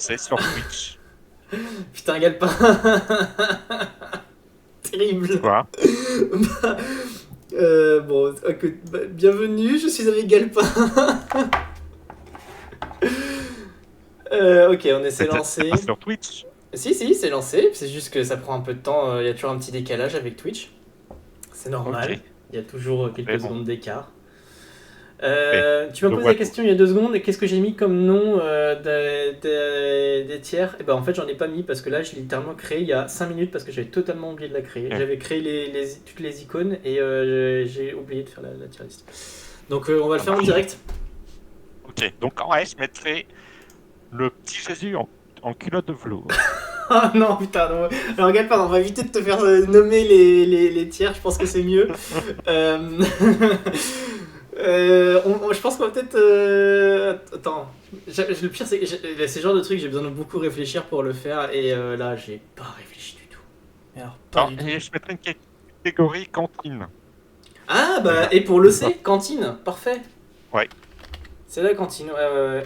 C'est sur Twitch. Putain, Galpin. Terrible. Quoi? Bah, bon, écoute, bienvenue, je suis avec Galpin. Ok, on essaie de lancer. Pas sur Twitch. Si, c'est lancé, c'est juste que ça prend un peu de temps, il y a toujours un petit décalage avec Twitch. C'est normal, Ok. il y a toujours quelques bon. secondes d'écart. Ok, Tu m'as je posé vois la question il y a 2 secondes, et qu'est-ce que j'ai mis comme nom des tiers? Et ben en fait j'en ai pas mis parce que là je l'ai littéralement créé il y a 5 minutes parce que j'avais totalement oublié de la créer. Ok. J'avais créé toutes les icônes et j'ai oublié de faire la tier list. Donc on va le faire en direct. Ok, donc en vrai, je mettrai le petit Jésus en culotte de velours. Ah non putain non. Alors regarde pardon, on va éviter de te faire nommer les tiers, je pense que c'est mieux. Euh, je pense qu'on va peut-être. Attends. Le pire, c'est que c'est le genre de truc, j'ai besoin de beaucoup réfléchir pour le faire, et là, j'ai pas réfléchi du tout. Mais alors, pas Alors, du tout. et je mettrai une catégorie cantine. Ah, bah, et pour le C, cantine, parfait. Ouais. C'est la cantine, ouais.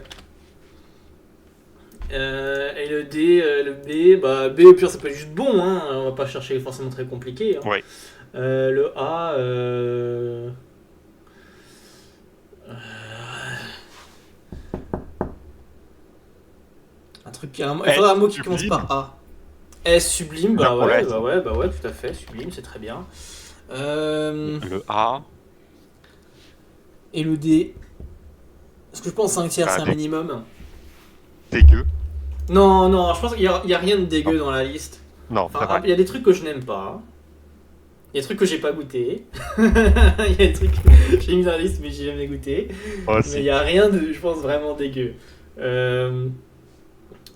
Et le D, le B, bah, B au pire, ça peut être juste bon, hein, on va pas chercher forcément très compliqué. Hein. Ouais. Le A, un truc qui a il faudra un mot qui commence par A. S sublime, bah ouais, tout à fait, sublime, c'est très bien. Le A. Et le D. Est-ce que je pense 5 tiers, c'est un minimum? Dégueu. Non, je pense qu'il y a rien de dégueu dans la liste. Non, Enfin, il y a des trucs que je n'aime pas. Il y a des trucs que j'ai pas goûté. Il y a des trucs que j'ai mis dans la liste mais j'ai jamais goûté. Oh, mais il y a rien de, je pense, vraiment dégueu.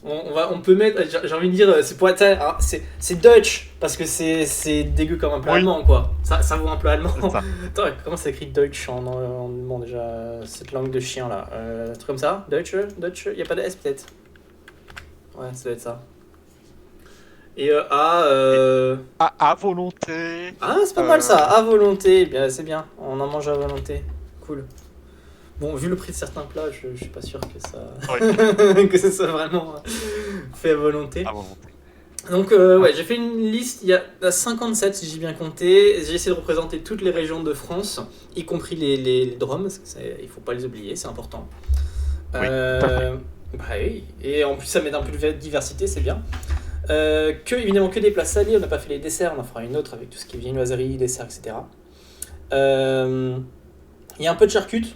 On peut mettre, j'ai envie de dire, c'est Dutch, parce que c'est dégueu comme un plat allemand, quoi. Ça vaut un plat allemand. Attends, comment ça s'écrit Deutsch en allemand déjà, cette langue de chien là? Un truc comme ça? Dutch, y a pas de S peut-être? Ouais, ça doit être ça. Et à volonté. Ah, c'est pas mal ça, à volonté, bien, c'est bien, on en mange à volonté. Cool. Bon, vu le prix de certains plats, je suis pas sûr que ça que ce soit vraiment fait à volonté. À volonté. Donc ouais, j'ai fait une liste, il y a 57 si j'ai bien compté. J'ai essayé de représenter toutes les régions de France, y compris les Drômes, parce que il faut pas les oublier, c'est important. Oui, bah oui, et en plus ça met un peu de diversité, c'est bien. Évidemment que des plats salés, on n'a pas fait les desserts, on en fera une autre avec tout ce qui est viennoiserie, desserts, etc. Il y a un peu de charcutes.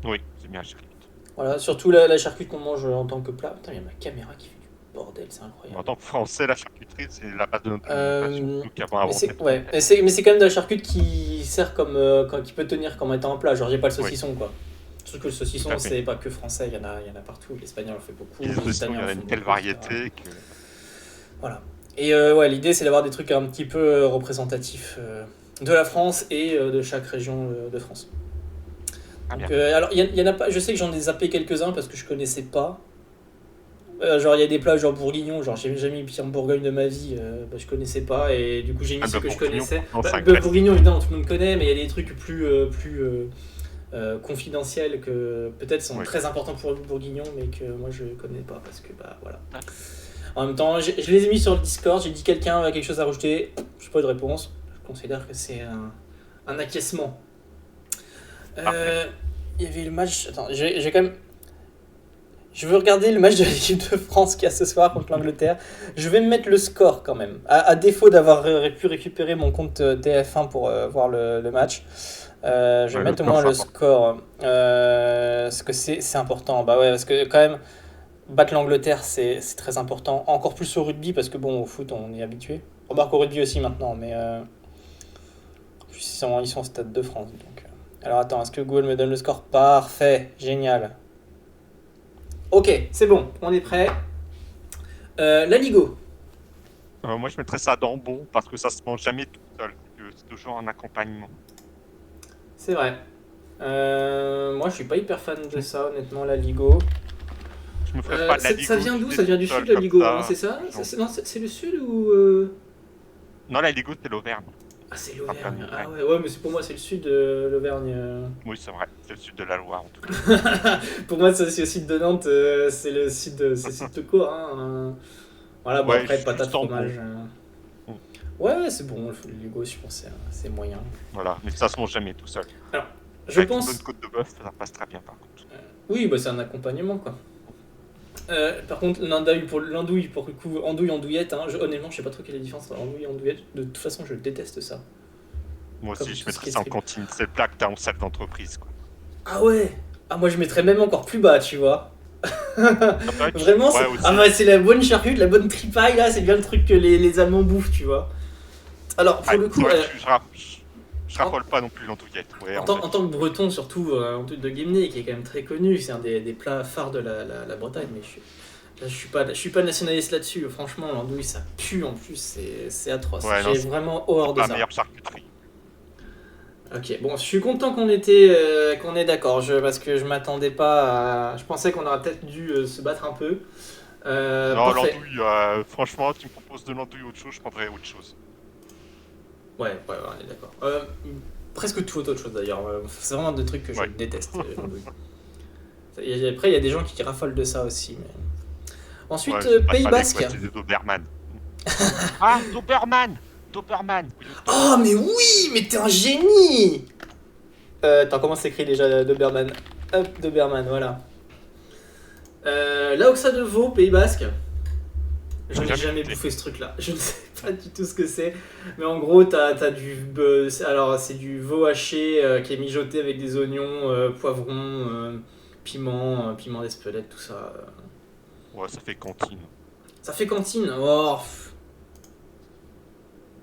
Oui, c'est bien la charcute. Voilà, surtout la charcute qu'on mange en tant que plat. Putain, il y a ma caméra qui fait du bordel, c'est incroyable. En tant que français, la charcuterie, c'est la base de notre alimentation. Donc, avant inventé. Mais c'est quand même de la charcute qui sert comme. Qui peut tenir comme étant un plat. Genre, j'ai pas le saucisson, quoi. Surtout que le saucisson, c'est pas que français, il y en a partout. L'espagnol en fait beaucoup. Il y a une telle variété que. Voilà. Et ouais, l'idée, c'est d'avoir des trucs un petit peu représentatifs de la France et de chaque région de France. Donc, alors, il y en a pas. Je sais que j'en ai zappé quelques-uns parce que je connaissais pas. Genre, il y a des plats genre bourguignon, genre j'ai jamais mis en Bourgogne de ma vie, je connaissais pas et du coup j'ai mis ceux que je connaissais. Bourguignon, évidemment, tout le monde connaît, mais il y a des trucs plus confidentiels que peut-être sont très importants pour le bourguignon, mais que moi je connais pas parce que bah voilà. En même temps, je les ai mis sur le Discord, j'ai dit quelqu'un a quelque chose à rajouter, je n'ai pas eu de réponse. Je considère que c'est un acquiescement. Il y avait le match. Attends, j'ai quand même. Je veux regarder le match de l'équipe de France qu'il y a ce soir contre l'Angleterre. Je vais me mettre le score quand même. À défaut d'avoir pu récupérer mon compte TF1 pour voir le match. Je vais mettre au moins le score. Parce que c'est important. Bah ouais, parce que quand même, battre l'Angleterre, c'est très important. Encore plus au rugby, parce que bon, au foot, on est habitué. Remarque au rugby aussi maintenant, mais ils sont au Stade de France. Donc. Alors attends, est-ce que Google me donne le score? Parfait, génial. Ok, c'est bon, on est prêt. La Ligo. Moi, je mettrais ça dans bon parce que ça se mange jamais tout seul. C'est toujours un accompagnement. C'est vrai. Moi, je suis pas hyper fan de ça, honnêtement, la Ligo. Je me ferais pas de la Ligo. Ça vient d'où? Ça vient du sud, la Ligo, hein, c'est ça? Non, c'est le sud ou Non, la Ligo, c'est l'Auvergne. Ah, c'est en plein l'Auvergne. Ah Auvergne. ouais, ouais, mais c'est pour moi, c'est le sud de l'Auvergne. Oui, c'est vrai, c'est le sud de la Loire en tout cas. Pour moi, c'est aussi le sud de Nantes, c'est le sud c'est le sud de quoi, hein. Voilà, bon, Ouais, après, patate, juste en haut. fromage. Ouais, ouais, c'est bon, le Lego, je pense que c'est moyen. Voilà, mais ça se mange jamais tout seul. Alors, je Avec une bonne pense. côte de bœuf, ça passe très bien par contre. Oui, bah, c'est un accompagnement, quoi. Par contre, l'andouille, pour le coup, andouille, andouillette, hein, honnêtement, je sais pas trop quelle est la différence entre andouille et andouillette. De toute façon, je déteste ça. Moi Comme aussi, je tout ce qui mettrais est ça en trip. cantine. C'est le plat que t'as en salle d'entreprise, quoi. Ah ouais. Ah, moi, je mettrais même encore plus bas, tu vois. Ça peut être- Vraiment, Ouais, c'est aussi. ah, bah, c'est la bonne charrute, la bonne tripaille, là, c'est bien le truc que les Allemands bouffent, tu vois. Alors, pour Ouais, le coup, c'est vrai que je raffole pas non plus l'andouillette. Ouais, en tant que breton, surtout, en truc de Guémené, qui est quand même très connu, c'est un des plats phares de la Bretagne, mais je suis pas nationaliste là-dessus. Franchement, l'andouille, ça pue en plus, c'est atroce. Ouais, non, J'ai c'est vraiment horreur de la ça. meilleure charcuterie. Ok, bon, je suis content qu'on est d'accord, parce que je m'attendais pas à... Je pensais qu'on aurait peut-être dû se battre un peu. Non, Parfait. l'andouille, franchement, tu me proposes de l'andouille ou autre chose, je prendrais autre chose. Ouais, ouais, ouais, on est d'accord. Presque tout autre chose d'ailleurs. C'est vraiment des trucs que je Ouais. déteste, l'andouille. Après, il y a des gens qui raffolent de ça aussi. Mais... Ouais, Ensuite, c'est pas Pays salé, quoi, Basque. c'est des Doberman. Ah, Doberman! Doberman! Oui, Oh, mais oui, mais t'es un génie! Attends, comment s'écrit déjà Doberman? Hop, Doberman, voilà. L'Aoxa de Veau, Pays Basque. J'en ai jamais goûté. bouffé ce truc-là. Je ne sais pas du tout ce que c'est. Mais en gros, t'as alors, c'est du veau haché qui est mijoté avec des oignons, poivrons, piment d'Espelette, tout ça. Ouais, ça fait cantine. Ça fait cantine. Oh,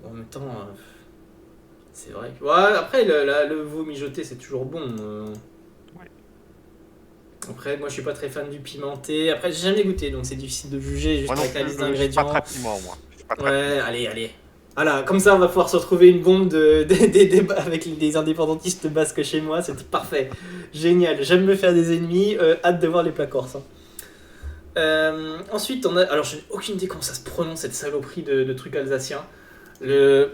en même temps, c'est vrai que... Ouais, après, le veau mijoté, c'est toujours bon. Ouais. Après, moi, je suis pas très fan du pimenté. Après, j'ai jamais goûté, donc c'est difficile de juger juste Moi non avec la plus, liste je suis pas d'ingrédients. très piment, moi. Je suis pas très Ouais, piment. allez, allez. Voilà, comme ça, on va pouvoir se retrouver une bombe des débats avec des indépendantistes basques chez moi. C'était parfait. Génial. J'aime me faire des ennemis. Hâte de voir les plats corses, hein. Ensuite, on a... Alors, je n'ai aucune idée comment ça se prononce, cette saloperie de trucs alsaciens. Le...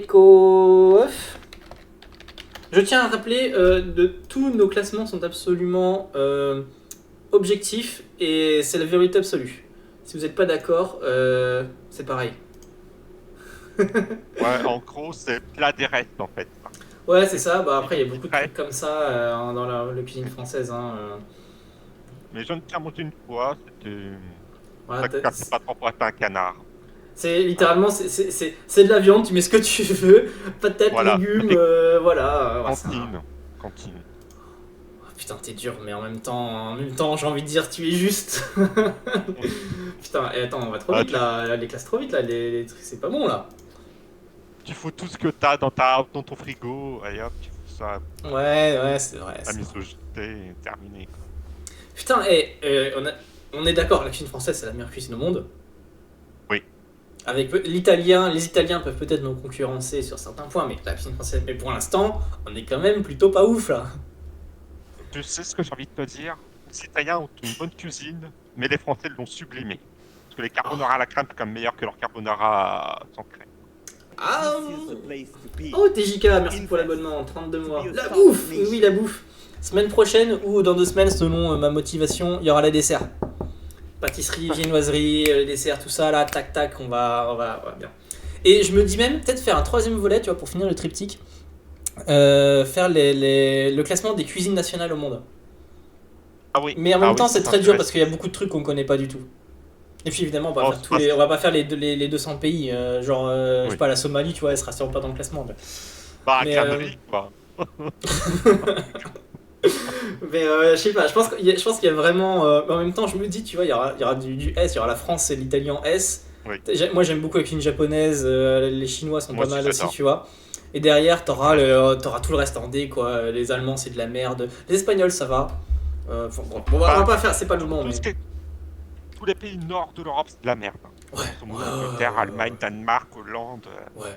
Baekof. Je tiens à rappeler, tous nos classements sont absolument objectifs et c'est la vérité absolue. Si vous n'êtes pas d'accord, c'est pareil. Ouais, en gros, c'est plat des restes, en fait. Ouais, c'est ça. Bah, après, il y a beaucoup de Ouais. trucs comme ça dans la cuisine française, hein. Mais j'en ai déjà mangé une fois, c'était... Voilà, Ça cassait pas trop pour être un canard. c'est littéralement c'est de la viande, tu mets ce que tu veux, patates, Voilà. légumes, voilà. Ouais, Cantine. Cantine. Oh, putain, t'es dur, mais en même temps, j'ai envie de dire, tu es juste. Putain, et attends, on va trop Ah, vite là, les classes trop vite là, les trucs, c'est pas bon là. tu fous tout ce que t'as dans ton frigo, et hop, tu fous ça Ouais, ouais, c'est vrai. à misogyté et terminé, quoi. Putain, on est d'accord, la cuisine française c'est la meilleure cuisine au monde. Oui. Avec l'italien, les Italiens peuvent peut-être nous concurrencer sur certains points, mais la cuisine française, mais pour l'instant, on est quand même plutôt pas ouf là. Tu sais ce que j'ai envie de te dire? Les Italiens ont une bonne cuisine, mais les Français l'ont sublimée. Parce que les carbonara à la crème sont quand même meilleurs que leur carbonara sans crème. Ah, This is the place to be. oh TJK, merci pour l'abonnement, 32 mois. La bouffe, oui, oui, la bouffe. Semaine prochaine ou dans 2 semaines, selon ma motivation, il y aura les desserts. Pâtisserie, viennoiserie, les desserts, tout ça, là, tac, tac, on va bien. Et je me dis même, peut-être faire un troisième volet, tu vois, pour finir le triptyque. Faire le classement des cuisines nationales au monde. Ah oui. Mais en Ah même oui, temps, c'est ça très dur m'intéresse. parce qu'il y a beaucoup de trucs qu'on connaît pas du tout. Et puis évidemment, Oh, c'est pas- on va pas faire les 200 pays. Je Oui. sais pas, la Somalie, tu vois, elle sera sûrement pas dans le classement. Bah, Mais, crânerie, quoi. Mais je sais pas, je pense qu'il y a vraiment. En même temps, je me dis, tu vois, il y aura du S, il y aura la France et l'Italie en S. Oui. Moi, j'aime beaucoup la cuisine japonaise, les Chinois sont Moi pas mal aussi, aussi, j'adore. tu vois. Et derrière, t'auras tout le reste en D, quoi. Les Allemands, c'est de la merde. Les Espagnols, ça va. On va pas faire, c'est pas le moment, Tout mais. ce qui est- Tous les pays nord de l'Europe, c'est de la merde. Ouais. Angleterre, Allemagne, Danemark, Hollande, Ouais.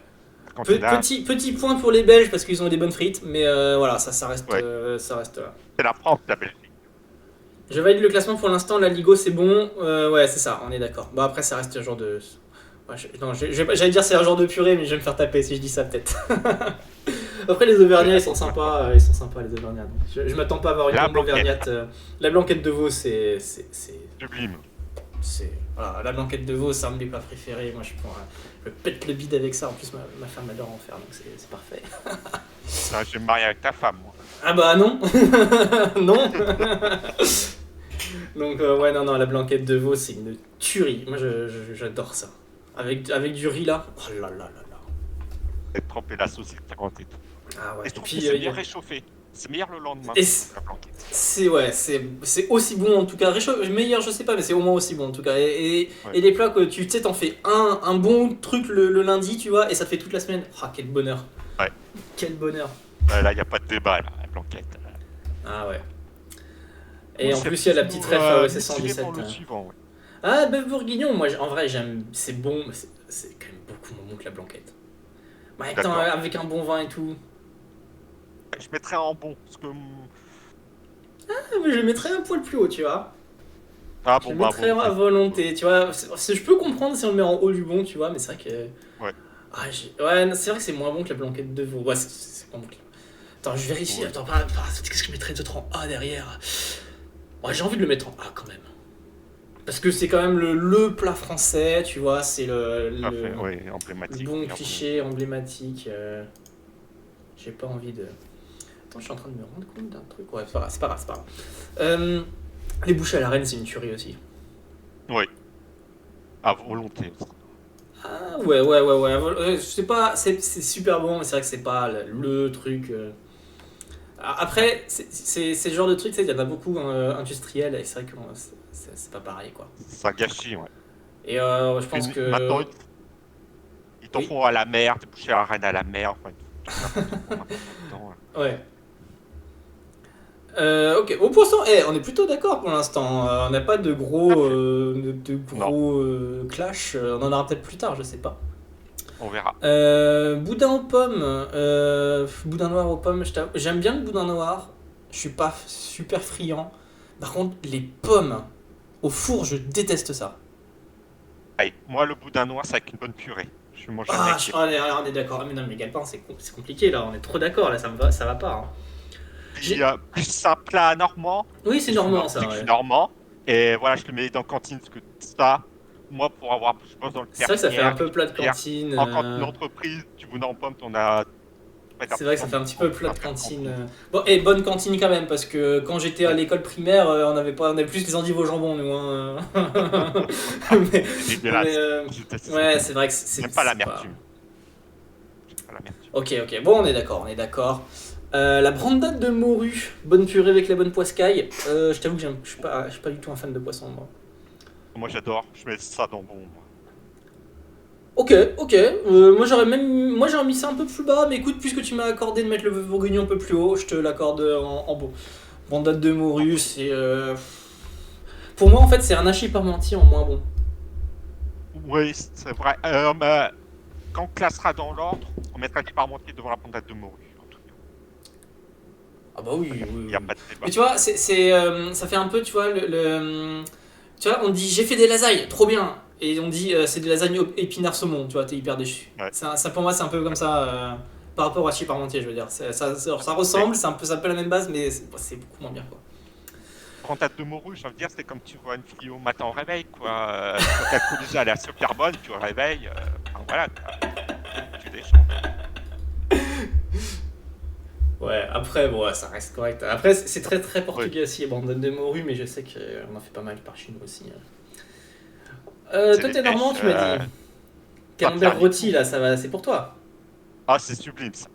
Scandinave. Petit point pour les Belges parce qu'ils ont des bonnes frites, mais voilà, ça reste, Ouais. ça reste là. C'est la France, la Belgique. Je valide le classement pour l'instant, la Ligo c'est bon, ouais c'est ça, on est d'accord. Bon après ça reste un genre de... Non, j'allais dire c'est un genre de purée, mais je vais me faire taper si je dis ça peut-être. Après les Auvergnats ils sont sympas les Auvergnats. Donc, je m'attends pas à avoir une bombe auvergnate. La blanquette de veau c'est Sublime. Voilà, la blanquette de veau c'est un de mes plats préférés. Moi je pète le bide avec ça. En plus ma femme adore en faire donc c'est parfait. Ça, je vais me marier avec ta femme, moi. Ah bah non. Non. Donc ouais non la blanquette de veau c'est une tuerie. Moi j'adore ça. Avec du riz là. Oh là là là là. Et tremper la saucisse carotte et tout. Ah ouais. Et je trouve que c'est bien réchauffé. C'est meilleur le lendemain. La blanquette. C'est aussi bon en tout cas. Meilleur je sais pas mais c'est au moins aussi bon en tout cas. Et les plats que tu sais t'en fais un bon truc le lundi tu vois et ça te fait toute la semaine. Ah quel bonheur. Ouais. Quel bonheur. Là y a pas de débat là, la blanquette. Ah ouais. Et en plus il y a la petite ref c'est 117. Le suivant, ouais. Ah bœuf bourguignon moi en vrai j'aime c'est bon mais c'est quand même beaucoup moins bon que la blanquette. Ouais, attends, avec un bon vin et tout. Je mettrais en bon parce que mais je le mettrais un poil plus haut, tu vois. Ah je le mettrais à volonté, tu vois. Je peux comprendre si on le met en haut du bon, tu vois, mais c'est vrai que. Ouais. Ouais, c'est vrai que c'est moins bon que la blanquette de veau. Ouais, c'est moins bon que la... Attends, je vérifie. Ouais. Attends, qu'est-ce que je mettrais d'autre en A derrière? Ouais, j'ai envie de le mettre en A quand même. Parce que c'est quand même le plat français, tu vois, c'est emblématique. Le bon cliché emblématique. J'ai pas envie de. Attends, je suis en train de me rendre compte d'un truc. Ouais, c'est pas grave. Les bouchées à la reine, c'est une tuerie aussi. Oui. À volonté. Ah ouais. Je sais pas, c'est super bon, mais c'est vrai que c'est pas le truc. Après, c'est le genre de truc, il y en a beaucoup industriels, et c'est vrai que c'est pas pareil, quoi. Ça gâchis, ouais. Et je pense que... Maintenant, ils t'en font à la mer, t'es bouché à la reine à la mer, enfin, ouais. Ok, bon, pour l'instant, on est plutôt d'accord pour l'instant. On n'a pas de gros, clash. On en aura peut-être plus tard, je sais pas. On verra. Boudin aux pommes, boudin noir aux pommes, j'aime bien le boudin noir. Je suis pas super friand. Par contre, les pommes au four, je déteste ça. Allez, moi, le boudin noir, c'est avec une bonne purée. Je mange on est d'accord. Mais non, mais Galpin, c'est compliqué là. On est trop d'accord là. Ça va pas. Hein. Plus un plat normand. Oui, c'est normand ça. C'est normand. Et voilà, je le mets dans la cantine parce que ça, moi, pour avoir, je pense, dans le c'est vrai que ça fait un peu plat de cantine. En cantine d'entreprise, du boudin en pomme, t'en as. C'est vrai que ça fait un petit peu plat de cantine. Bon, et bonne cantine quand même, parce que quand j'étais à l'école primaire, on avait plus les endives au jambon, nous. Hein. Ouais, c'est vrai que c'est. J'aime pas l'amertume. Ok, bon, on est d'accord. La brandade de morue, bonne purée avec la bonne poiscaille. Je t'avoue que je suis pas du tout un fan de poisson, moi. Moi, j'adore, je mets ça dans bon. Ok. Moi j'aurais mis ça un peu plus bas, mais écoute, puisque tu m'as accordé de mettre le bourguignon un peu plus haut, je te l'accorde en bon. Brandade de morue, c'est. Pour moi, en fait, c'est un hachis parmentier en moins bon. Oui, c'est vrai. Mais quand on classera dans l'ordre, on mettra les parmentiers devant la brandade de morue. Ah bah oui. Il n'y a pas de débat. Mais tu vois, ça fait un peu, tu vois, tu vois, on dit j'ai fait des lasagnes, trop bien. Et on dit c'est des lasagnes épinards saumon, tu vois, t'es hyper déçu. Ouais. Ça pour moi c'est un peu comme ça par rapport au hachis parmentier, je veux dire. Ça ressemble, c'est un peu la même base, mais c'est beaucoup moins bien quoi. Brandade de morue, je veux dire, c'est comme tu vois une fille au matin au réveil, quoi. Quand t'as déjà la soupe carbone, tu au réveil, voilà, quoi. Tu déchantes. Ouais, après, bon, ça reste correct. Après, c'est très très portugais aussi, brandade de morue, mais je sais qu'on en fait pas mal par chez nous aussi. Toi, t'es normand, tu m'as dit. Camembert rôti, là, ça va, c'est pour toi. Ah, c'est sublime, ça.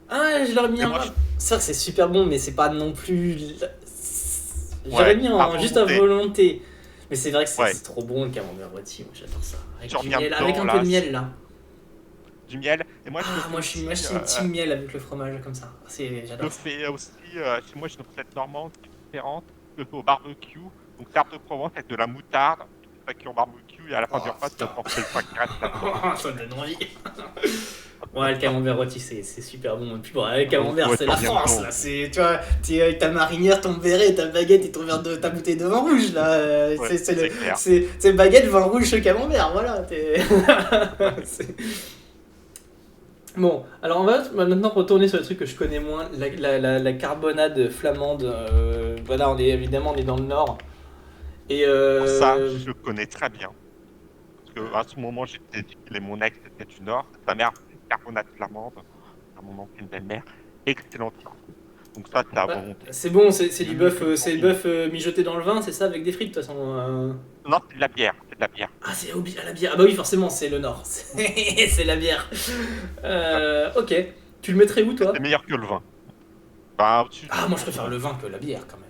Ah, je l'aurais mis en... C'est vrai que c'est super bon, mais c'est pas non plus... J'aurais mis juste à volonté. Mais c'est vrai que c'est trop bon, le camembert rôti, moi j'adore ça. Avec un peu de miel, là. Du miel. Et moi, moi je suis une team miel avec le fromage, comme ça. J'adore ça. Je fais aussi, chez moi, j'ai une recette normande qui est différente. Je le fais au barbecue. Donc, tarte de Provence avec de la moutarde. Qui en barbecue et à la fin du repas tu vas penser le 5-4. Ça me donne envie. Ouais, le camembert rôti, c'est super bon. Et puis bon, le camembert, Ouais, c'est la bien France, bon. là. C'est, tu vois, t'es avec ta marinière, ton béret, ta baguette et ton verre de, ta bouteille de vin rouge, là. Ouais, C'est c'est clair. c'est baguette, vin rouge, camembert, voilà. C'est- Bon, alors on va maintenant retourner sur le truc que je connais moins, la carbonade flamande. Voilà, on est dans le nord. Et Alors ça, je connais très bien. Parce que à ce moment, j'étais dit que mon ex était du Nord. Sa mère faisait une carbonate flamande. À mon oncle, une belle-mère. Excellente. Donc ça, c'est à ouais, volonté. c'est bon, c'est du Mieux bœuf, que le c'est le champignon. bœuf mijoté dans le vin, c'est ça, avec des frites de toute façon. Non, c'est de la bière. C'est de la bière. Ah, c'est à la bière. Ah bah oui, forcément, c'est le nord. C'est la bière. Ouais. Ok. Tu le mettrais où, C'est toi? meilleur que le vin. Bah, au-dessus Ah, moi, je du préfère vin. le vin que la bière, quand même.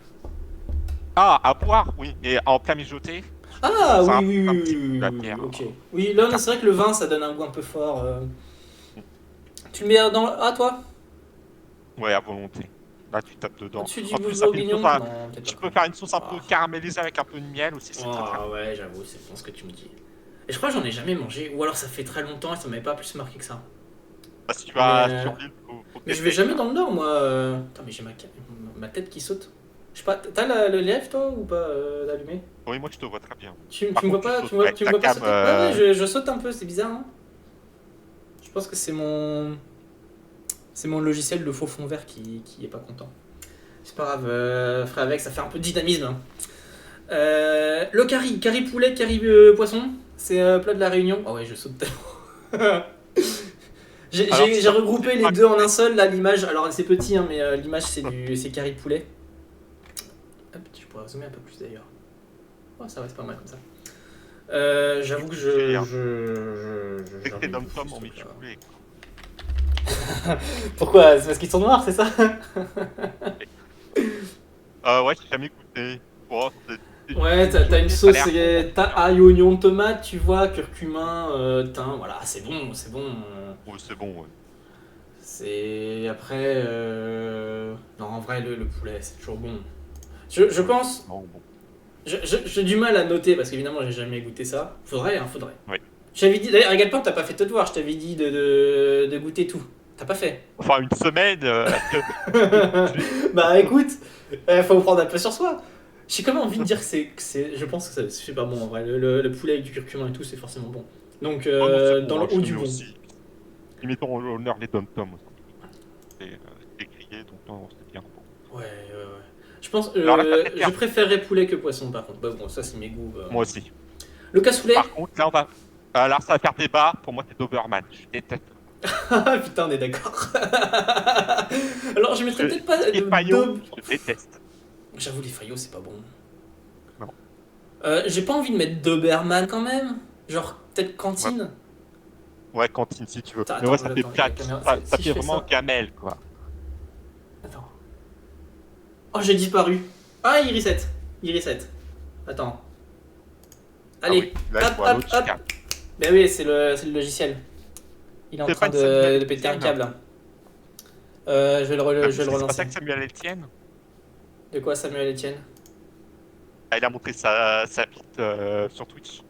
Ah, à boire, oui. Et en plat mijoté, je trouve que Ah, ça oui, apporte oui, un oui, petit goût de oui, la oui, oui, bière. ok. Oui, là, c'est vrai que le vin, ça donne un goût un peu fort. Tu le mets dans... Ah, toi? Ouais, à volonté. Là, tu tapes dedans. Au-dessus du En plus, bœuf ça fait une sauce. bourguignon? Non, peut-être Tu pas peux quand faire même. une sauce un peu Ah, caramélisée avec un peu de miel aussi, c'est très très ah, bon. ouais, j'avoue, c'est bon ce que tu me dis. Et je crois que j'en ai jamais mangé. Ou alors ça fait très longtemps et ça m'avait pas plus marqué que ça. Bah, si tu Mais, vas sur l'île, faut mais je vais tester. jamais dans le nord, moi. Attends, mais j'ai ma tête qui saute. Je sais pas, t'as le lièvre, toi, ou pas, d'allumer? Oui, moi, je te vois très bien. Tu Par me vois contre, tu pas, sautes avec tu me ta vois pas cam. sauter? Ouais, ouais, je saute un peu, c'est bizarre, hein. Je pense que c'est mon logiciel de faux fond vert qui est pas content. C'est pas grave, ferai avec, ça fait un peu de dynamisme, hein. Le curry poulet, curry poisson, c'est plat de la Réunion. Ah ouais, je saute tellement. Alors, J'ai ça, regroupé c'est les pas deux en un seul, là, l'image. Alors c'est petit, hein, mais l'image c'est curry poulet. Hop, tu pourrais zoomer un peu plus d'ailleurs. Oh, ça va, c'est pas mal comme ça. J'avoue que compliqué, hein. je C'est que tes jamais bouffé dom-toms ce ont mis truc-là. poulet. Pourquoi? C'est parce qu'ils sont noirs, c'est ça? Ouais, j'ai jamais goûté. Bon, Ouais, c'est t'as une mijoté, ça a sauce, l'air bon, en tout t'as cas. ail, oignon, tomate, tu vois, curcumin, thym, voilà, c'est bon, c'est bon. Oui, c'est bon, ouais. C'est après, non, en vrai, le poulet, c'est toujours bon. Je Ouais. pense, Non, bon. j'ai du mal à noter parce qu'évidemment, j'ai jamais goûté ça. Faudrait, hein, faudrait. Ouais. J'avais dit, d'ailleurs, regarde pas, t'as pas fait tes devoirs, je t'avais dit de goûter tout. T'as pas fait. Enfin, une semaine Bah écoute, faut prendre un peu sur soi. J'ai quand même envie de dire je pense que c'est super bon en vrai. Le poulet avec du curcuma et tout, c'est forcément bon. Donc, Oh non, c'est dans bon, le hein, haut je te du mets bon. aussi. Et mettons en l'honneur les dom-toms aussi. C'est grillé, donc non, c'est bien bon. Ouais, ouais, ouais. Je pense, Alors là, ça fait je faire. préférerais poulet que poisson par contre. Bah bon, ça c'est mes goûts. Moi aussi. Le cassoulet. Par contre, là, on va. Alors, ça va faire débat. Pour moi, c'est Doberman. Je déteste. Ah putain, on est d'accord. Alors je mettrais peut-être pas Les paillots, je déteste. J'avoue, les faillots, c'est pas bon. Non. J'ai pas envie de mettre Doberman quand même. Genre, peut-être Ouais, cantine. ouais, cantine si tu veux. Attends, Mais ouais, attends, ça fait attends, la plat. caméra, Ça si fait je fais vraiment ça. gamelle, quoi. Attends. Oh, j'ai disparu. Ah, il reset. Il reset. Attends. Ah Allez, oui, là, je hop, vois hop, l'autre qui hop. calme. Ben oui, c'est le logiciel. Il est en C'est train pas une Samuel de péter un Etienne. câble. Là. Je vais je vais le C'est pas ça relancer. que Samuel Etienne. De quoi, Samuel Etienne? Ah, il a montré sa bite sur Twitch.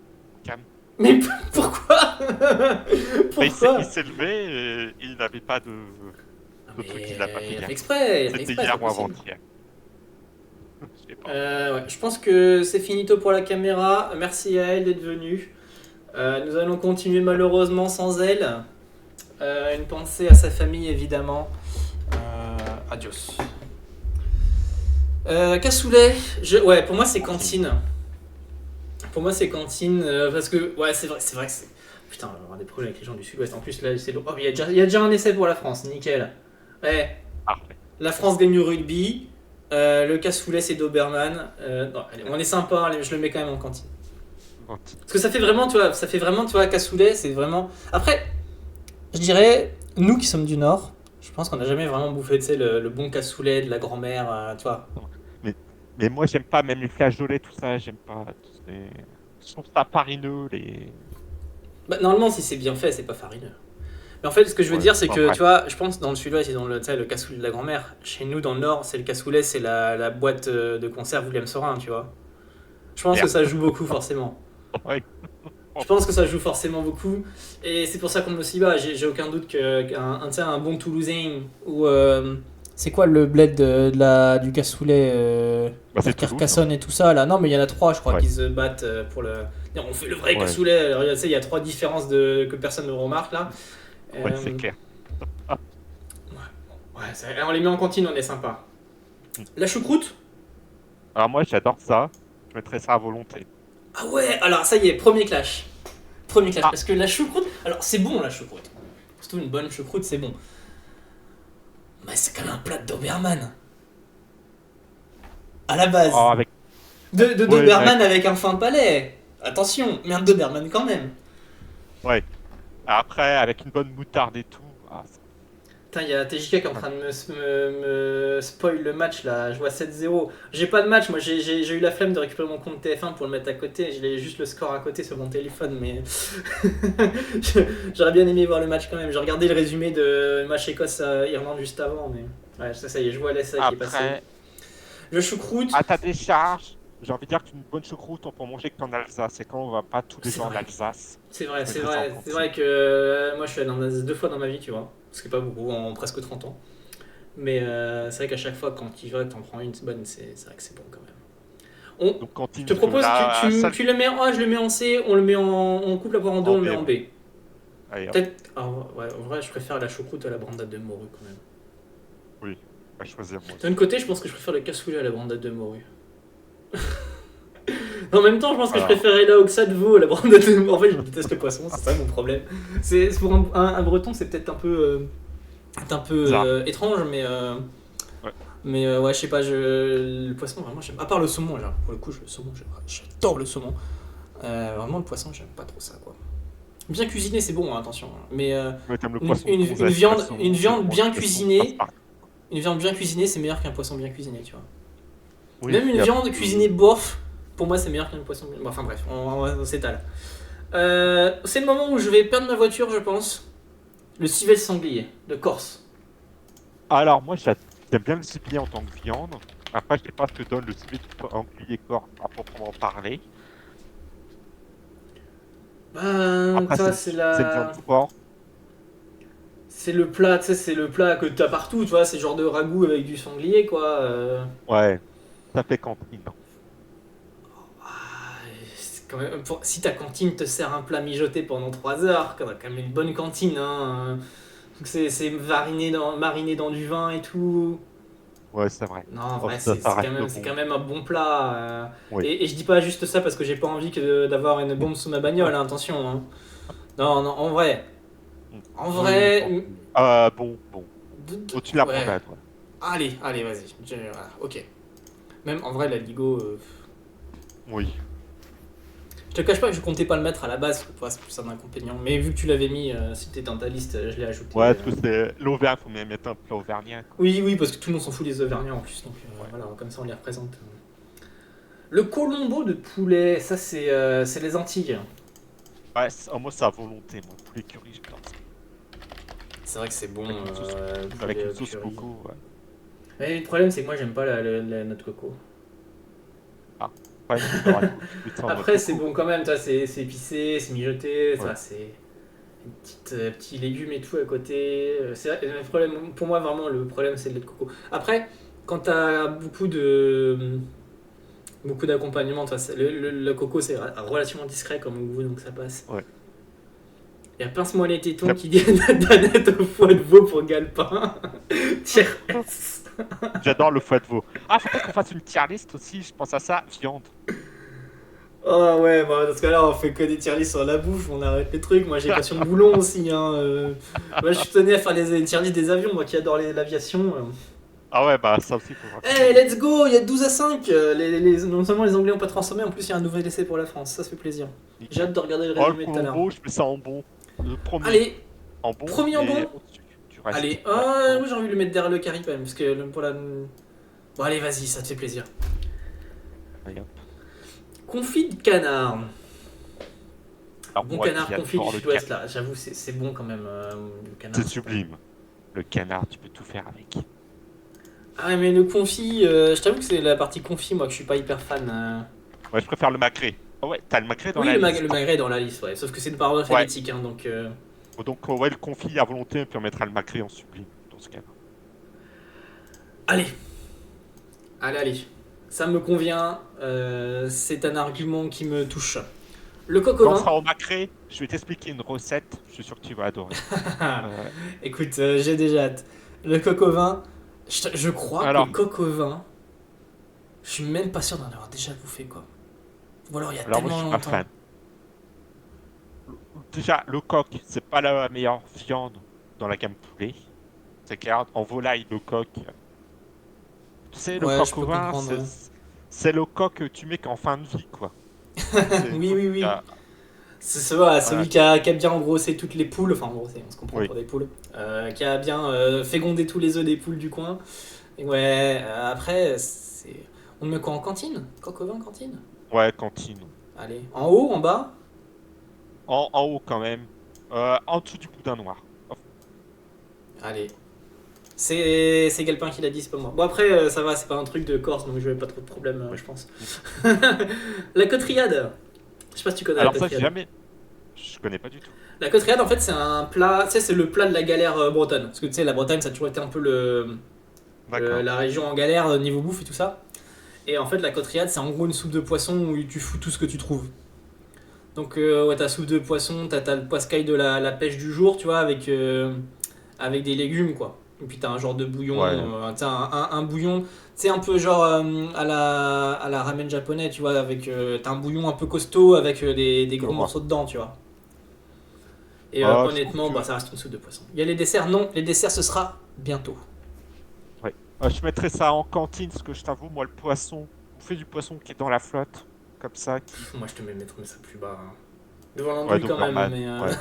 Cam. Mais pourquoi? Mais Pourquoi? il s'est levé et il n'avait pas Non, de truc, il l'a pas fait il a fait gaffe. exprès, il a fait C'était exprès, c'est hier pas ou possible. avant-hier. Je sais pas. Ouais, je pense que c'est finito pour la caméra. Merci à elle d'être venue. Nous allons continuer malheureusement sans elle. Une pensée à sa famille évidemment. Adios. Cassoulet, ouais, pour moi c'est cantine. Pour moi c'est cantine parce que ouais c'est vrai que c'est. Putain, on va avoir des problèmes avec les gens du sud-ouest. En plus là c'est oh, il y a déjà un essai pour la France, nickel. Ouais, Parfait. la France gagne au rugby. Le cassoulet c'est Doberman. Non, allez, on est sympa, allez, je le mets quand même en cantine. Parce que ça fait vraiment, tu vois, cassoulet, c'est vraiment. Après, je dirais, nous qui sommes du Nord, je pense qu'on n'a jamais vraiment bouffé, tu sais, le bon cassoulet de la grand-mère, tu vois. Mais moi, j'aime pas même les flageolets, tout ça, j'aime pas. Je trouve ça farineux, les. Bah, normalement, si c'est bien fait, c'est pas farineux. Mais en fait, ce que je veux Ouais, dire, c'est enfin, que, bref. tu vois, je pense dans le sud-ouest, ils ont tu sais, le cassoulet de la grand-mère. Chez nous, dans le Nord, c'est le cassoulet, c'est la boîte de conserve William Sorin, tu vois. Je pense que Merde. ça joue beaucoup, forcément. Ouais. Je pense que ça joue forcément beaucoup. Et c'est pour ça qu'on me aussi bat. J'ai aucun doute qu'un bon Toulousain ou. C'est quoi le bled du cassoulet Bah, c'est Toulouse, Carcassonne et tout ça là. Non, mais il y en a trois, je crois, Ouais. qui se battent pour le. Non, on fait le vrai Ouais. cassoulet. Alors, tu sais, il y a trois différences que personne ne remarque là. Ouais, c'est clair. Ouais, on les met en cantine, on est sympa. La choucroute. Alors moi, j'adore ça. Je mettrais ça à volonté. Ah ouais, alors ça y est, premier clash. Premier clash, Ah. parce que la choucroute. Alors, c'est bon la choucroute. Surtout une bonne choucroute, c'est bon. Mais c'est quand même un plat de Doberman. À la base. Oh, avec... De Ouais, Doberman avec un fin de palais. Attention, mais un Doberman quand même. Ouais. Après, avec une bonne moutarde et tout. Ah, Putain, il y a TJK qui est en train de me spoil le match là. Je vois 7-0. J'ai pas de match, moi j'ai eu la flemme de récupérer mon compte TF1 pour le mettre à côté. J'ai juste le score à côté sur mon téléphone, mais j'aurais bien aimé voir le match quand même. J'ai regardé le résumé de match Écosse-Irlande juste avant, mais ouais, ça y est, je vois l'essai qui est passé. après, Le choucroute. à ta décharge, j'ai envie de dire qu'une bonne choucroute, on peut manger que en Alsace. Et quand on va pas tous les C'est jours en vrai. Alsace. C'est vrai, Je c'est mettrais ça en vrai. cantine. C'est vrai que moi je suis allé en Alsace 2 fois dans ma vie, tu vois. Ce qui est pas beaucoup, en presque 30 ans. Mais c'est vrai qu'à chaque fois, quand tu vas, t'en prends une bonne, c'est vrai que c'est bon quand même. Donc cantine, Je te propose, là, ça... tu le mets en A, je le mets en C, on coupe la poire en deux, En on le met B, en B. Allez, hop. Peut-être. Ouais, en vrai, je préfère la choucroute à la brandade de morue quand même. Oui, on va choisir moi. D'un côté, je pense que je préfère le cassoulet à la brandade de morue. En même temps, je pense que je Alors. préférais la oxa de veau à la brandade de morue. En fait, je déteste le poisson, c'est ça mon problème. C'est pour un breton, c'est peut-être un peu Bizarre. étrange, mais Ouais. mais ouais, je sais pas, le poisson vraiment j'aime. À part le saumon, genre, pour le coup, le saumon, j'adore le saumon. Vraiment le poisson, j'aime pas trop ça quoi. Bien cuisiné, c'est bon, hein, attention. Mais Ouais, t'aimes le une, poisson une- bronzé, une viande, poisson- une viande poisson- bien poisson cuisinée, passe-partout. une viande bien cuisinée, c'est meilleur qu'un poisson bien cuisiné, tu vois. Oui, Même une il y a- viande cuisinée bof, pour moi, c'est meilleur qu'un poisson. Bon, enfin bref, on s'étale. C'est le moment où je vais perdre ma voiture, je pense. Le civet sanglier de Corse. Alors moi, j'aime bien le civet en tant que viande. Après, je sais pas ce que donne le civet anguillé corps à proprement parler. Après, Ça, c'est une viande forte. c'est le plat, tu sais, c'est le plat que t'as partout, tu vois, c'est genre de ragoût avec du sanglier, quoi. Ouais, ça fait cantine. C'est quand même, si ta cantine te sert un plat mijoté pendant 3 heures, quand même une bonne cantine, hein. C'est mariné dans du vin et tout. Ouais, c'est vrai. Non, en Oh, vrai, ça reste c'est bon. quand même un bon plat. Oui. Et je dis pas juste ça parce que j'ai pas envie d'avoir une bombe sous ma bagnole, hein, attention. Hein. Non, en vrai. En vrai. Bon. Au-dessus de la ouais. brandade, ouais. Allez, vas-y. Voilà, ok. Même en vrai, la Ligo. Oui. Je te cache pas que je comptais pas le mettre à la base, c'est plus un inconvénient. Mais vu que tu l'avais mis, si t'étais dans ta liste, je l'ai ajouté. Ouais, parce que c'est l'Auvergne, faut bien mettre un plat auvergnat. Oui, parce que tout le monde s'en fout des Auvergnats en plus, donc voilà, comme ça on les représente. Le colombo de poulet, ça c'est les Antilles. Ouais, moi, c'est à volonté, moi. Poulet curry, je pense. C'est vrai que c'est bon. Avec poulet une sauce curry. coco, ouais. Mais le problème c'est que moi j'aime pas la noix de coco. Pas une couleur à tout, tu mets ça en Après noix de c'est coco. bon quand même, toi, c'est épicé, c'est mijoté, Ouais. c'est petits légumes et tout à côté. Le problème, pour moi vraiment le problème c'est le lait de coco. Après, quand t'as beaucoup d'accompagnement, toi, le coco c'est relativement discret comme goût donc ça passe. Ouais. Il y a Pince-moi les tétons Yep. qui dit Danette au foie de veau pour Galpin. Tiens. J'adore le foie de veau. Ah, faut peut-être qu'on fasse une tier list aussi, je pense à ça, viande. Oh ouais, bah, dans ce cas-là, on fait que des tier lists sur la bouffe, on arrête les trucs. Moi j'ai passion de boulon aussi. Hein. Moi je suis tenu à faire les tier lists des avions, moi qui adore l'aviation. Ah ouais, bah ça aussi, faut voir. Hey, let's go, il y a 12 à 5. Non seulement les Anglais ont pas transformé, en plus il y a un nouvel essai pour la France. Ça fait plaisir. J'ai hâte de regarder le Oh, résumé le tout à l'heure. combo, je mets ça en bon. Le premier Allez, en bon. premier en et bon. au-dessus, tu restes. allez. Ouais. Moi j'ai envie de le mettre derrière le carry quand même, parce que pour la. Bon, allez, vas-y, ça te fait plaisir. Allez, hop. Confit de canard. Alors, Bon moi, canard j'adore confit du le sud-ouest là, j'avoue, c'est bon quand même le canard. C'est sublime. Le canard, tu peux tout faire avec. Ah mais le confit, je t'avoue que c'est la partie confit moi que je suis pas hyper fan. Ouais, je préfère le macré. Oh ouais, t'as le magret dans Oui, la le liste. magret est dans la liste, ouais. Sauf que c'est une parole Ouais. alphabétique, hein, donc... Donc, ouais, le conflit à volonté, puis on mettra le magret en sublime, dans ce cas-là. Allez, allez. Ça me convient. C'est un argument qui me touche. Le coq au Quand on vin. sera au magret, je vais t'expliquer une recette, je suis sûr que tu vas adorer. Euh, Écoute, j'ai déjà hâte. Le coq au vin. Je crois que le alors, coq au vin, je suis même pas sûr d'en avoir déjà bouffé, quoi. Ou alors il y a moi, je tellement suis pas longtemps. fan. Déjà, le coq, c'est pas la meilleure viande dans la gamme poulet. C'est clair, en volaille, le coq. Tu sais, le Ouais, je coq au peux vin, comprendre. Ouais. c'est le coq que tu mets qu'en fin de vie, quoi. C'est le Oui, coq oui, qui oui. a... C'est ça, Voilà, celui qui a bien engrossé toutes les poules. Enfin, engrossé, on se comprend oui. pour des poules. Qui a bien fécondé tous les œufs des poules du coin. Et ouais, après, c'est. On met quoi en cantine? Coq au vin, cantine? Ouais, cantine. Allez. En haut, en bas? En haut, quand même. En dessous du boudin noir. Oh, Allez. C'est Galpin qui l'a dit, c'est pas moi. Bon, après, ça va, c'est pas un truc de Corse, donc je vais pas trop de problème, oui. je pense. La cotriade. Je sais pas si tu connais la Alors ça, j'ai cotriade. jamais... Je connais pas du tout. La cotriade, en fait, c'est un plat. Tu sais, c'est le plat de la galère bretonne. Parce que tu sais, la Bretagne, ça a toujours été un peu D'accord. la région en galère niveau bouffe et tout ça. Et en fait, la cotriade, c'est en gros une soupe de poisson où tu fous tout ce que tu trouves. Donc, ouais, ta soupe de poisson, t'as le poiscaille de la pêche du jour, tu vois, avec des légumes, quoi. Et puis t'as un genre de bouillon, Ouais, t'as un bouillon, c'est un peu genre à la ramen japonais, tu vois, avec t'as un bouillon un peu costaud avec des je gros vois. morceaux dedans, tu vois. Et Je trouve honnêtement, bah, que... ça reste une soupe de poisson. Il y a les desserts, non, les desserts ce sera bientôt. Ouais. Je mettrais ça en cantine, parce que je t'avoue, moi, le poisson... On fait du poisson qui est dans la flotte, comme ça, qui... Moi je te mets mettre ça plus bas, hein. Devant Ouais, l'andouille quand même, Doberman. mais Ouais,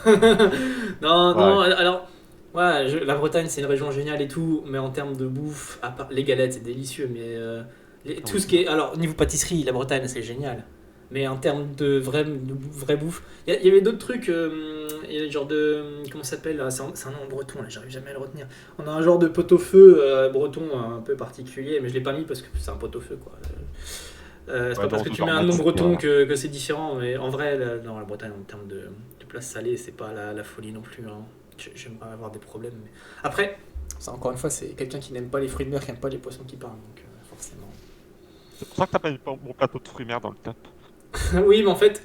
non, ouais. non, alors ouais, la Bretagne c'est une région géniale et tout, mais en termes de bouffe, à part les galettes c'est délicieux, mais tout ce Oui. qui est, alors niveau pâtisserie, la Bretagne c'est génial, mais en termes de vraie bouffe, il y avait d'autres trucs, il y a le genre de, comment ça s'appelle, c'est un nom breton là, j'arrive jamais à le retenir. On a un genre de pot-au-feu breton un peu particulier, mais je l'ai pas mis parce que c'est un pot-au-feu quoi. C'est Ouais, pas parce non, que tu mets un Doberman, nom c'est breton bien. que c'est différent, mais en vrai, non, la Bretagne en termes de place salée, c'est pas la folie non plus. Hein. J'aimerais avoir des problèmes. Mais... Après, ça encore une fois, c'est quelqu'un qui n'aime pas les fruits de mer, qui n'aime pas les poissons qui parlent, donc forcément. C'est pour ça que t'as pas mis mon plateau de fruits mer dans le top. Oui, mais en fait,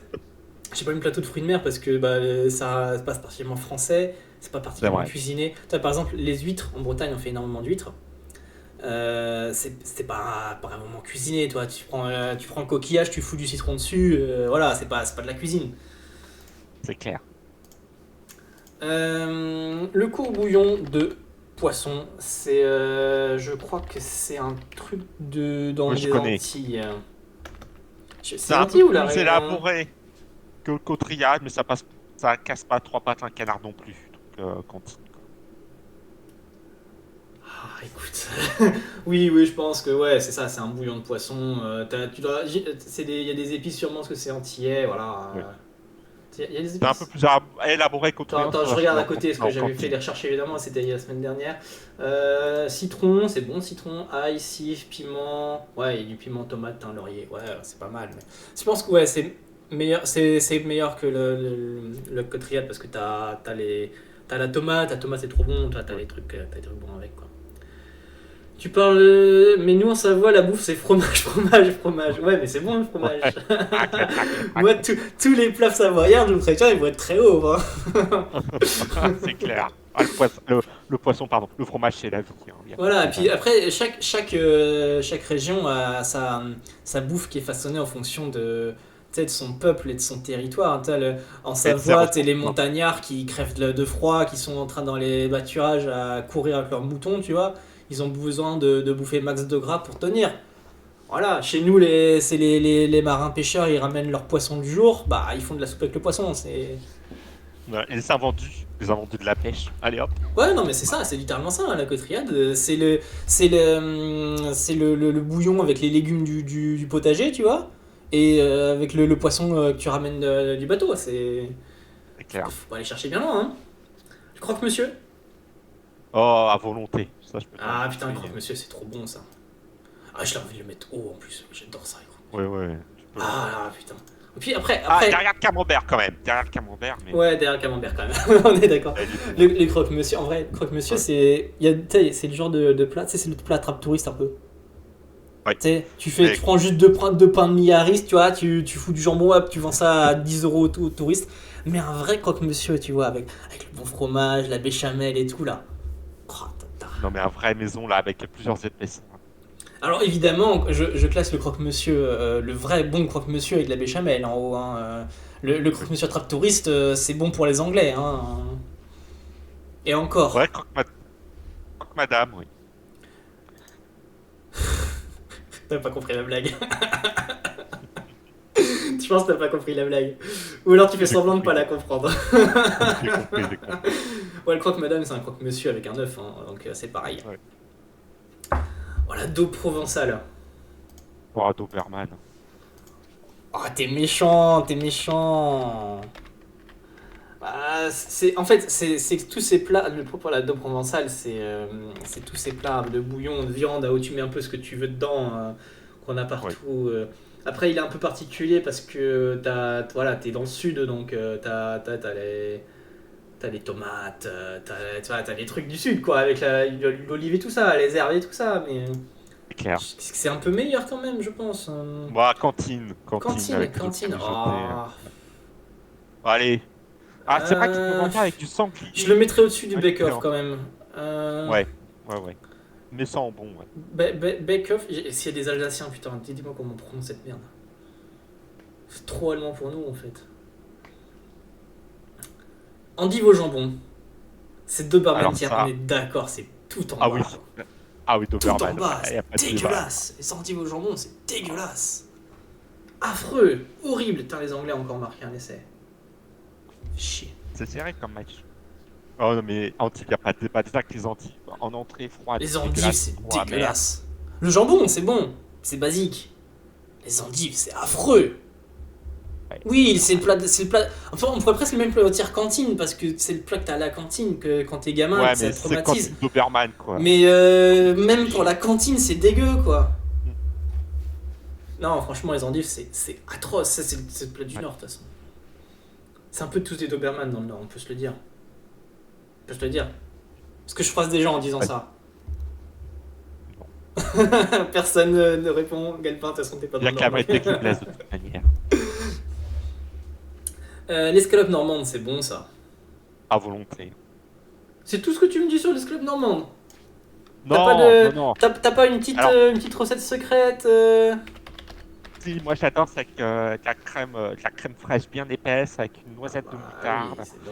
j'ai pas mis plateau de fruits de mer parce que bah, ça c'est pas particulièrement français, c'est pas C'est particulièrement vrai. cuisiné. Toi, par exemple, les huîtres, en Bretagne, on fait énormément d'huîtres. C'est pas un moment cuisiné, toi. Tu prends le coquillage, tu fous du citron dessus, voilà, c'est pas de la cuisine. C'est clair. Le courbouillon de poisson, c'est, je crois que c'est un truc dans Oui, je les connais. Antilles. C'est C'est les un peu Antilles ou la plus Réunion? élaboré que le cotriade, mais ça casse pas trois pattes un canard non plus. Donc, cantine, quoi. Ah, écoute. Oui, oui, je pense que ouais, c'est ça, c'est un bouillon de poisson. Il y a des épices sûrement parce que c'est antillais, voilà. Oui. Il y a des C'est un peu épices? plus élaboré qu'au Attends, triangle, c'est attends, pour je ça que je regarde mets à côté ce que en j'avais fait cantine. les recherches évidemment, c'était la semaine dernière. Citron, c'est bon, citron, ail, cif, piment. Ouais, il y a du piment, tomate, thym, laurier. Ouais, c'est pas mal. Mais... Je pense que ouais, c'est meilleur que le cotriade parce que t'as la tomate c'est trop bon, toi Oui. t'as des trucs bons avec quoi. Tu parles. Mais nous en Savoie, la bouffe c'est fromage, fromage, fromage. Ouais, mais c'est bon le fromage. Ouais. Raclette, raclette, Moi, raclette. tous les plats savoyards, je vous préviens, ils vont être très hauts. Hein. C'est clair. Le poisson, pardon. Le fromage, c'est la vie. Il n'y a pas de Voilà, et débat puis là-dessus. après, chaque région a sa bouffe qui est façonnée en fonction tu sais, de son peuple et de son territoire. En Et de ses Savoie, t'es ressources, les non. montagnards qui crèvent de froid, qui sont en train dans les pâturages à courir avec leurs moutons, tu vois. Ils ont besoin de bouffer max de gras pour tenir. Voilà, chez nous, c'est les marins pêcheurs, ils ramènent leur poisson du jour, bah ils font de la soupe avec le poisson. Ouais, et les invendus. Les invendus de la pêche. Allez hop. Ouais, non, mais c'est ça, c'est littéralement ça, hein, la cotriade. Le bouillon avec les légumes du potager, tu vois, et avec le poisson que tu ramènes du bateau. C'est clair. Faut pas aller chercher bien loin, hein. Tu croques, monsieur? Oh, à volonté. Ça, je peux t'en Ah putain, le bouffer. croque, monsieur, c'est trop bon ça. Ah, j'ai envie de le mettre haut en plus, j'adore ça, gros. Ouais, ouais. Tu peux. Ah là, putain. Et puis après, Ah, derrière le camembert quand même. Derrière le camembert, mais. ouais, derrière le camembert quand même, on est d'accord. Elle est bonne. Les croque-monsieur, en vrai, le croque-monsieur, Ouais. tu sais, c'est le genre de plat, tu sais, c'est le plat attrape touriste un peu. Ouais. Tu sais, tu Mais- prends juste deux pains de mie à riz, tu vois, tu fous du jambon, hop, tu vends ça à 10 euros aux touristes. Mais un vrai croque-monsieur, tu vois, avec le bon fromage, la béchamel et tout, là. Oh, Non, mais un vrai maison, là, avec plusieurs épaisseurs. Alors évidemment, je classe le croque-monsieur, le vrai bon croque-monsieur avec de la béchamel en haut. Hein. Le croque-monsieur attrape touriste, c'est bon pour les Anglais. Hein. Et encore. Ouais, croque-madame, oui. T'as pas compris la blague. Je pense que t'as pas compris la blague. Ou alors tu fais J'ai semblant de compris. pas la comprendre. J'ai compris. Ouais, le croque-madame, c'est un croque-monsieur avec un œuf, hein, donc c'est pareil. Ouais. Voilà, daube provençale. Oh, Doberman. Oh, t'es méchant, t'es méchant. Bah, en fait, c'est tous ces plats. Le propos de la daube provençale, c'est tous ces plats de bouillon, de viande, où tu mets un peu ce que tu veux dedans, qu'on a partout. Après, il est un peu particulier parce que t'es dans le sud, donc t'as les tomates, t'as les trucs du sud, quoi, avec l'olive et tout ça, les herbes et tout ça, mais C'est clair. c'est un peu meilleur quand même, je pense. Moi, cantine. Cantine, avec les Cantine. autres Oh. Bon, allez. Ah, c'est vrai que tu peux Euh, manger avec du sanglier. Je le mettrais au-dessus du Ouais, bake-off excellent. quand même. Ouais. Mais sans bon, ouais. Bake-off, s'il y a des Alsaciens, putain, dis-moi comment on prononce cette merde. C'est trop allemand pour nous en fait. Endive au jambon. C'est deux barman Alors tiers, ça- on est d'accord, c'est tout en Ah bas. oui. Ah oui, Tout en Doberman. bas, Il y a c'est pas de débat. dégueulasse. Les endives au jambon, c'est dégueulasse. Affreux, horrible. Putain, les Anglais ont encore marqué un essai. Chier. C'est serré comme match. Oh non, mais Antilles, il n'y a pas de débat. Déjà que les Antilles, en entrée froide, Les endives, dégueulasse, c'est trop amer. dégueulasse. Le jambon, c'est bon, c'est basique. Les endives, c'est affreux. Ouais. Oui, c'est le plat. Enfin, on pourrait presque même le dire cantine parce que c'est le plat que t'as à la cantine que quand t'es gamin, Ouais, ça mais te c'est quand traumatise. c'est Doberman, quoi. Mais même pour la cantine, c'est dégueu quoi. Mm. Non, franchement, les endives, c'est atroce. Ça, c'est le plat du Ouais. Nord de toute façon. C'est un peu tous des Doberman dans le Nord, on peut se le dire. On peut se le dire. Parce que je froisse des gens en disant Ouais. ça. Personne ne répond. Galpin, de toute façon, t'es pas Il dans y a le qu'à Nord. mettre des blesse de toute manière. L'escalope normande, c'est bon ça. À volonté. C'est tout ce que tu me dis sur l'escalope normande. Non, pas de- non. T'as pas une petite, Alors- une petite recette secrète Si, moi j'adore, c'est avec de la crème fraîche bien épaisse, avec une noisette de moutarde, oui, c'est bon.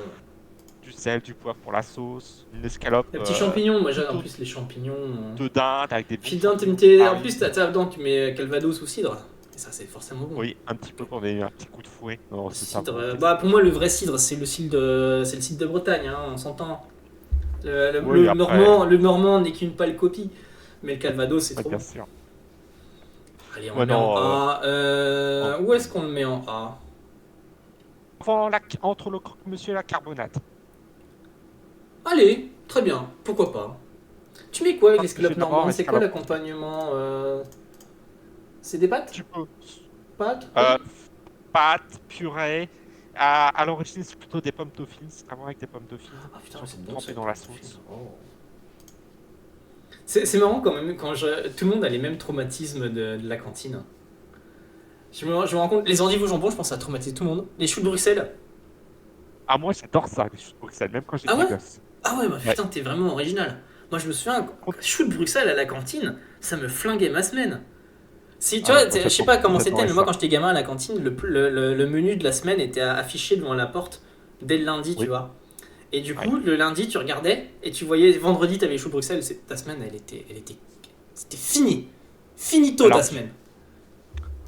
du sel, du poivre pour la sauce, une escalope Les petits champignons, moi j'adore en plutôt plus les champignons. de dinde avec des bons Putain, champignons en plus, dedans tu mets Calvados ou cidre. Et ça, c'est forcément bon. Oui, un petit peu pour donner un petit coup de fouet. Non, c'est ça. Cidre, bah pour moi, le vrai cidre, c'est le cidre de Bretagne, hein, on s'entend. Oui, Le après- normand n'est qu'une pâle copie. Mais le Calvados, c'est Ouais, trop bien bon. sûr. Allez, on Ouais, le met en non, A. Où est-ce qu'on le met en A? Entre le croque-monsieur et la carbonate. Allez, très bien, pourquoi pas. Tu mets quoi avec Ah, l'escalope j'ai d'abord normande? C'est quoi escalope. l'accompagnement C'est des pâtes? Tu peux. Pâtes? Pâtes, purée. À l'origine, c'est plutôt des pommes dauphines. C'est vraiment avec des pommes dauphines. Ah putain, c'est bon trempées ça. dans la sauce. Oh. C'est marrant quand même, tout le monde a les mêmes traumatismes de la cantine. Je me rends compte, les endives au jambon, je pense que ça a traumatisé tout le monde. Les choux de Bruxelles. Ah, moi j'adore ça, les choux de Bruxelles, même quand j'étais Ah ouais gosse. Ah ouais, bah putain, t'es vraiment original. Moi je me souviens, choux de Bruxelles à la cantine, ça me flinguait ma semaine. Si, tu Ah, vois, complètement, je sais pas comment c'était, complètement mais moi ça. quand j'étais gamin à la cantine, le menu de la semaine était affiché devant la porte dès le lundi, tu Oui. vois. Et du coup, le lundi, tu regardais et tu voyais, vendredi, t'avais les choux de Bruxelles, ta semaine, c'était fini. Finito Alors, ta semaine.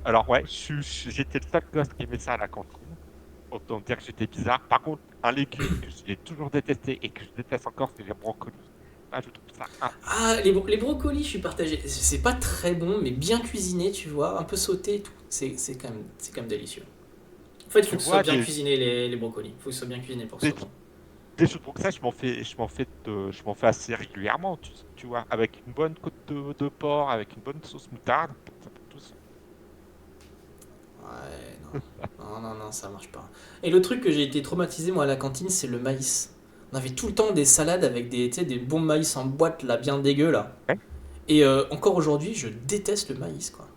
Alors ouais, j'étais le seul gosse qui aimait ça à la cantine. Autant dire que j'étais bizarre. Par contre, un légume que j'ai toujours détesté et que je déteste encore, c'est les brocolis. Ah, je trouve ça. Ah, les brocolis, je suis partagé. C'est pas très bon, mais bien cuisiné, tu vois, un peu sauté et tout. C'est quand même délicieux. En fait, il faut que ce soit bien cuisiné les brocolis. Il faut que ce soit bien cuisiné pour que ce soit bon. Des choses pour ça, je m'en fais assez régulièrement, tu vois, avec une bonne côte de porc, avec une bonne sauce moutarde, ça peut tous. Ouais, non. non, ça marche pas. Et le truc que j'ai été traumatisé, moi, à la cantine, c'est le maïs. On avait tout le temps des salades avec des, tu sais, des bons maïs en boîte, là, bien dégueu, là. Ouais. Et encore aujourd'hui, je déteste le maïs, quoi.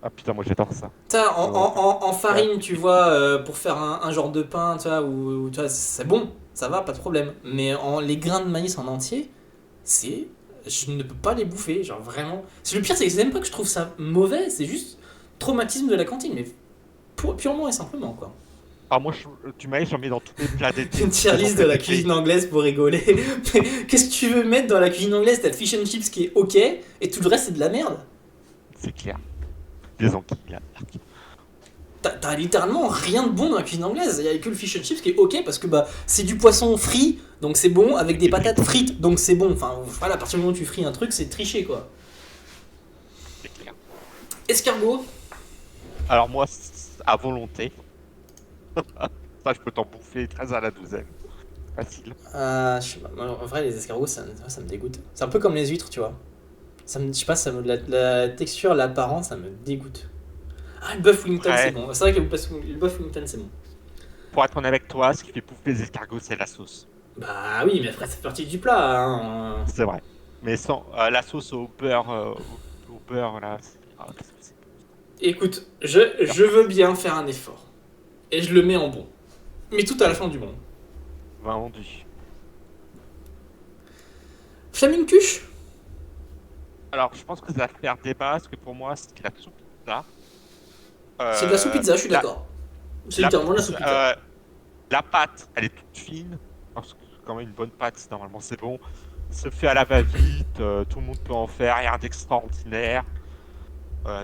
Ah putain, moi j'adore ça. T'as Oh, en farine, tu vois, pour faire un genre de pain, tu vois, ou tu vois, c'est bon, ça va, pas de problème. Mais les grains de maïs en entier, c'est. Je ne peux pas les bouffer, genre vraiment. Le pire, c'est que c'est même pas que je trouve ça mauvais, c'est juste traumatisme de la cantine, mais purement et simplement, quoi. ah, moi, du maïs, j'en mets dans tous les plats d'été. Une tier list de la cuisine anglaise pour rigoler. Mais qu'est-ce que tu veux mettre dans la cuisine anglaise? T'as le fish and chips qui est ok, et tout le reste, c'est de la merde. C'est clair. Des anguilles, là. T'as littéralement rien de bon dans la cuisine anglaise. Il y a que le fish and chips qui est ok parce que bah, c'est du poisson frit, donc c'est bon, avec des patates frites, donc c'est bon. Enfin, voilà, à partir du moment où tu frites un truc, c'est triché, quoi. C'est clair. Escargot. Alors, moi, à volonté. Ça, je peux t'en bouffer 13 à la douzaine. Facile. Je sais pas, moi, en vrai, les escargots, ça me dégoûte. C'est un peu comme les huîtres, tu vois. Je sais pas, la texture, l'apparence, ça me dégoûte. Ah, le bœuf Wellington, Ouais. c'est bon. C'est vrai que le bœuf Wellington, c'est bon. Pour être honnête avec toi, ce qui fait bouffer les escargots, c'est la sauce. Bah oui, mais après, ça fait partie du plat, hein. C'est vrai. Mais sans la sauce au beurre, au beurre là. Qu'est-ce que c'est? Écoute, je veux bien faire un effort. Et je le mets en bon. Mais tout à la fin du monde. Vendu. Flamincuche. Alors, je pense que ça va faire débat, parce que pour moi, c'est de la soupe pizza. C'est de la soupe pizza, je suis la- d'accord. C'est littéralement de la soupe pizza. La pâte, elle est toute fine. Parce que quand même une bonne pâte, normalement c'est bon. Se fait à la va-vite, tout le monde peut en faire, rien d'extraordinaire.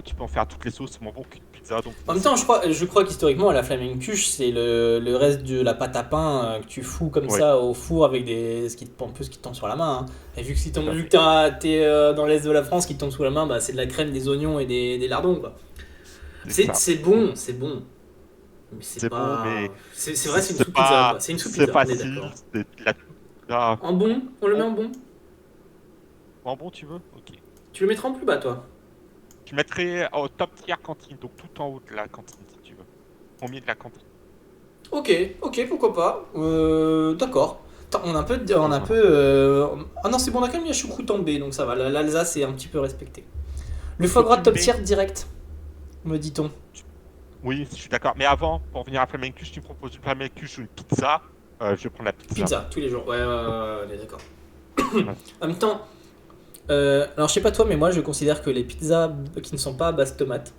Tu peux en faire toutes les sauces, c'est moins bon qu'une pizza. Donc En même temps, je crois qu'historiquement, la flamencuche, c'est le reste de la pâte à pain que tu fous comme Ouais. ça au four avec un peu ce qui te tombe sur la main, hein. Et vu que, Tout à vu fait. que t'es dans l'est de la France, ce qui te tombe sous la main, bah, c'est de la crème, des oignons et des lardons, quoi. C'est ça. C'est bon, c'est bon. Mais c'est C'est pas. bon, mais C'est vrai, c'est une c'est soupe pizza, pas, quoi. C'est une soupe c'est pizza, on est facile. d'accord. C'est de la. Ah, En bon, on le met en bon. en bon, tu veux? Ok. Tu le mettras en plus bas, toi. Je mettrais au top tier cantine, donc tout en haut de la cantine si tu veux. Au milieu de la cantine. Ok, pourquoi pas. D'accord. Attends, on a un peu. Ah non, c'est bon, on a quand même mis la choucroute en B, donc ça va. L'Alsace est un petit peu respectée. Le foie gras top tier direct, me dit-on. Oui, je suis d'accord. Mais avant, pour venir à Flamencuche, tu me proposes une Flamencuche ou une pizza. Je vais prendre la pizza. Pizza, tous les jours. Ouais, on est d'accord. Ouais. En même temps, alors je sais pas toi, mais moi je considère que les pizzas qui ne sont pas à base tomate,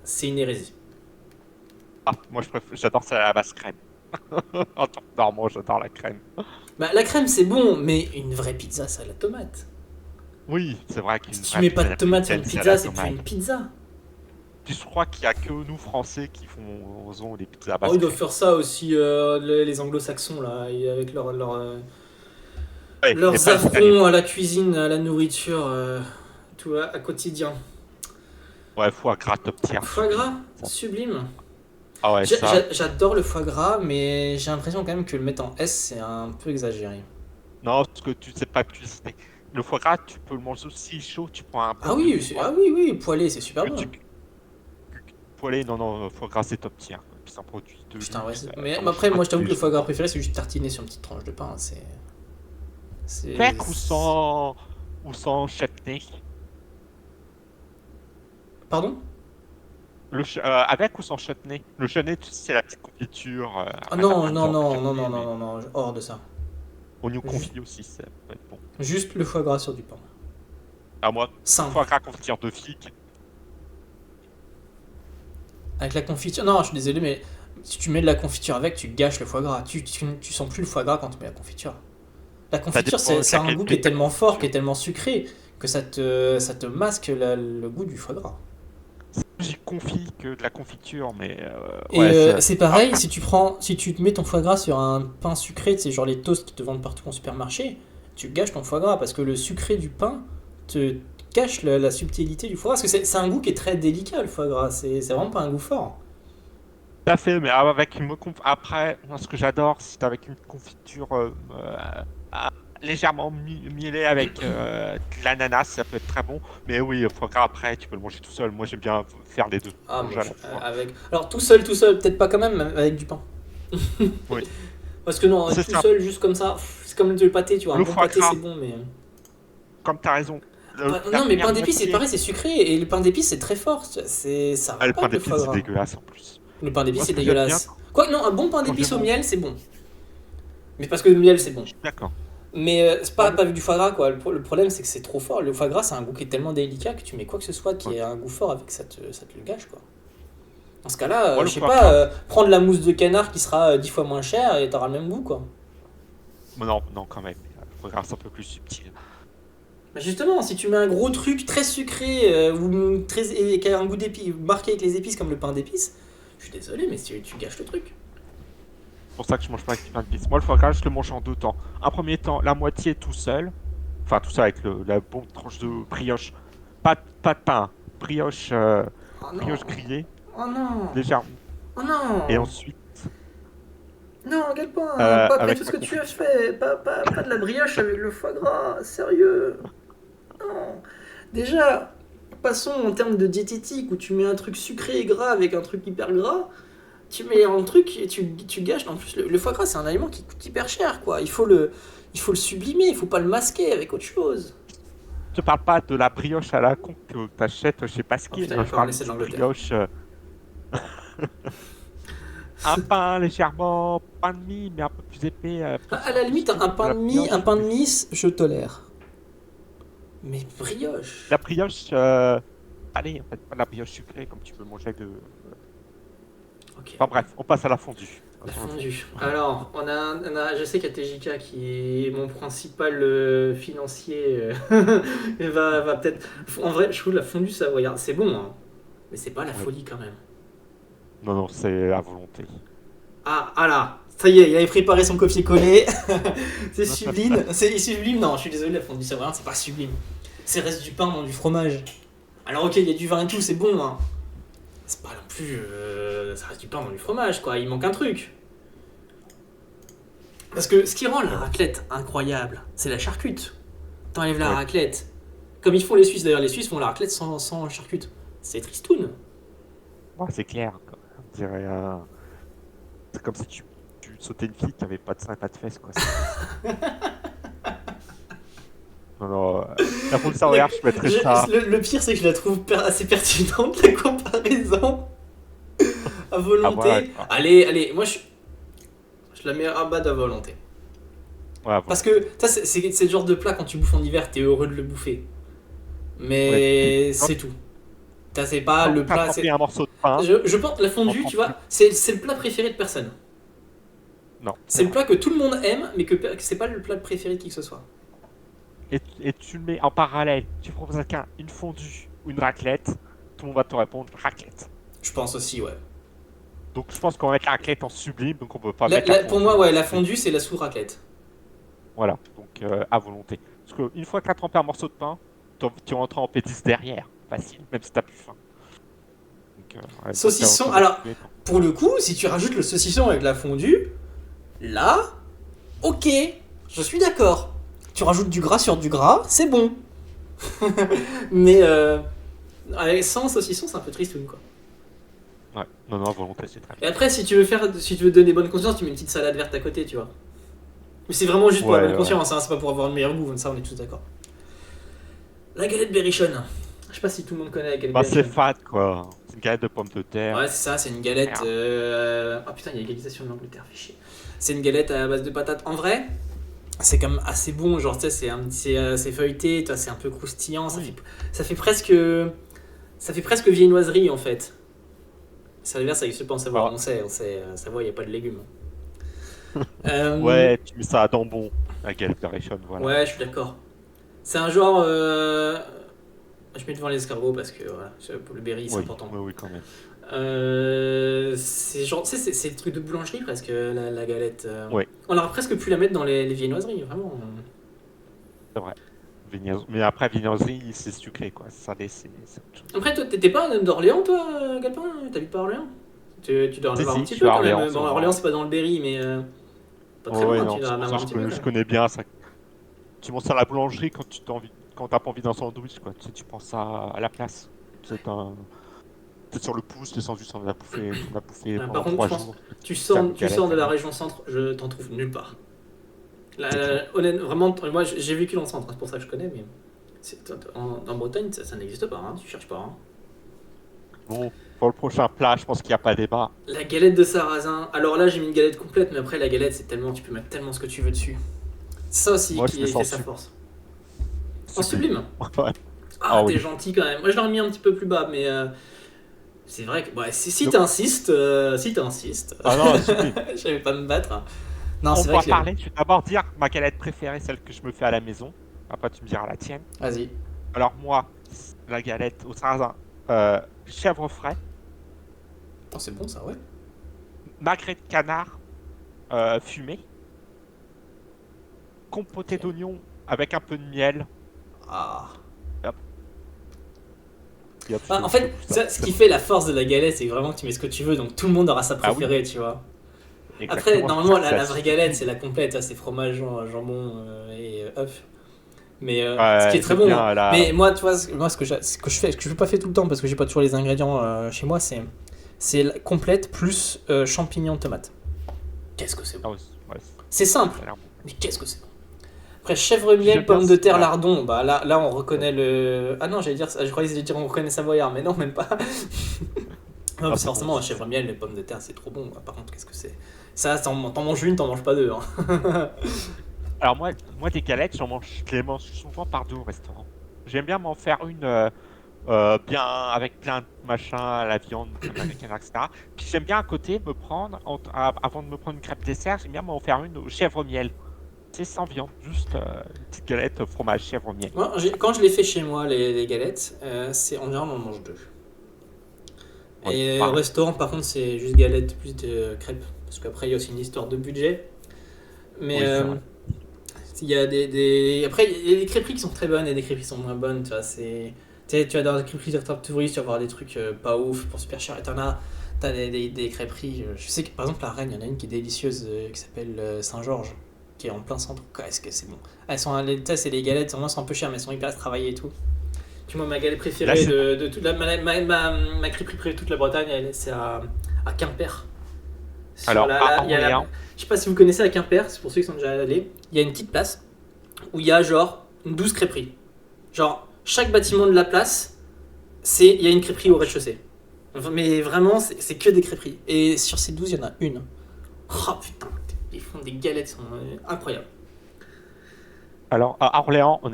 c'est une hérésie. Ah, moi j'adore ça à la base crème. En tant que normand, j'adore la crème. Bah, la crème c'est bon, mais une vraie pizza, ça a la tomate. Oui, c'est vrai qu'une Si tu vraie mets pas de pizza tomate sur une napolitaine, pizza, la c'est plus tomate. une pizza. Puis je crois qu'il y a que nous Français qui faisons des pizzas à Oh, base ils doivent crème. faire ça aussi, les anglo-saxons, là, et avec Ouais, mais leurs pas les Italiens. affronts à la cuisine, à la nourriture, tout à quotidien. Ouais, foie gras top tier. Foie gras, Ça. sublime. Ah ouais, ça. J'adore le foie gras, mais j'ai l'impression quand même que le mettre en S, c'est un peu exagéré. Non, parce que tu sais pas cuisiner. Le foie gras, tu peux le manger aussi chaud. Tu prends un Ah pot oui, de foie oui, poêlé, c'est super que bon. tu poêlé. Non, foie gras c'est top tier. Puis c'est un produit de Putain, ouais. luxe. Mais t'en après, manges moi, pas je t'avoue tous que les le foie jours. gras préféré, c'est juste tartiner sur une petite tranche de pain. C'est. Avec ou sans chutney. Pardon? Avec ou sans chutney. Le chutney, tu sais, c'est la petite confiture. Ah à la non, base non, de non, chutney, non, non, mais non, non, non, hors de ça. oignon confit aussi, ça peut être bon. Juste le foie gras sur du pain. À moi, Simple. foie gras confiture de figue. Avec la confiture. Non, je suis désolé, mais si tu mets de la confiture avec, tu gâches le foie gras. Tu sens plus le foie gras quand tu mets la confiture. La confiture, dépend de c'est un laquelle goût qui est t'es, ta tellement fort, qui est confiture. tellement sucré, que ça te masque le goût du foie gras. J'ai confit que de la confiture, mais Et ouais, c'est pareil, si tu te mets ton foie gras sur un pain sucré, c'est genre les toasts qui te vendent partout en supermarché, tu gâches ton foie gras parce que le sucré du pain te cache la subtilité du foie gras. Parce que c'est un goût qui est très délicat, le foie gras. C'est vraiment pas un goût fort. tout à fait, mais avec après, moi, ce que j'adore, c'est avec une confiture légèrement mielé avec de l'ananas, ça peut être très bon. Mais oui, le foie gras après, tu peux le manger tout seul. Moi, j'aime bien faire les deux. Ah, Manger moi, à la fois. avec. Alors, tout seul, peut-être pas quand même, mais avec du pain. Oui, Parce que non, c'est tout ça. seul, juste comme ça, c'est comme le pâté, tu vois. Un Le bon foie pâté, gras, c'est bon, mais. comme tu as raison. La Non, mais première pain d'épices, c'est moitié, pareil, c'est sucré. Et le pain d'épices, c'est très fort. Ça va le pas pain avec le d'épices, foie c'est gras. dégueulasse en plus. Le pain d'épices, Moi, ce c'est que j'aime bien, dégueulasse. Quoi, non, un bon pain quand je d'épices au mange, miel, c'est bon. Mais parce que le miel, c'est je bon. suis d'accord. Mais c'est Moi, pas avec du foie gras, quoi. Le problème, c'est que c'est trop fort. Le foie gras, c'est un goût qui est tellement délicat que tu mets quoi que ce soit qui ouais. ait un goût fort avec ça te le gâche, quoi. Dans ce cas-là, Moi, je le sais foie pas, gras, prendre la mousse de canard qui sera 10 fois moins chère et t'auras le même goût, quoi. non, non, quand même. Le foie gras, c'est un peu plus subtil. Bah justement, si tu mets un gros truc très sucré ou et qui a un goût d'épices, marqué avec les épices comme le pain d'épices, je suis désolé, mais tu gâches le truc. C'est pour ça que je mange pas avec du pain d'épices. Moi, le foie gras, je le mange en deux temps. Un premier temps, la moitié tout seul. Enfin, tout ça avec la bonne tranche de brioche. Pas de pain. Brioche, Oh brioche non, grillée, oh non, légèrement. oh Et non, ensuite, non, à quel point, pas après tout avec ce ma que tu as confiture. fait, pas de la brioche avec le foie gras, sérieux. Non. Déjà, passons en termes de diététique où tu mets un truc sucré et gras avec un truc hyper gras. Tu mets un truc et tu gâches. En plus, le foie gras, c'est un aliment qui coûte hyper cher, quoi. Il faut le sublimer, il faut pas le masquer avec autre chose. Je parle pas de la brioche à la con que t'achètes chez Oh Pasquier. putain, il va Je falloir parle laisser de d'une l'Angleterre. brioche, un pain légèrement pain de mie, mais un peu plus épais, À la plus limite, que de la un brioche. pain de mie, je tolère. Mais La brioche. brioche, allez, en fait, pas de la brioche sucrée comme tu peux manger avec de. Ok, Enfin bref, on passe à la fondue. la Passons à la fondue. fondue. Alors, je sais qu'il y a TJK qui est mon principal financier. Et va peut-être. En vrai, je trouve la fondue savoyarde, c'est bon, hein. Mais c'est pas la Oui. folie quand même. Non, non, c'est à volonté. Ah là, ça y est, il avait préparé son copier-coller. C'est sublime. C'est sublime. Non, je suis désolé, la fondue savoyarde, c'est pas sublime. C'est reste du pain dans du fromage. Alors ok, il y a du vin et tout, c'est bon, hein. C'est pas non plus. Ça reste du pain dans du fromage, quoi. Il manque un truc. Parce que ce qui rend la raclette incroyable, c'est la charcute. T'enlèves la Ouais. raclette. Comme ils font les Suisses, d'ailleurs, les Suisses font la raclette sans charcute. C'est tristoun. Ouais, c'est clair, quoi. On dirait, c'est comme si tu sautais une fille qui avait pas de sein et pas de fesses, quoi. Non, non, la fondue La- savoyarde, je mettrais ça. le pire, c'est que je la trouve assez pertinente, la comparaison. À Ah, voilà, volonté. quoi. Allez, moi je la mets à bas de volonté. Ouais, Parce volonté. que ça, c'est le genre de plat quand tu bouffes en hiver, t'es heureux de le bouffer. Ouais. Mais Quand, c'est tout. Ça, c'est pas quand le t'as plat. trempé un morceau de pain, Je pense la t'en fondue, prends tu plus. vois, c'est le plat préféré de personne. Non, c'est C'est le vrai. plat que tout le monde aime, mais que c'est pas le plat préféré de qui que ce soit. Et tu le mets en parallèle. Tu proposes à quelqu'un une fondue ou une raclette, tout le monde va te répondre raclette. Je pense aussi, ouais. Donc je pense qu'on va mettre la raclette en sublime, donc on peut pas mettre la Pour fondue moi, en ouais, la sublime. fondue, c'est la sous-raclette. Voilà, donc à volonté. Parce qu'une fois que tu as trempé un morceau de pain, tu rentres en pédisse derrière. Facile, même si t'as plus faim. Donc, ouais, Saucisson, autant mettre alors, tous les temps. pour le coup, si tu rajoutes le saucisson avec la fondue, là, ok, je suis d'accord. Tu rajoutes du gras sur du gras, c'est bon. Mais sans saucisson, c'est un peu tristoun, quoi. Ouais, non, non, à volonté, c'est très Et bien. après, si tu veux donner bonne conscience, tu mets une petite salade verte à côté, tu vois. Mais c'est vraiment juste pour la Ouais, bonne ouais. conscience, hein, c'est pas pour avoir le meilleur goût, ça on est tous d'accord. La galette berrichonne. Je sais pas si tout le monde connaît la galette Bah, c'est berrichonne. fade, quoi. C'est une galette de pommes de terre. Ouais, c'est ça, c'est une galette. Merde. Ah putain, il y a égalisation de l'Angleterre, fait chier. C'est une galette à base de patates. En vrai, c'est quand même assez bon, genre, tu sais, c'est feuilleté, toi, c'est un peu croustillant, Oui. ça fait presque. Ça fait presque viennoiserie en fait. Ça l'inverse, ça existe pas en Savoie, Alors, on sait, Savoie, il n'y a pas de légumes. Euh, ouais, tu mets ça à jambon. La galette de voilà. ouais, je suis d'accord. C'est un genre. Je mets devant les escargots parce que voilà, le berry c'est Oui, important. oui, oui, quand même. C'est genre, tu sais, c'est le truc de boulangerie presque, la galette. Oui, On aurait presque pu la mettre dans les viennoiseries, vraiment. c'est vrai. Mais après, viennoiserie, c'est sucré, quoi. Salé, c'est autre chose. Après, toi, t'étais pas d'Orléans, toi, Galpin? T'habites pas à Orléans? Tu dois en Si, avoir un si, petit je suis peu à quand même. Orléans, Bon, sur Orléans, c'est pas dans le berry, mais pas très ouais, loin, tu non, dois c'est en pour ça avoir que un petit peu quand je même. connais bien ça. Tu manges ça à la boulangerie quand t'as pas envie d'un sandwich, quoi. Tu sais, tu prends ça à la place. T'es sur le pouce, les sandwichs, on a bouffé Par pendant contre, je 3 pense, jours. tu Faire une sors, tu galette, sors de la région centre, je t'en trouve nulle part. c'est clair. Honnêtement, vraiment, moi j'ai vécu dans le centre, c'est pour ça que je connais, mais en Bretagne, ça n'existe pas, hein, tu cherches pas. Hein. Bon, pour le prochain plat, je pense qu'il n'y a pas débat. La galette de sarrasin, alors là j'ai mis une galette complète, mais après la galette, c'est tellement, tu peux mettre tellement ce que tu veux dessus. C'est ça aussi Moi, je qui mets ça fait en sa sucre. force. En sublime. Ouais. Ah, Ah t'es oui. gentil quand même. Moi je l'aurais mis un petit peu plus bas, mais c'est vrai que si Donc, t'insistes, si t'insistes, ah non, sublime. je vais pas me battre. Non, On c'est vrai va que les... parler. Je vais d'abord dire ma galette préférée, celle que je me fais à la maison. Après, tu me diras la tienne. Vas-y. Alors, moi, la galette au sarrasin, chèvre frais, Oh, c'est bon ça, ouais. magret de canard fumé, compoté Ok. d'oignons avec un peu de miel. Ah. Hop, et hop, En je te fait, bouffe ça. ça, ce qui fait la force de la galette, c'est vraiment que tu mets ce que tu veux, donc tout le monde aura sa Ah oui, préférée, tu vois. Après, exactement. C'est pour ça normalement, que c'est la la vraie galette, sublime. c'est la complète, hein, c'est fromage, jambon et œuf. Mais ce qui est Ouais, très j'aime bon. Hein. bien la. Mais moi, tu vois, moi, ce que je fais, ce que je pas fait tout le temps parce que j'ai pas toujours les ingrédients chez moi, c'est la complète plus champignons tomate. Qu'est-ce que c'est bon. Ah ouais, ouais, C'est simple, ça a l'air bon. mais qu'est-ce que c'est bon. Après, chèvre miel, J'aime bien pomme de aussi terre, la. lardon, bah là on reconnaît le. Ah non, j'allais dire, je croyais que j'allais dire on reconnaît Savoyard, mais non, même pas. Non, Ah, parce que c'est bon forcément, aussi. chèvre miel, les pommes de terre, c'est trop bon. Bah, par contre, qu'est-ce que c'est. Ça, t'en manges une, t'en manges pas deux. Hein. Alors moi des galettes, je les mange souvent par deux au restaurant. J'aime bien m'en faire une bien avec plein de machins, la viande américaine, etc. Puis j'aime bien à côté me prendre, avant de me prendre une crêpe dessert, j'aime bien m'en faire une au chèvre miel. C'est sans viande, juste une petite galette fromage chèvre miel. Moi, quand je les fais chez moi, les galettes, c'est en général, on en mange deux. Oui, Et au pareil. restaurant, par contre, c'est juste galette plus de crêpes. Parce qu'après, il y a aussi une histoire de budget. Mais Oui, c'est vrai. il y a Après, il y a des crêperies qui sont très bonnes et des crêperies qui sont moins bonnes. Tu vois, tu sais, tu vas dans des crêperies de touriste, tu vas voir des trucs pas ouf pour super cher. Et t'as des crêperies. Je sais que par exemple, la Reine, il y en a une qui est délicieuse qui s'appelle Saint-Georges, qui est en plein centre. Qu'est-ce que c'est bon. Elles sont, c'est les galettes, moi, sont un peu chères, mais elles sont hyper travaillées et tout. Tu vois, ma galette Là, préférée de toute ma crêperie préférée de toute la Bretagne, c'est à Quimper. Sur alors à il y a Orléans, je sais pas si vous connaissez à Quimper, c'est pour ceux qui sont déjà allés. Il y a une petite place où il y a genre 12 crêperies. Genre, chaque bâtiment de la place, il y a une crêperie au rez-de-chaussée. Mais vraiment, c'est que des crêperies. Et sur ces 12 il y en a une. Oh putain, ils font des galettes, qui sont incroyables. alors à Orléans, on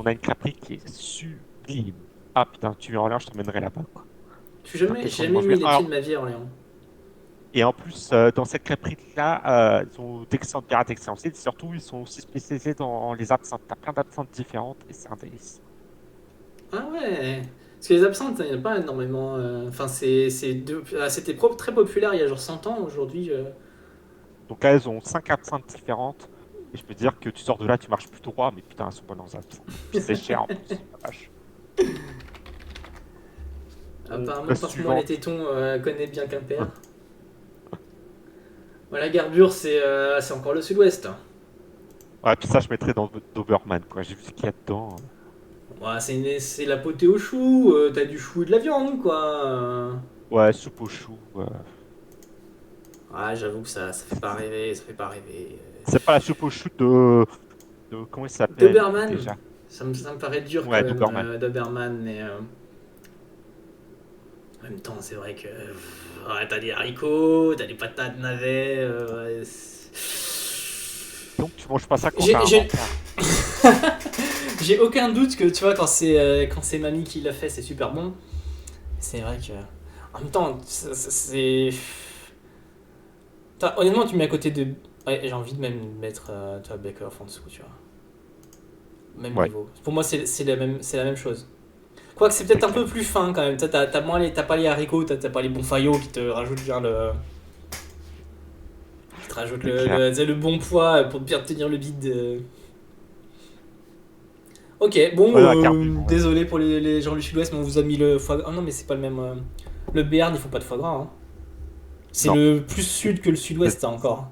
a une crêperie qui est sublime. Ah putain, tu viens à Orléans, je t'emmènerai là-bas, quoi. T'as peut-être J'ai envie de jamais manger. mis les pieds de ma vie à Orléans. Et en plus, dans cette crêperie-là, ils ont d'excellentes bières d'excellence. Et surtout, ils sont aussi spécialisés dans les absinthes. T'as plein d'absinthes différentes et c'est un délice. Ah ouais. Parce que les absinthes, il n'y en a pas énormément. Enfin, c'était très populaire il y a genre 100 ans. Aujourd'hui, Donc là, ils ont 5 absinthes différentes. Et je peux te dire que tu sors de là, tu marches plus droit, mais putain, elles sont bonnes leurs absinthes. Puis c'est cher en plus, la vache. apparemment, La passe-moi les suivante. tétons connaît bien Quimper. Voilà, Garbure, c'est encore le sud-ouest. Ouais, puis ça, je mettrais dans Doberman, quoi. J'ai vu ce qu'il y a dedans. Ouais, c'est la potée au chou. T'as du chou et de la viande, quoi. Ouais, soupe aux choux. Ouais, j'avoue que ça fait pas rêver. Ça fait pas rêver. C'est pas la soupe aux choux comment il s'appelle Doberman, déjà? ça me paraît dur quand Ouais, même, Doberman. Doberman, mais en même temps, c'est vrai que ouais, t'as des haricots, t'as des patates navets. Donc, tu manges pas ça quand J'ai t'as un j'ai- rencard. j'ai aucun doute que tu vois quand c'est mamie qui l'a fait, c'est super bon. C'est vrai que en même temps, c'est honnêtement, tu mets à côté de ouais, j'ai envie de même mettre tu vois, Bake Off en dessous, tu vois. Même Ouais, niveau. Pour moi, c'est la même chose. Quoique c'est c'est peut-être un clair. peu plus fin quand même. T'as pas les haricots, t'as pas les bons faillots qui te rajoutent bien qui te rajoutent C'est clair. le bon poids pour bien tenir le bide. Ok, bon, Ouais, la carbure, ouais. désolé pour les gens du sud-ouest, mais on vous a mis le foie gras. Oh non, mais c'est pas le même. Le Béarn, ils font pas de foie gras. Hein. C'est Non. le plus sud que le C'est- sud-ouest, hein, encore.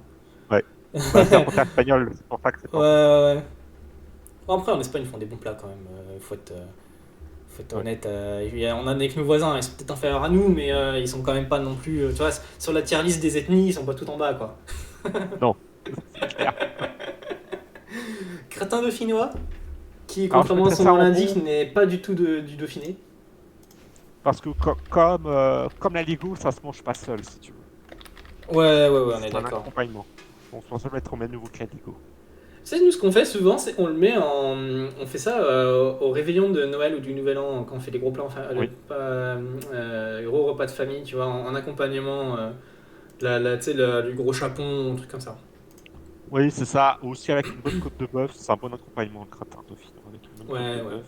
Ouais. Bah, c'est la frontière espagnole, c'est pour ça que c'est Ouais, pas bon. ouais, ouais. Bon, après, en Espagne, ils font des bons plats quand même. Faut être Ouais. honnête. On en a avec nos voisins, ils sont peut-être inférieurs à nous, mais ils sont quand même pas non plus. Tu vois, sur la tier list des ethnies, ils sont pas tout en bas, quoi. Non, c'est clair. Crétin dauphinois, qui, Alors, je contrairement à mettrais son ça nom en l'indique, bon n'est pas du tout du Dauphiné. parce que comme la Ligo, ça se mange pas seul, si tu veux. Ouais, on est C'est un d'accord. accompagnement. On se pense le mettre au même niveau que la Ligo. Tu sais, nous, ce qu'on fait souvent, c'est qu'on le met en. On fait ça au réveillon de Noël ou du Nouvel An, quand on fait des gros plans, enfin, Oui. gros repas de famille, tu vois, en accompagnement, tu sais, du gros chapon, un truc comme ça. Oui, c'est ça. Aussi avec une bonne côte de bœuf, c'est un bon accompagnement, le gratin dauphinois. Avec une bonne côte de Ouais. bœuf.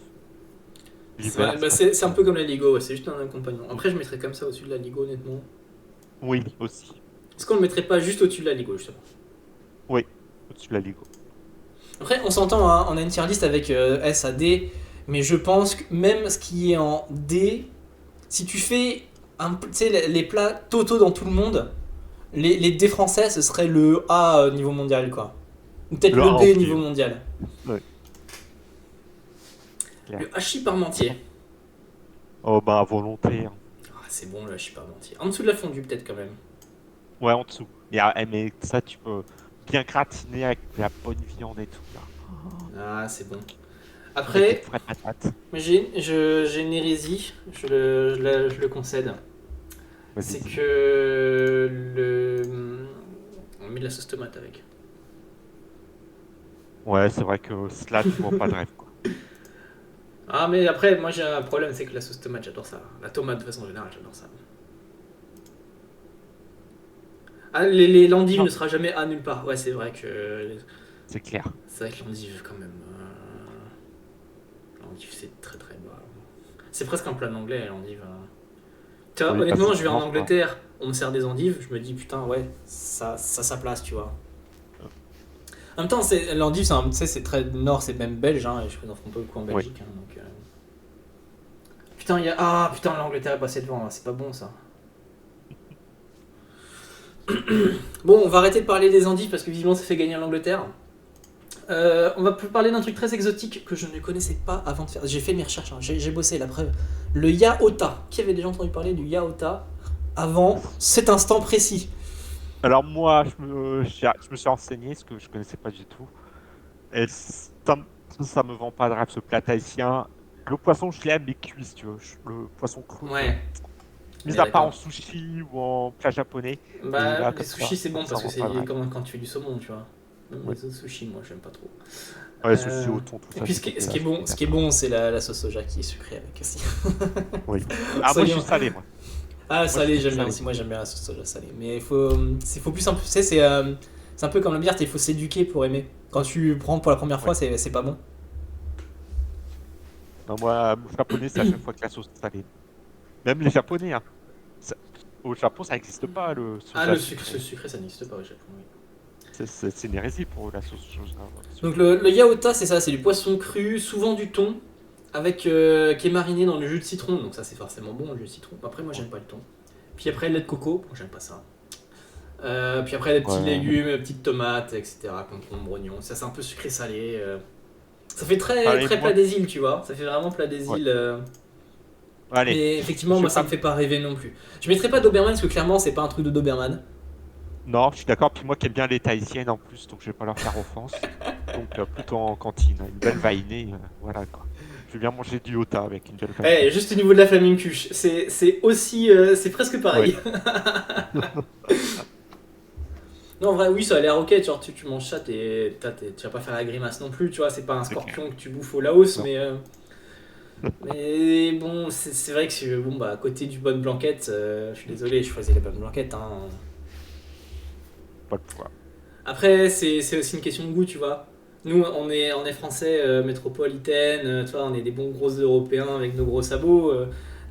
C'est L'hiver, ça passe c'est un super peu bien. comme la Ligo, ouais, c'est juste un accompagnement. Après, je mettrais comme ça au-dessus de la Ligo, honnêtement. Oui, aussi. Est-ce qu'on le mettrait pas juste au-dessus de la Ligo, justement? Oui, au-dessus de la Ligo. Après, on s'entend, hein, on a une tier list avec S à D, mais je pense que même ce qui est en D, si tu fais tu sais, les plats totaux dans tout le monde, les D français, ce serait le A niveau mondial, quoi. Ou peut-être Le le 1 B entier. niveau mondial. Ouais, clair. Le hachis parmentier. Oh, bah, à volonté. Hein. Ah, c'est bon le hachis parmentier. En dessous de la fondue, peut-être quand même. Ouais, en dessous. Mais ça, tu peux bien gratiner avec de la bonne viande et tout, là. Ah, c'est bon. Avec des Après, vraies patates. j'ai une hérésie, je le concède. Vas-y, C'est dis. que on met de la sauce tomate avec. Ouais, c'est vrai que là, tu vois pas de rêve, quoi. Ah, mais après, moi j'ai un problème, c'est que la sauce tomate, j'adore ça. La tomate de façon générale, j'adore ça. Ah, les l'endive Non, ne sera jamais à nulle part. Ouais, c'est vrai que. c'est clair. C'est vrai que l'endive, quand même. L'endive, c'est très très bas. C'est presque un plat d'anglais, l'endive. Tu vois, Oui, bah, honnêtement, c'est je vais en souvent, quoi. Angleterre, on me sert des endives, je me dis putain, ouais, ça sa place, tu vois. En même temps, l'endive, tu sais, c'est très nord, c'est même belge, hein, et je connais pas beaucoup en Oui. Belgique. Hein, donc, Putain, Ah putain, l'Angleterre est passée devant, hein, c'est pas bon ça. Bon, on va arrêter de parler des endives parce que visiblement ça fait gagner l'Angleterre. On va parler d'un truc très exotique que je ne connaissais pas avant de faire. J'ai fait mes recherches, hein, j'ai bossé la preuve. Le yaota. Qui avait déjà entendu parler du yaota avant cet instant précis? Alors moi, je me suis renseigné, ce que je connaissais pas du tout. Et ça me vend pas de rêve, ce plat tahitien. Le poisson, je l'aime, mais cuit, si tu veux. Le poisson cru, Ouais, on mis est à part en d'accord. sushi ou en plat japonais. Mais Bah, là, les comme sushis c'est ça bon ça parce que vend c'est pas de rêve. comme quand tu fais du saumon, tu vois. Même Oui. les autres sushis, moi j'aime pas trop. Ouais, sushi Euh, au thon, tout Et ça, puis c'est ce qui est dégueulasse, on bon, est ce qui est d'accord. bon, c'est la sauce soja qui est sucrée avec aussi. Oui. Ah, moi, je suis Soyons. salé, moi. Ah, Moi, je suis salé, team j'aime bien salé. aussi. Moi, j'aime bien la sauce soja salée. Mais faut plus simple. Tu sais, c'est un peu comme la bière, il faut s'éduquer pour aimer. Quand tu prends pour la première Oui. fois, c'est pas bon. Non, moi, le japonais, c'est à chaque fois que la sauce salée. Même les japonais, hein. Ça- Au Japon, ça n'existe pas, le Ah, soja le sucré. sucré, ça n'existe pas au Japon. Oui. C'est une hérésie pour eux, la sauce soja Donc, sucrée. le yaota, c'est ça, c'est du poisson cru, souvent du thon, avec qui est mariné dans le jus de citron. Donc, ça, c'est forcément bon, le jus de citron. Après, moi, Ouais. j'aime pas le thon. Puis après, le lait de coco, bon, j'aime pas ça. Puis après, des petits Ouais. légumes, des petites tomates, etc. Concombre, oignons. Ça, c'est un peu sucré-salé. Ça fait Allez, très plat moi, des îles, tu vois. Ça fait vraiment plat des ouais. îles. Allez, Mais je effectivement, vais moi, ça pas me fait pas rêver non plus. Je mettrais pas Doberman parce que clairement, c'est pas un truc de Doberman. Non, je suis d'accord. Puis moi qui aime bien les tahitiennes en plus, donc je vais pas leur faire offense. Donc plutôt en cantine, une belle vainée, voilà quoi. Je vais bien manger du yota avec une belle vainée. Eh, juste au niveau de la flamincuche, c'est aussi. C'est presque Ouais. pareil. Non, en vrai, oui, ça a l'air ok. Genre, tu manges ça, tu vas pas faire la grimace non plus, tu vois. C'est pas un C'est clair. scorpion que tu bouffes au Laos, Non. mais bon, c'est vrai que bon, bah, à côté du bonne blanquette, je suis désolé, je choisis la bonne blanquette. Hein. Pas le poids. Après, c'est aussi une question de goût, tu vois. Nous, on est français métropolitaine, tu vois, on est des bons gros Européens avec nos gros sabots.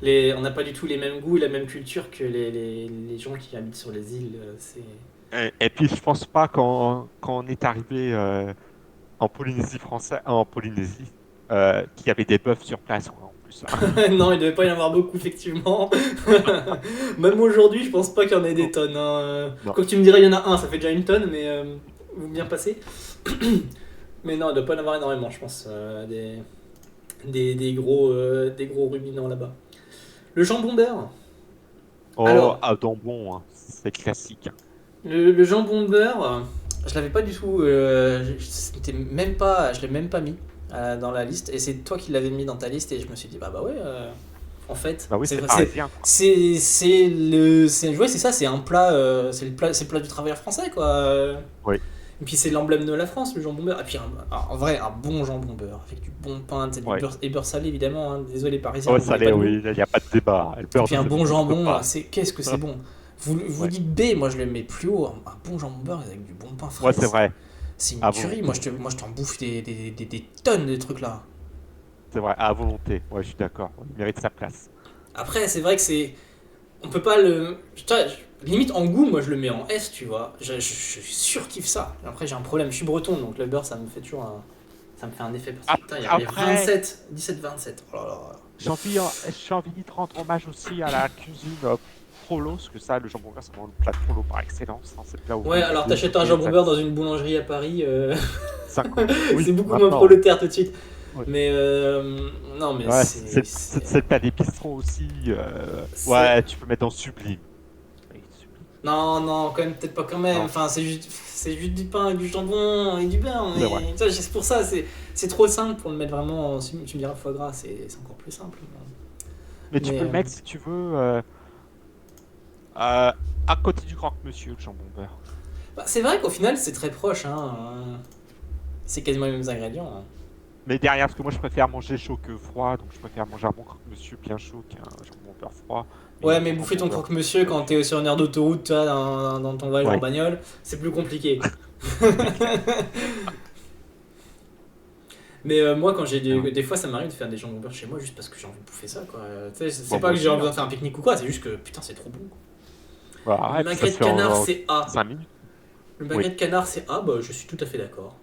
On n'a pas du tout les mêmes goûts, la même culture que les gens qui habitent sur les îles. Et puis je pense pas quand on est arrivé en Polynésie française, en Polynésie, qu'il y avait des bœufs sur place quoi, en plus. Hein. Non, il devait pas y en avoir beaucoup, effectivement. Même aujourd'hui, je pense pas qu'il y en ait des Non, tonnes. Hein. non. Quand tu me dirais il y en a un, ça fait déjà une tonne, mais vous bien passé. Mais non, il doit pas en avoir énormément, je pense. Des gros ruminants là-bas. Le jambon beurre. Oh, Alors, ah, donc bon, hein, c'est classique. le jambon beurre, je l'avais pas du tout. Je l'ai même pas mis dans la liste. Et c'est toi qui l'avais mis dans ta liste. Et je me suis dit, bah ouais, en fait, Bah oui, c'est parisien, quoi. ouais, c'est ça, c'est un plat, c'est le plat du travailleur français, quoi. Oui, Et puis c'est l'emblème de la France, le jambon beurre. Et puis en vrai, un bon jambon beurre avec du bon pain, tu sais, du ouais. beurre et beurre salé évidemment. Hein. Désolé les Parisiens, Ouais, vous ça n'avez pas l'est, de goût. oui, il n'y a pas de débat. Le Et beurre puis un ne bon s'existe jambon, pas. qu'est-ce que c'est bon. Vous Ouais, dites B, moi je le mets plus haut. Un bon jambon beurre avec du bon pain ouais frais, c'est vrai, c'est une à tuerie. volonté. Moi je t'en bouffe des tonnes de trucs là. C'est vrai, à volonté. Ouais, je suis d'accord. Il mérite sa place. Après, c'est vrai que c'est. On peut pas le. Limite en goût, moi je le mets en S, tu vois. Je surkiffe ça. Après, j'ai un problème, je suis breton, donc le beurre ça me fait toujours un. Ça me fait un effet parce que putain, il y a Après, 27, 17-27. Oh là là. j'ai envie de rendre hommage aussi à la cuisine prolo, parce que ça, le jambon beurre, c'est vraiment le plat de prolo par excellence. Hein, c'est le plat où Ouais, vous alors t'achètes un déjeuner, jambon beurre dans une boulangerie à Paris, 5 ans. Oui, c'est beaucoup moins maintenant. prolétaire tout de suite. Oui. Mais non, mais Ouais, c'est le plat des bistrots aussi. c'est- Ouais, tu peux mettre dans Sublime. Oui, Sublime. Non, non, quand même, peut-être pas quand même. Non, Enfin, c'est juste du pain, et du jambon et du beurre. c'est vrai. Mais ça, c'est pour ça, c'est trop simple pour le mettre vraiment. Tu me diras foie gras, c'est encore plus simple. Mais tu Mais peux le mettre si tu veux à côté du croque-monsieur, le jambon beurre. bah, c'est vrai qu'au final, c'est très proche. Hein. C'est quasiment les mêmes ingrédients. Hein. Mais derrière, parce que moi je préfère manger chaud que froid, donc je préfère manger un bon croque-monsieur bien chaud qu'un jambon beurre froid. Et Ouais, un mais bon bouffer jambon ton beurre. croque-monsieur quand t'es sur une aire d'autoroute, tu vois, dans ton voyage en Ouais, bagnole, c'est plus compliqué. c'est clair. Mais moi, quand j'ai Non. des fois, ça m'arrive de faire des jambons beurre chez moi juste parce que j'ai envie de bouffer ça, quoi. Tu sais, c'est Bon, pas moi que j'ai aussi, envie de hein. faire un pique-nique ou quoi, c'est juste que putain, c'est trop bon. Quoi. Voilà, Le et puis ça magret se de fait canard, en c'est A. 5 minutes. Le Oui. magret de canard, c'est A, bah je suis tout à fait d'accord.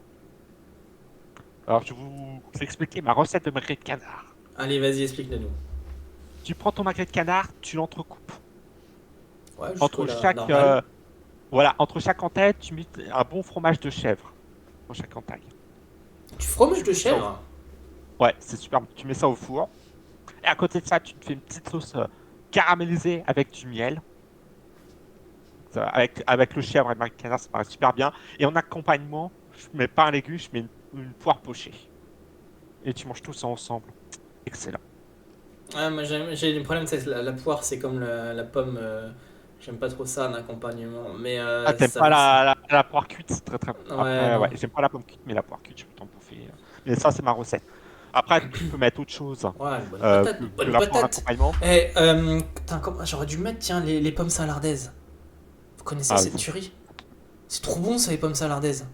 Alors je vais vous expliquer ma recette de magret de canard. Allez, vas-y, explique-le-nous. Tu prends ton magret de canard, tu l'entrecoupes. Ouais, Entre jusque-là, chaque, normal. voilà, entre chaque entaille, tu mets un bon fromage de chèvre. Dans chaque entaille. Du fromage de Tu mets ça au chèvre. Ouais, c'est super. Tu mets ça au four. Et à côté de ça, tu te fais une petite sauce caramélisée avec du miel. Avec le chèvre et le magret de canard, ça paraît super bien. Et en accompagnement, je mets pas un légume, je mets une poire pochée. Et tu manges tout ça ensemble. Excellent. Ouais, moi j'ai le problème, c'est que la poire, c'est comme la pomme. J'aime pas trop ça en accompagnement. Mais Ah, t'aimes ça pas va. la poire cuite, c'est très très bon. Ouais, Après, ouais, non. j'aime pas la pomme cuite, mais la poire cuite, je peux t'en bouffer. Mais ça, c'est ma recette. Après, tu peux mettre autre chose Ouais, une bonne patate, que, une que bonne la poire en patate. accompagnement. Eh, putain, j'aurais dû mettre, tiens, les pommes salardaises. Vous connaissez Ah cette oui. tuerie? C'est trop bon, ça, les pommes salardaises.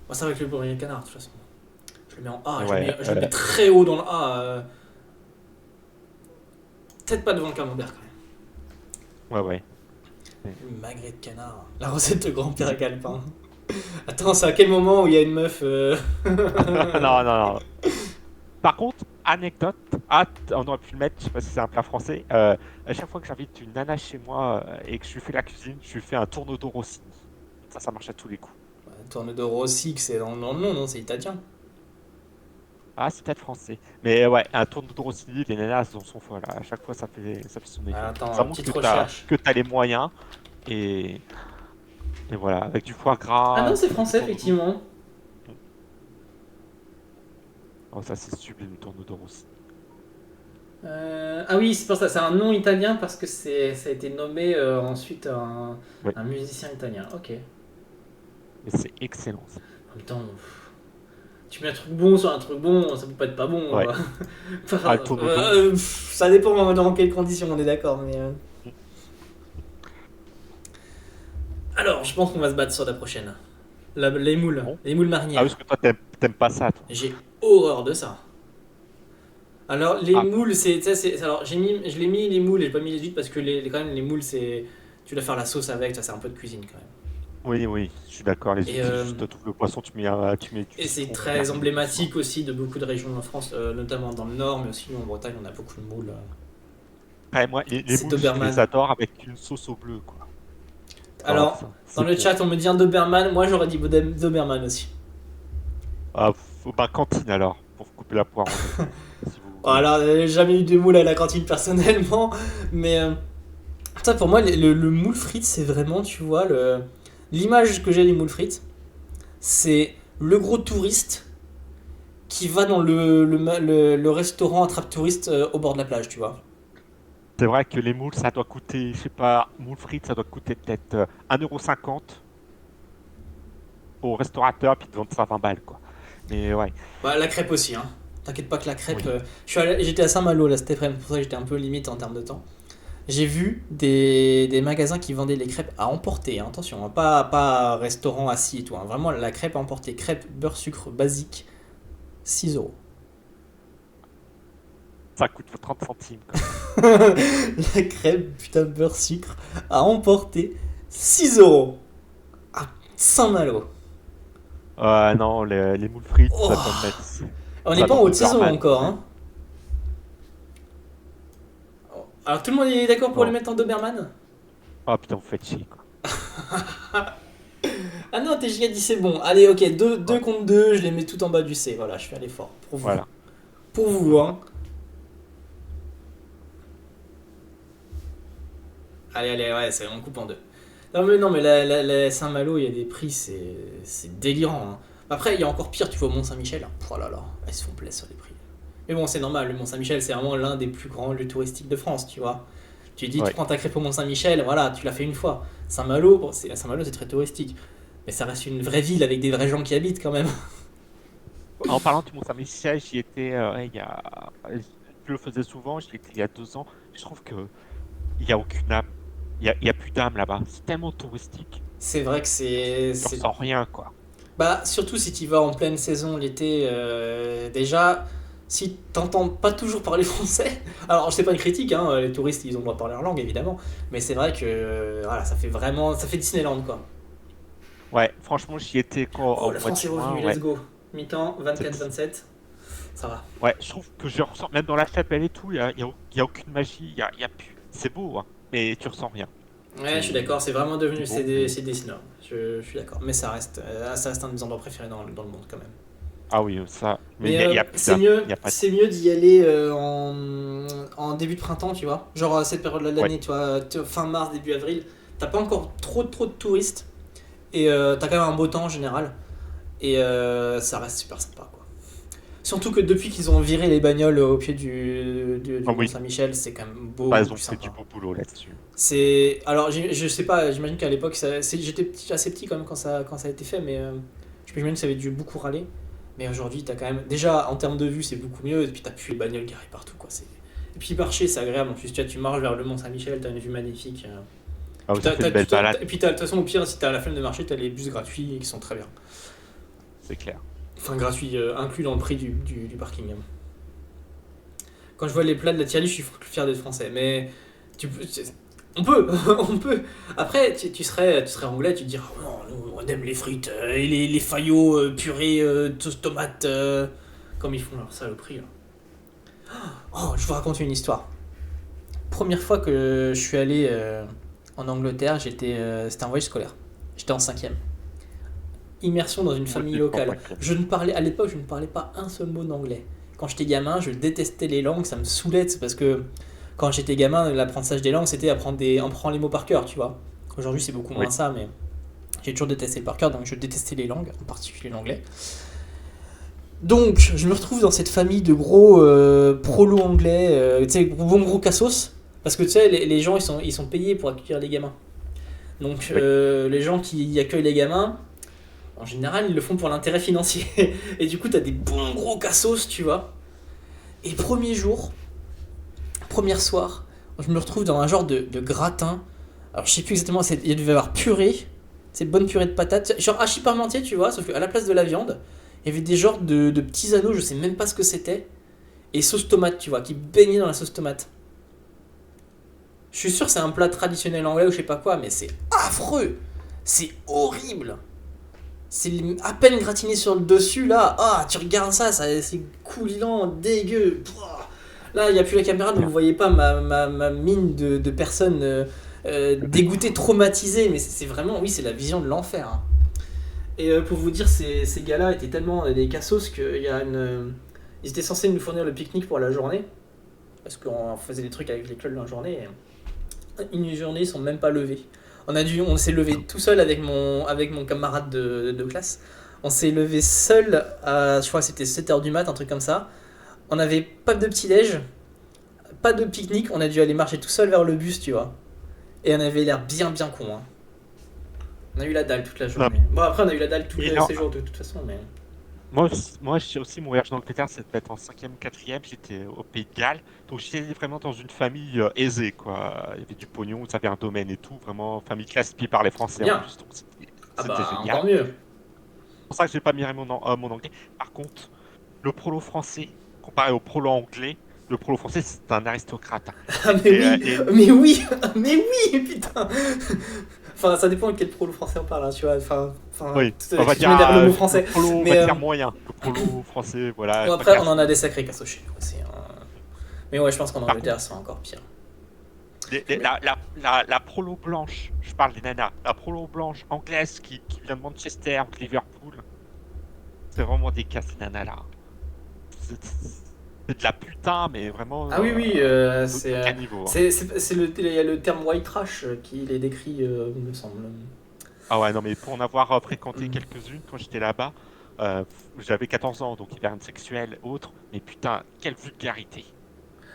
Bon, ça avec le bourrier de canard, de toute façon. Je le mets en A, Ouais, je le mets très haut dans le A. Peut-être pas devant le camembert, quand ouais, ouais. même. Le magret de canard. La recette de grand-père Galpin. Attends, c'est à quel moment où il y a une meuf Non, non, non. Par contre, anecdote, on aurait pu le mettre, je sais pas si c'est un plat français. À chaque fois que j'invite une nana chez moi et que je lui fais la cuisine, je lui fais un tourneau Rossini. Ça marche à tous les coups. Tourne de Rossi, que c'est dans le nom, non? C'est italien. Ah, c'est peut-être français. Mais ouais, un tourneau Rossini, les nanas, elles en sont folles. À chaque fois, ça fait son effet. Attends, Ça montre petite que t'as, recherche. que t'as les moyens. Et, et voilà, avec du foie Ah non, gras, c'est du français, tourneau. effectivement. Oh, ça, c'est sublime, le tourneau Rossini. Ah oui, c'est pour ça, c'est un nom italien parce que ça a été nommé ensuite Oui, un musicien italien. Ok. mais c'est excellent. Ça. En même temps, tu mets un truc bon sur un truc bon, ça peut pas être pas bon. Ouais. Ah, le tourneau. Ça dépend dans quelles conditions, on est d'accord. Mais alors, je pense qu'on va se battre sur la prochaine. Bon. Les moules Ah oui, marinières. parce que toi, t'aimes pas ça, toi. J'ai horreur de ça. Alors, les Ah, moules, alors, je l'ai mis les moules et j'ai pas mis les huîtres parce que quand même, les moules, c'est. Tu dois faire la sauce avec, ça, c'est un peu de cuisine quand même. oui, oui, je suis d'accord. Les Et, huîtres, c'est juste tout le poisson, tu mets du et c'est citron, très vinaigre, emblématique aussi de beaucoup de régions en France, notamment dans le nord, mais aussi nous en Bretagne, on a beaucoup de moules. Ouais, moi, les C'est moules, je les Doberman. adore avec une sauce au bleu, quoi. Alors, dans C'est le bon. chat, on me dit un Doberman. Moi, j'aurais dit Doberman aussi. Ah, faut ma cantine alors, pour couper la poire en deux. Si vous Bon, voulez. alors, j'ai jamais eu de moule à la cantine personnellement, mais ça pour moi, le moule frites, c'est vraiment, tu vois, l'image que j'ai des moules frites, c'est le gros touriste qui va dans le restaurant attrape-touriste au bord de la plage, tu vois. C'est vrai que les moules, ça doit coûter, je sais pas, moules frites, ça doit coûter peut-être 1,50 € au restaurateur, puis ils te vendent ça 20 balles, quoi. Mais ouais, Bah, la crêpe aussi, hein. T'inquiète pas que la crêpe. oui. J'étais à Saint-Malo là cet après-midi, pour ça que j'étais un peu limite en termes de temps. J'ai vu des magasins qui vendaient les crêpes à emporter, hein, attention, hein, pas restaurant assis et tout, hein, vraiment la crêpe à emporter, crêpe beurre sucre basique, 6 euros. Ça coûte 30 centimes, quoi. La crêpe, putain, beurre sucre à emporter, 6 euros à Saint-Malo. Non, les moules frites, ça doit Oh, mettre. on n'est Ça pas en doit haute saison Doberman, quand encore, même. hein. Alors tout le monde est d'accord pour les Non. mettre en Doberman. Ah putain, vous faites chier, quoi. Ah non, TJ a dit c'est bon. Allez, ok, deux Ouais, contre 2, je les mets tout en bas du C. Voilà, je fais un effort. Pour vous. voilà. Pour vous, hein. Allez, allez, ouais, on coupe en deux. Non, mais la Saint-Malo, il y a des prix, c'est délirant, hein. Après, il y a encore pire, tu vois, au Mont-Saint-Michel. Oh là là, ils se font plaisir sur les prix. Mais bon, c'est normal, le Mont-Saint-Michel, c'est vraiment l'un des plus grands lieux touristiques de France, tu vois. Tu dis, tu Ouais. prends ta crêpe au Mont-Saint-Michel, voilà, tu l'as fait une fois. Saint-Malo, bon, Saint-Malo, c'est très touristique. Mais ça reste une vraie ville avec des vrais gens qui habitent quand même. En parlant du Mont-Saint-Michel, j'y étais il y a. Je le faisais souvent, j'y étais il y a 2 ans. Je trouve que il y a aucune âme. Il y a plus d'âme là-bas. C'est tellement touristique. C'est vrai que Tu ressens rien, quoi. Bah, surtout si tu vas en pleine saison l'été, déjà, si t'entends pas toujours parler français, alors c'est pas une critique, hein, les touristes ils ont le droit de parler leur langue évidemment, mais c'est vrai que voilà, ça fait Disneyland quoi. Ouais, franchement, j'y étais quand, Oh, au la mois de France est juin. revenue, Ouais. let's go. Mi-temps, C'est- 24-27, ça va. Ouais, je trouve que je ressens, même dans la chapelle et tout, il y a aucune magie. Il y a plus. C'est beau, hein, mais tu ressens rien. Ouais, je suis C'est d'accord, c'est vraiment devenu, c'est beau, mais. c'est Disneyland, je suis d'accord, mais ça reste un de mes endroits préférés dans le monde quand même. Ah oui, ça. Mais Mais il y a plus d'âme. Il y a pas de. c'est mieux d'y aller en début de printemps, tu vois. Genre à cette période-là de Ouais. l'année, tu vois, fin mars, début avril. T'as pas encore trop de touristes et t'as quand même un beau temps en général. Et ça reste super sympa, quoi. Surtout que depuis qu'ils ont viré les bagnoles au pied du Ah oui. Mont-Saint-Michel, c'est quand même Bah, beaucoup ils ont plus fait du sympa. beau boulot là-dessus. Alors, je sais pas, j'imagine qu'à l'époque, j'étais assez petit quand même quand ça a été fait, mais j'imagine que ça avait dû beaucoup râler. Mais aujourd'hui, t'as quand même. Déjà, en termes de vue, c'est beaucoup mieux, et puis t'as plus les bagnoles garées partout, quoi. Et puis marcher, c'est agréable. En plus, tu marches vers le Mont-Saint-Michel, t'as une vue magnifique. Ah Puis oui, ça fait une belle balade, et puis, de toute façon, au pire, si t'as la flemme de marcher, t'as les bus gratuits qui sont très bien. c'est clair. Enfin, gratuits, inclus dans le prix du parking. Quand je vois les plats de la tier list, je suis fier d'être français. Mais on peut, on peut. Après, tu serais anglais, tu te diras, oh non, nous, on aime les frites et les faillots purés, sauce tomate, comme ils font leur saloperie. Là. Oh, je vous raconte une histoire. Première fois que je suis allé en Angleterre, c'était un voyage scolaire. J'étais en cinquième. Immersion dans une Moi, famille j'étais en locale. cinquième. À l'époque, je ne parlais pas un seul mot d'anglais. Quand j'étais gamin, je détestais les langues, ça me saoulait, c'est parce que quand j'étais gamin, l'apprentissage des langues, c'était apprendre les mots par cœur, tu vois. Aujourd'hui, c'est beaucoup Oui. moins ça, mais j'ai toujours détesté le par cœur, donc je détestais les langues, en particulier l'anglais. Donc, je me retrouve dans cette famille de gros prolos anglais, tu sais, gros cassos, parce que tu sais, les gens, ils sont payés pour accueillir les gamins. Donc, Oui. les gens qui accueillent les gamins, en général, ils le font pour l'intérêt financier. Et du coup, t'as des bons gros cassos, tu vois. Et premier soir, je me retrouve dans un genre de gratin. Alors, je sais plus exactement, il devait y avoir purée, c'est bonne purée de patates, genre hachis parmentier, tu vois, sauf qu'à la place de la viande, il y avait des genres de petits anneaux, je sais même pas ce que c'était, et sauce tomate, tu vois, qui baignaient dans la sauce tomate. Je suis sûr que c'est un plat traditionnel anglais ou je sais pas quoi, mais c'est affreux, c'est horrible. C'est à peine gratiné sur le dessus, là. Ah, tu regardes ça, c'est coulant, dégueu. Pouah. Là, il n'y a plus la caméra, donc vous voyez pas ma mine de personne dégoûté, traumatisé, mais c'est vraiment, oui, c'est la vision de l'enfer. Hein. Et pour vous dire, ces gars-là étaient tellement des cassos qu'il y a ils étaient censés nous fournir le pique-nique pour la journée, parce qu'on faisait des trucs avec l'école dans la journée. Et une journée, ils sont même pas levés. On s'est levé tout seul avec mon camarade de classe. On s'est levé seul à, je crois que c'était 7h du mat, un truc comme ça. On avait pas de petit-déj, pas de pique-nique, on a dû aller marcher tout seul vers le bus, tu vois. Et on avait l'air bien con. Hein. On a eu la dalle toute la journée. Bon, après, on a eu la dalle tous les séjours de toute façon, mais. Moi aussi, mon voyage d'Angleterre, c'était être en 5e, 4e, j'étais au Pays de Galles. Donc, j'étais vraiment dans une famille aisée, quoi. Il y avait du pognon, ça avait un domaine et tout. Vraiment, famille classe qui parlait français Bien. en plus. Donc, Ah c'était bah, génial. encore mieux. C'est pour ça que j'ai pas miré mon anglais. Par contre, le prolo français, comparé au prolo anglais, le prolo français, c'est un aristocrate. Ah, mais oui, putain. Enfin, ça dépend de quel prolo français on parle, hein, tu vois. Oui, on va dire le mot français. Le prolo, mais, on va dire moyen. Le prolo français, voilà. Bon, après, on en a des sacrés cassos chez nous aussi. Hein. Mais ouais, je pense qu'en Angleterre, c'est encore pire. La prolo blanche, je parle des nanas, la prolo blanche anglaise qui vient de Manchester, de Liverpool, c'est vraiment des cas, ces nanas-là. C'est de la putain, mais vraiment. Ah oui, c'est. Niveau, il y a le terme white trash qui les décrit, il me semble. Ah ouais, non, mais pour en avoir fréquenté quelques-unes quand j'étais là-bas, j'avais 14 ans, donc il y avait un sexuel, autre, mais putain, quelle vulgarité.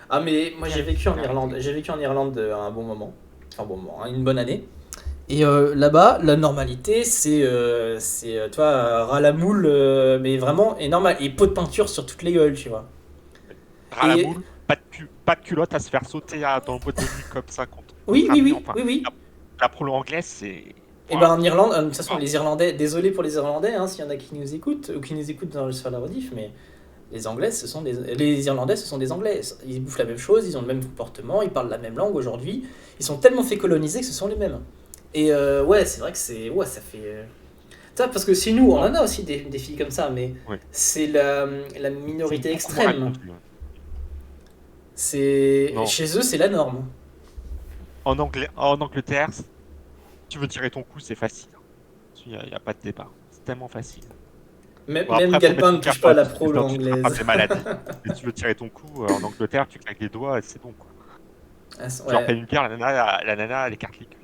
Ah, mais moi j'ai vécu en Irlande. J'ai vécu en Irlande un bon moment. Enfin, bon moment, une bonne année. Et là-bas, la normalité, c'est toi, ras la moule, mais vraiment, et normal. Et pot de peinture sur toutes les gueules, tu vois. Ras la moule, pas de culotte à se faire sauter dans le boîte de nuit comme ça contre. Oui. La prolo anglaise, c'est. Et ben en Irlande, de toute façon, les Irlandais, désolé pour les Irlandais, hein, s'il y en a qui nous écoutent, ou qui nous écoutent sur la rediff, mais les Anglais, les Irlandais, ce sont des Anglais. Ils bouffent la même chose, ils ont le même comportement, ils parlent la même langue aujourd'hui. Ils sont tellement fait coloniser que ce sont les mêmes. Et ouais, c'est vrai que c'est. Ouais, ça fait. Ça, parce que chez nous, on en a aussi des filles comme ça, mais c'est la minorité extrême. Chez eux, c'est la norme. En Angleterre, tu veux tirer ton coup, c'est facile. Il n'y a pas de débat. C'est tellement facile. Même Galpin ne touche pas à la prolo anglaise. Si tu veux tirer ton coup, en Angleterre, tu claques les doigts et c'est bon. Quoi. Tu leur fais une pierre, la nana, elle écarte les cuisses.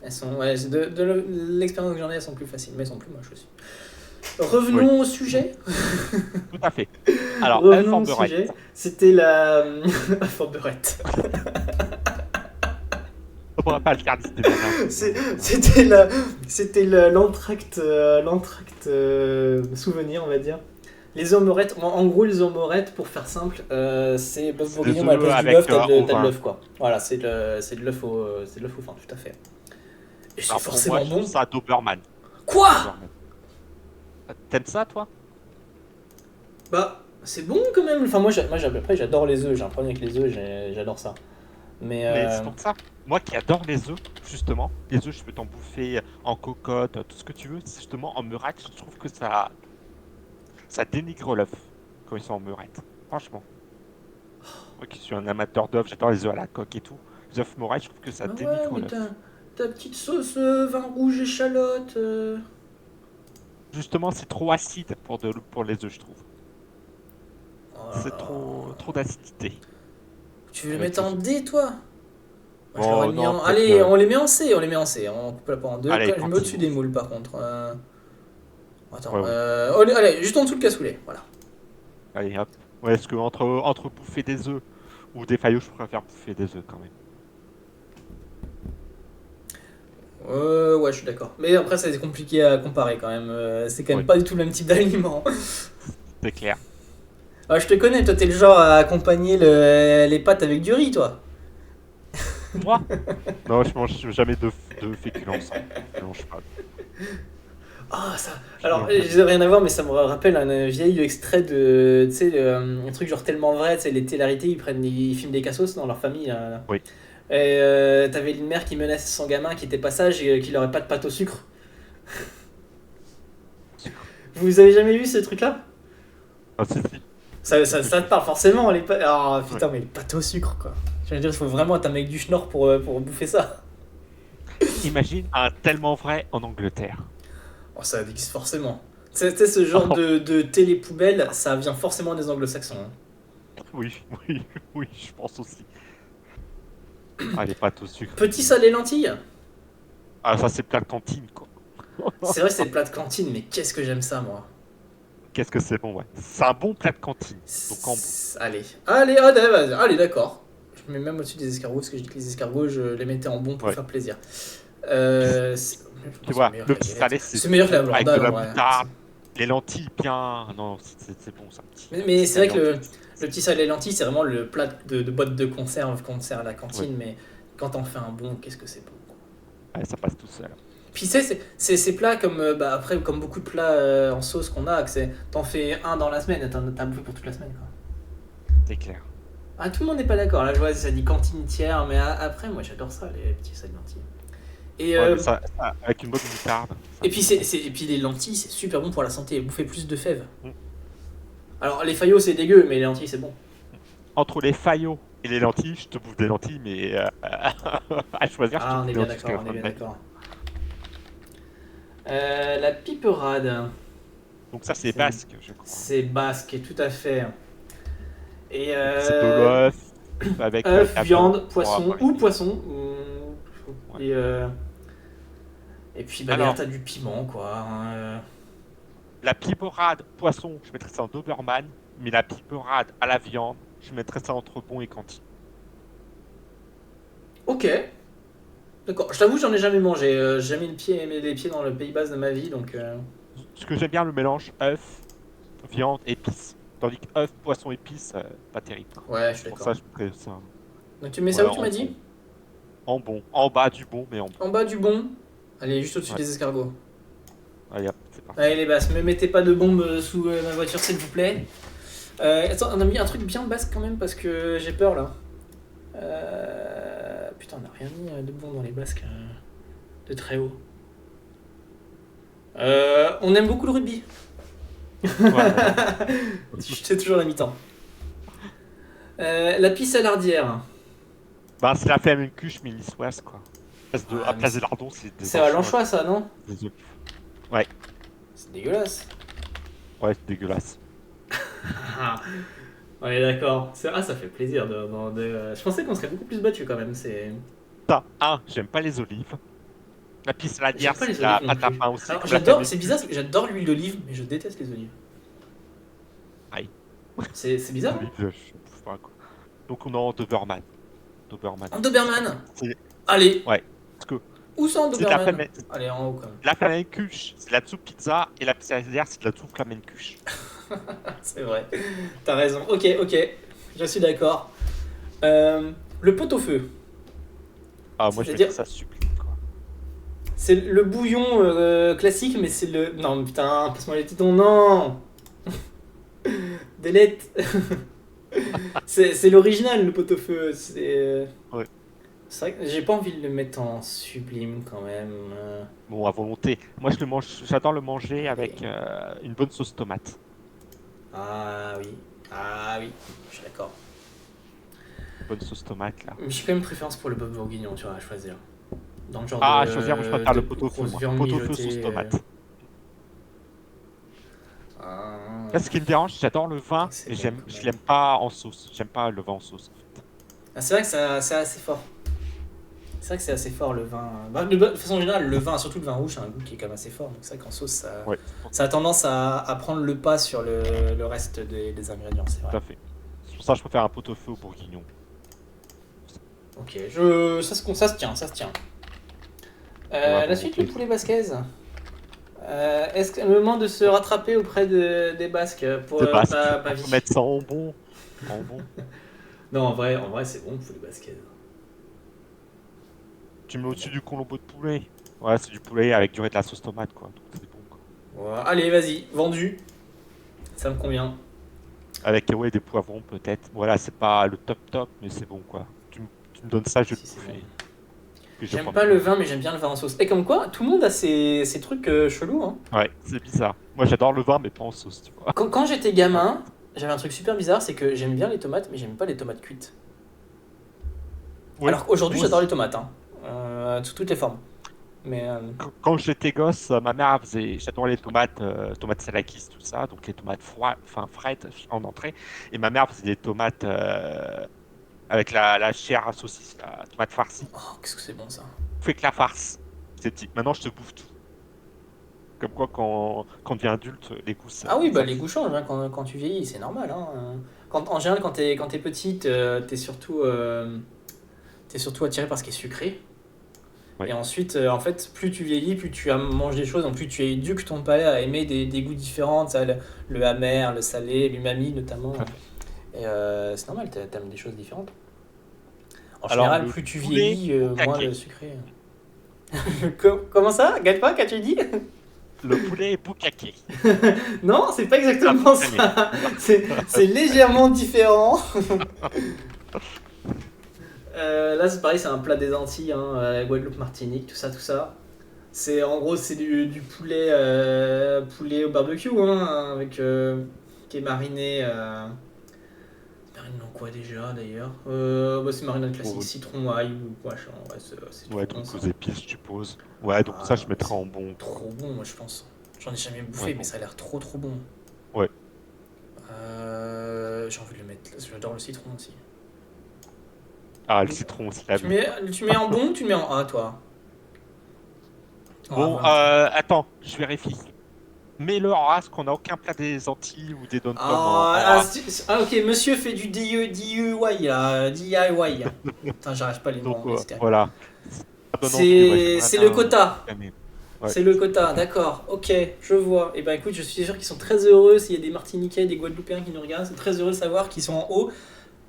Elles sont, de l'expérience que j'en ai, elles sont plus faciles, mais elles sont plus moches aussi. Revenons au sujet. Tout à fait. Alors, revenons au sujet. C'était la Forberette. On pourra pas le faire. C'était l'entracte souvenir, on va dire. Les omerettes, en gros, les omerettes, pour faire simple, c'est bœuf bourguignon à la place du bœuf, t'as de l'œuf, quoi. Voilà, c'est de l'œuf au fin, tout à fait. Et c'est forcément bon. C'est un Doberman. Quoi ? T'aimes ça, toi ? Bah, c'est bon quand même. Enfin, moi après, j'adore les œufs. J'ai un problème avec les œufs, j'adore ça. Mais c'est pour ça. Moi qui adore les œufs, justement, les œufs, je peux t'en bouffer en cocotte, tout ce que tu veux. Justement, en meurette, je trouve que ça dénigre l'œuf quand ils sont en meurette. Franchement. Moi qui suis un amateur d'œufs, j'adore les œufs à la coque et tout. Les œufs meurette, je trouve que ça dénigre l'œuf. Ta petite sauce vin rouge échalote. Justement, c'est trop acide pour les œufs, je trouve. C'est trop d'acidité. Tu veux les mettre en D, toi ? Non, allez, on les met en C, on coupe la part en deux. Allez, je mets au-dessus des moules, par contre. Attends, ouais. Allez, juste en dessous le cassoulet, voilà. Allez, hop. Ouais, parce que entre bouffer des œufs ou des faillots, je préfère bouffer des œufs quand même. Ouais, je suis d'accord. Mais après, c'est compliqué à comparer quand même. C'est quand même pas du tout le même type d'aliment. C'est clair. Ah, je te connais, toi, t'es le genre à accompagner les pâtes avec du riz, toi. Moi ? Non, je mange jamais de féculents. Je mange pas. Ah, ça. Alors, j'ai rien à voir, mais ça me rappelle un vieil extrait de. Tu sais, un truc genre tellement vrai, tu sais, les télérités, ils filment des cassos dans leur famille. Là. Oui. Et t'avais une mère qui menaçait son gamin qui était pas sage et qu'il aurait pas de pâte au sucre. Vous avez jamais vu ce truc-là ? Ah, si. Ça te parle forcément, les pâtes. Ah, putain, mais les pâtes au sucre, quoi. J'allais dire, il faut vraiment être un mec du Schnorr pour bouffer ça. Imagine un tellement vrai en Angleterre. Oh, ça existe forcément. C'est ce genre de télé-poubelle, ça vient forcément des anglo-saxons. Hein. Oui, oui, oui, je pense aussi. Ah, les pâtes au sucre. Petit salé lentilles. Ah, ça, c'est plein de cantine, quoi. C'est vrai, c'est le plat de cantine, mais qu'est-ce que j'aime ça, moi. Qu'est-ce que c'est bon, ouais. C'est un bon plat de cantine. Donc, en bon. Allez, allez, d'accord. Je mets même au-dessus des escargots, parce que je dis que les escargots, je les mettais en bon pour faire plaisir. Tu vois, le petit salé, c'est meilleur que la avec de bordade, la en vrai. moutarde, les lentilles bien. Non, c'est bon ça. Mais c'est vrai que le petit salé lentilles, c'est vraiment le plat de boîte de conserve qu'on sert à la cantine, Ouais. mais quand t'en fais un bon, qu'est-ce que c'est bon. Quoi. Ouais, ça passe tout seul. Puis c'est ces plats comme, après, comme beaucoup de plats en sauce qu'on a, que t'en fais un dans la semaine, et t'as bouffé pour toute la semaine. Quoi. C'est clair. Ah, tout le monde n'est pas d'accord. Là, je vois, ça dit cantine tiers, mais après, moi, j'adore ça, les petits salés lentilles. Et, Ouais, mais ça, avec une bonne moutarde. et puis, et puis les lentilles, c'est super bon pour la santé. Bouffer plus de fèves. Mm. Alors, les faillots, c'est dégueu, mais les lentilles, c'est bon. Entre les faillots et les lentilles, je te bouffe des lentilles, mais à choisir, je te Ah, on bouffe est des bien lentilles. d'accord, on est bien d'accord. La piperade. Donc ça, c'est basque, je crois. C'est basque, tout à fait. Et C'est de l'œuf avec œuf, la viande, poisson ou ou poisson. Ouais. Et puis Alors, derrière, t'as du piment, quoi. Hein. La piperade poisson, je mettrais ça en Doberman, mais la piperade à la viande, je mettrais ça entre bon et cantine. Ok. D'accord. Je t'avoue, j'en ai jamais mangé. J'ai jamais les pieds dans le Pays Basque de ma vie, donc. Ce que j'aime bien, le mélange œuf, viande, épices. Tandis que œuf, poisson, épices, pas terrible. Ouais, je suis Pour d'accord. ça, je mettrais ça Donc tu mets ça où tu m'as dit bon. En bon. En bas du bon, mais en bon. En bas du bon. Allez, juste au-dessus Ouais. des escargots. Allez, hop, c'est parti. Allez les basses, me mettez pas de bombes sous ma voiture s'il vous plaît. Attends, on a mis un truc bien basque quand même parce que j'ai peur là. Putain, on n'a rien mis de bon dans les basques de très haut. On aime beaucoup le rugby. Ouais. C'est toujours la mi-temps. La pisse à l'ardière. Bah, c'est la flemme une cuche, mais niçoise, quoi. Ah, À place des lardons, c'est des C'est à l'anchois ça, non des œufs. Ouais, C'est dégueulasse. ouais, c'est dégueulasse. On est d'accord. Ah, ça fait plaisir. Je pensais qu'on serait beaucoup plus battu quand même. C'est. Ça, j'aime pas les olives. La pisse à la J'aime dière, pas les c'est la olives non pâte à plus. pain aussi. Alors, comme la flemme c'est une bizarre, cuche. j'adore l'huile d'olive, mais je déteste les olives. Aïe. C'est bizarre. Olives, je bouffe pas, quoi. Donc on est en Doberman. Doberman. En Doberman. C'est- Allez. Ouais. Parce que Où ça en c'est de la Doberman flemme. Allez, en haut quand même. La flamencuche, c'est de la soupe pizza, et la pizza derrière, c'est de la soupe flamencuche. C'est vrai. T'as raison. Ok. Je suis d'accord. Le pot-au-feu. Ah, moi je vais C'est-à-dire- dire ça sublime, quoi. C'est le bouillon classique, mais c'est le. Non, putain, passe-moi les tétons, non Delete C'est l'original, le pot-au-feu. Ouais. C'est vrai que j'ai pas envie de le mettre en sublime quand même. Bon, à volonté. Moi je le mange, j'adore le manger avec une bonne sauce tomate. Ah oui, je suis d'accord. Bonne sauce tomate, là. Mais j'ai quand même préférence pour le bœuf bourguignon, tu vois, à choisir. Dans le genre Ah, de, à choisir, moi je préfère de le pot-au-feu, grosse moi. viande Pot-au-feu mijotée, sauce tomate. Ah. Là, ce qui me dérange, j'adore le vin, C'est mais bon, quand je même. l'aime pas en sauce. J'aime pas le vin en sauce, en fait. Ah, c'est vrai que c'est assez fort. C'est vrai que c'est assez fort le vin. Bah, de façon générale, le vin, surtout le vin rouge, c'est un goût qui est quand même assez fort. Donc c'est vrai qu'en sauce, Ouais, ça a tendance à prendre le pas sur le reste des ingrédients, c'est tout vrai. à fait. C'est pour ça que je préfère un pot-au-feu au bourguignon. Ok, ça se tient, ça se tient. Ouais, La bon, suite, ok. le poulet basquaise. Est-ce qu'à un moment de se rattraper auprès des Basques pour C'est basque. pas On vie peut mettre ça en bon. En bon. Non, en vrai c'est bon le poulet basquaise. Tu mets au-dessus du colombo de poulet. Ouais, c'est du poulet avec durée de la sauce tomate, quoi. Donc c'est bon, quoi. Voilà. Allez, vas-y, vendu. Ça me convient. Avec ouais, des poivrons, peut-être. Voilà, c'est pas le top, mais c'est bon, quoi. Tu me donnes ça, je vais Si, te c'est bouffer. bon. Puis je vais J'aime prendre pas le le vin, mais j'aime bien le vin en sauce. Et comme quoi, tout le monde a ses trucs chelous. Hein. Ouais, c'est bizarre. Moi, j'adore le vin, mais pas en sauce, tu vois. Quand j'étais gamin, j'avais un truc super bizarre, c'est que j'aime bien les tomates, mais j'aime pas les tomates cuites. Oui, Alors qu'aujourd'hui, moi j'adore les aussi. tomates, hein. Sous toutes les formes. Mais Quand j'étais gosse, ma mère elle faisait, j'adorais les tomates, tomates salakis, tout ça, donc les tomates froides, enfin frites en entrée. Et ma mère faisait des tomates avec la chair à saucisse, la tomate farcie. oh, qu'est-ce que c'est bon ça. Fait que la farce. C'est dit, maintenant je te bouffe tout. Comme quoi, quand on devient adulte, les goûts, Ah oui, bah ça les goûts changent hein, quand tu vieillis, c'est normal. Hein. En général, quand t'es petite, t'es surtout attiré par ce qui est sucré. ouais. Et ensuite, en fait, plus tu vieillis, plus tu manges des choses, donc plus tu éduques ton palais à aimer des goûts différents, ça, le amer, le salé, l'umami notamment. Et c'est normal, t'aimes des choses différentes. En Alors, général, le plus tu poulet vieillis, au moins caquet. le sucré. Comment ça? Gâte pas, qu'as-tu dit? Le poulet boucaquet. Non, c'est pas Ah, exactement très bien. ça. C'est légèrement différent. Là, c'est pareil, c'est un plat des Antilles, hein, Guadeloupe, Martinique, tout ça, tout ça. C'est en gros, c'est du poulet, poulet au barbecue, hein, avec qui est mariné. Marine dans quoi déjà d'ailleurs bah, c'est marinade classique, Oh, citron, ail ou machin. Ouais, c'est trop ouais, bon donc ça. aux épices, je suppose. Ouais, donc ça, je Ah, mettrai c'est en bon. trop bon, moi je pense. J'en ai jamais Ouais, bouffé, mais bon. ça a l'air trop trop bon. Ouais. J'ai envie de le mettre. J'adore le citron aussi. Ah, le citron, c'est la vie, quoi. Tu mets en bon ou tu le mets en A, toi? En A Bon, volontaire. attends, je vérifie. Mets-le en race qu'on n'a aucun plat des Antilles ou des dom-toms en Ah, race. ok, monsieur fait du DIY là, DIY. Putain, j'arrive pas les mots Donc, anglais, c'est terrible. voilà. Ça donne envie, ouais, j'aimerais C'est le bien quota. gagner. Ouais. C'est le quota, d'accord, ok, je vois. Et ben écoute, je suis sûr qu'ils sont très heureux s'il y a des Martiniquais, des Guadeloupéens qui nous regardent, c'est très heureux de savoir qu'ils sont en haut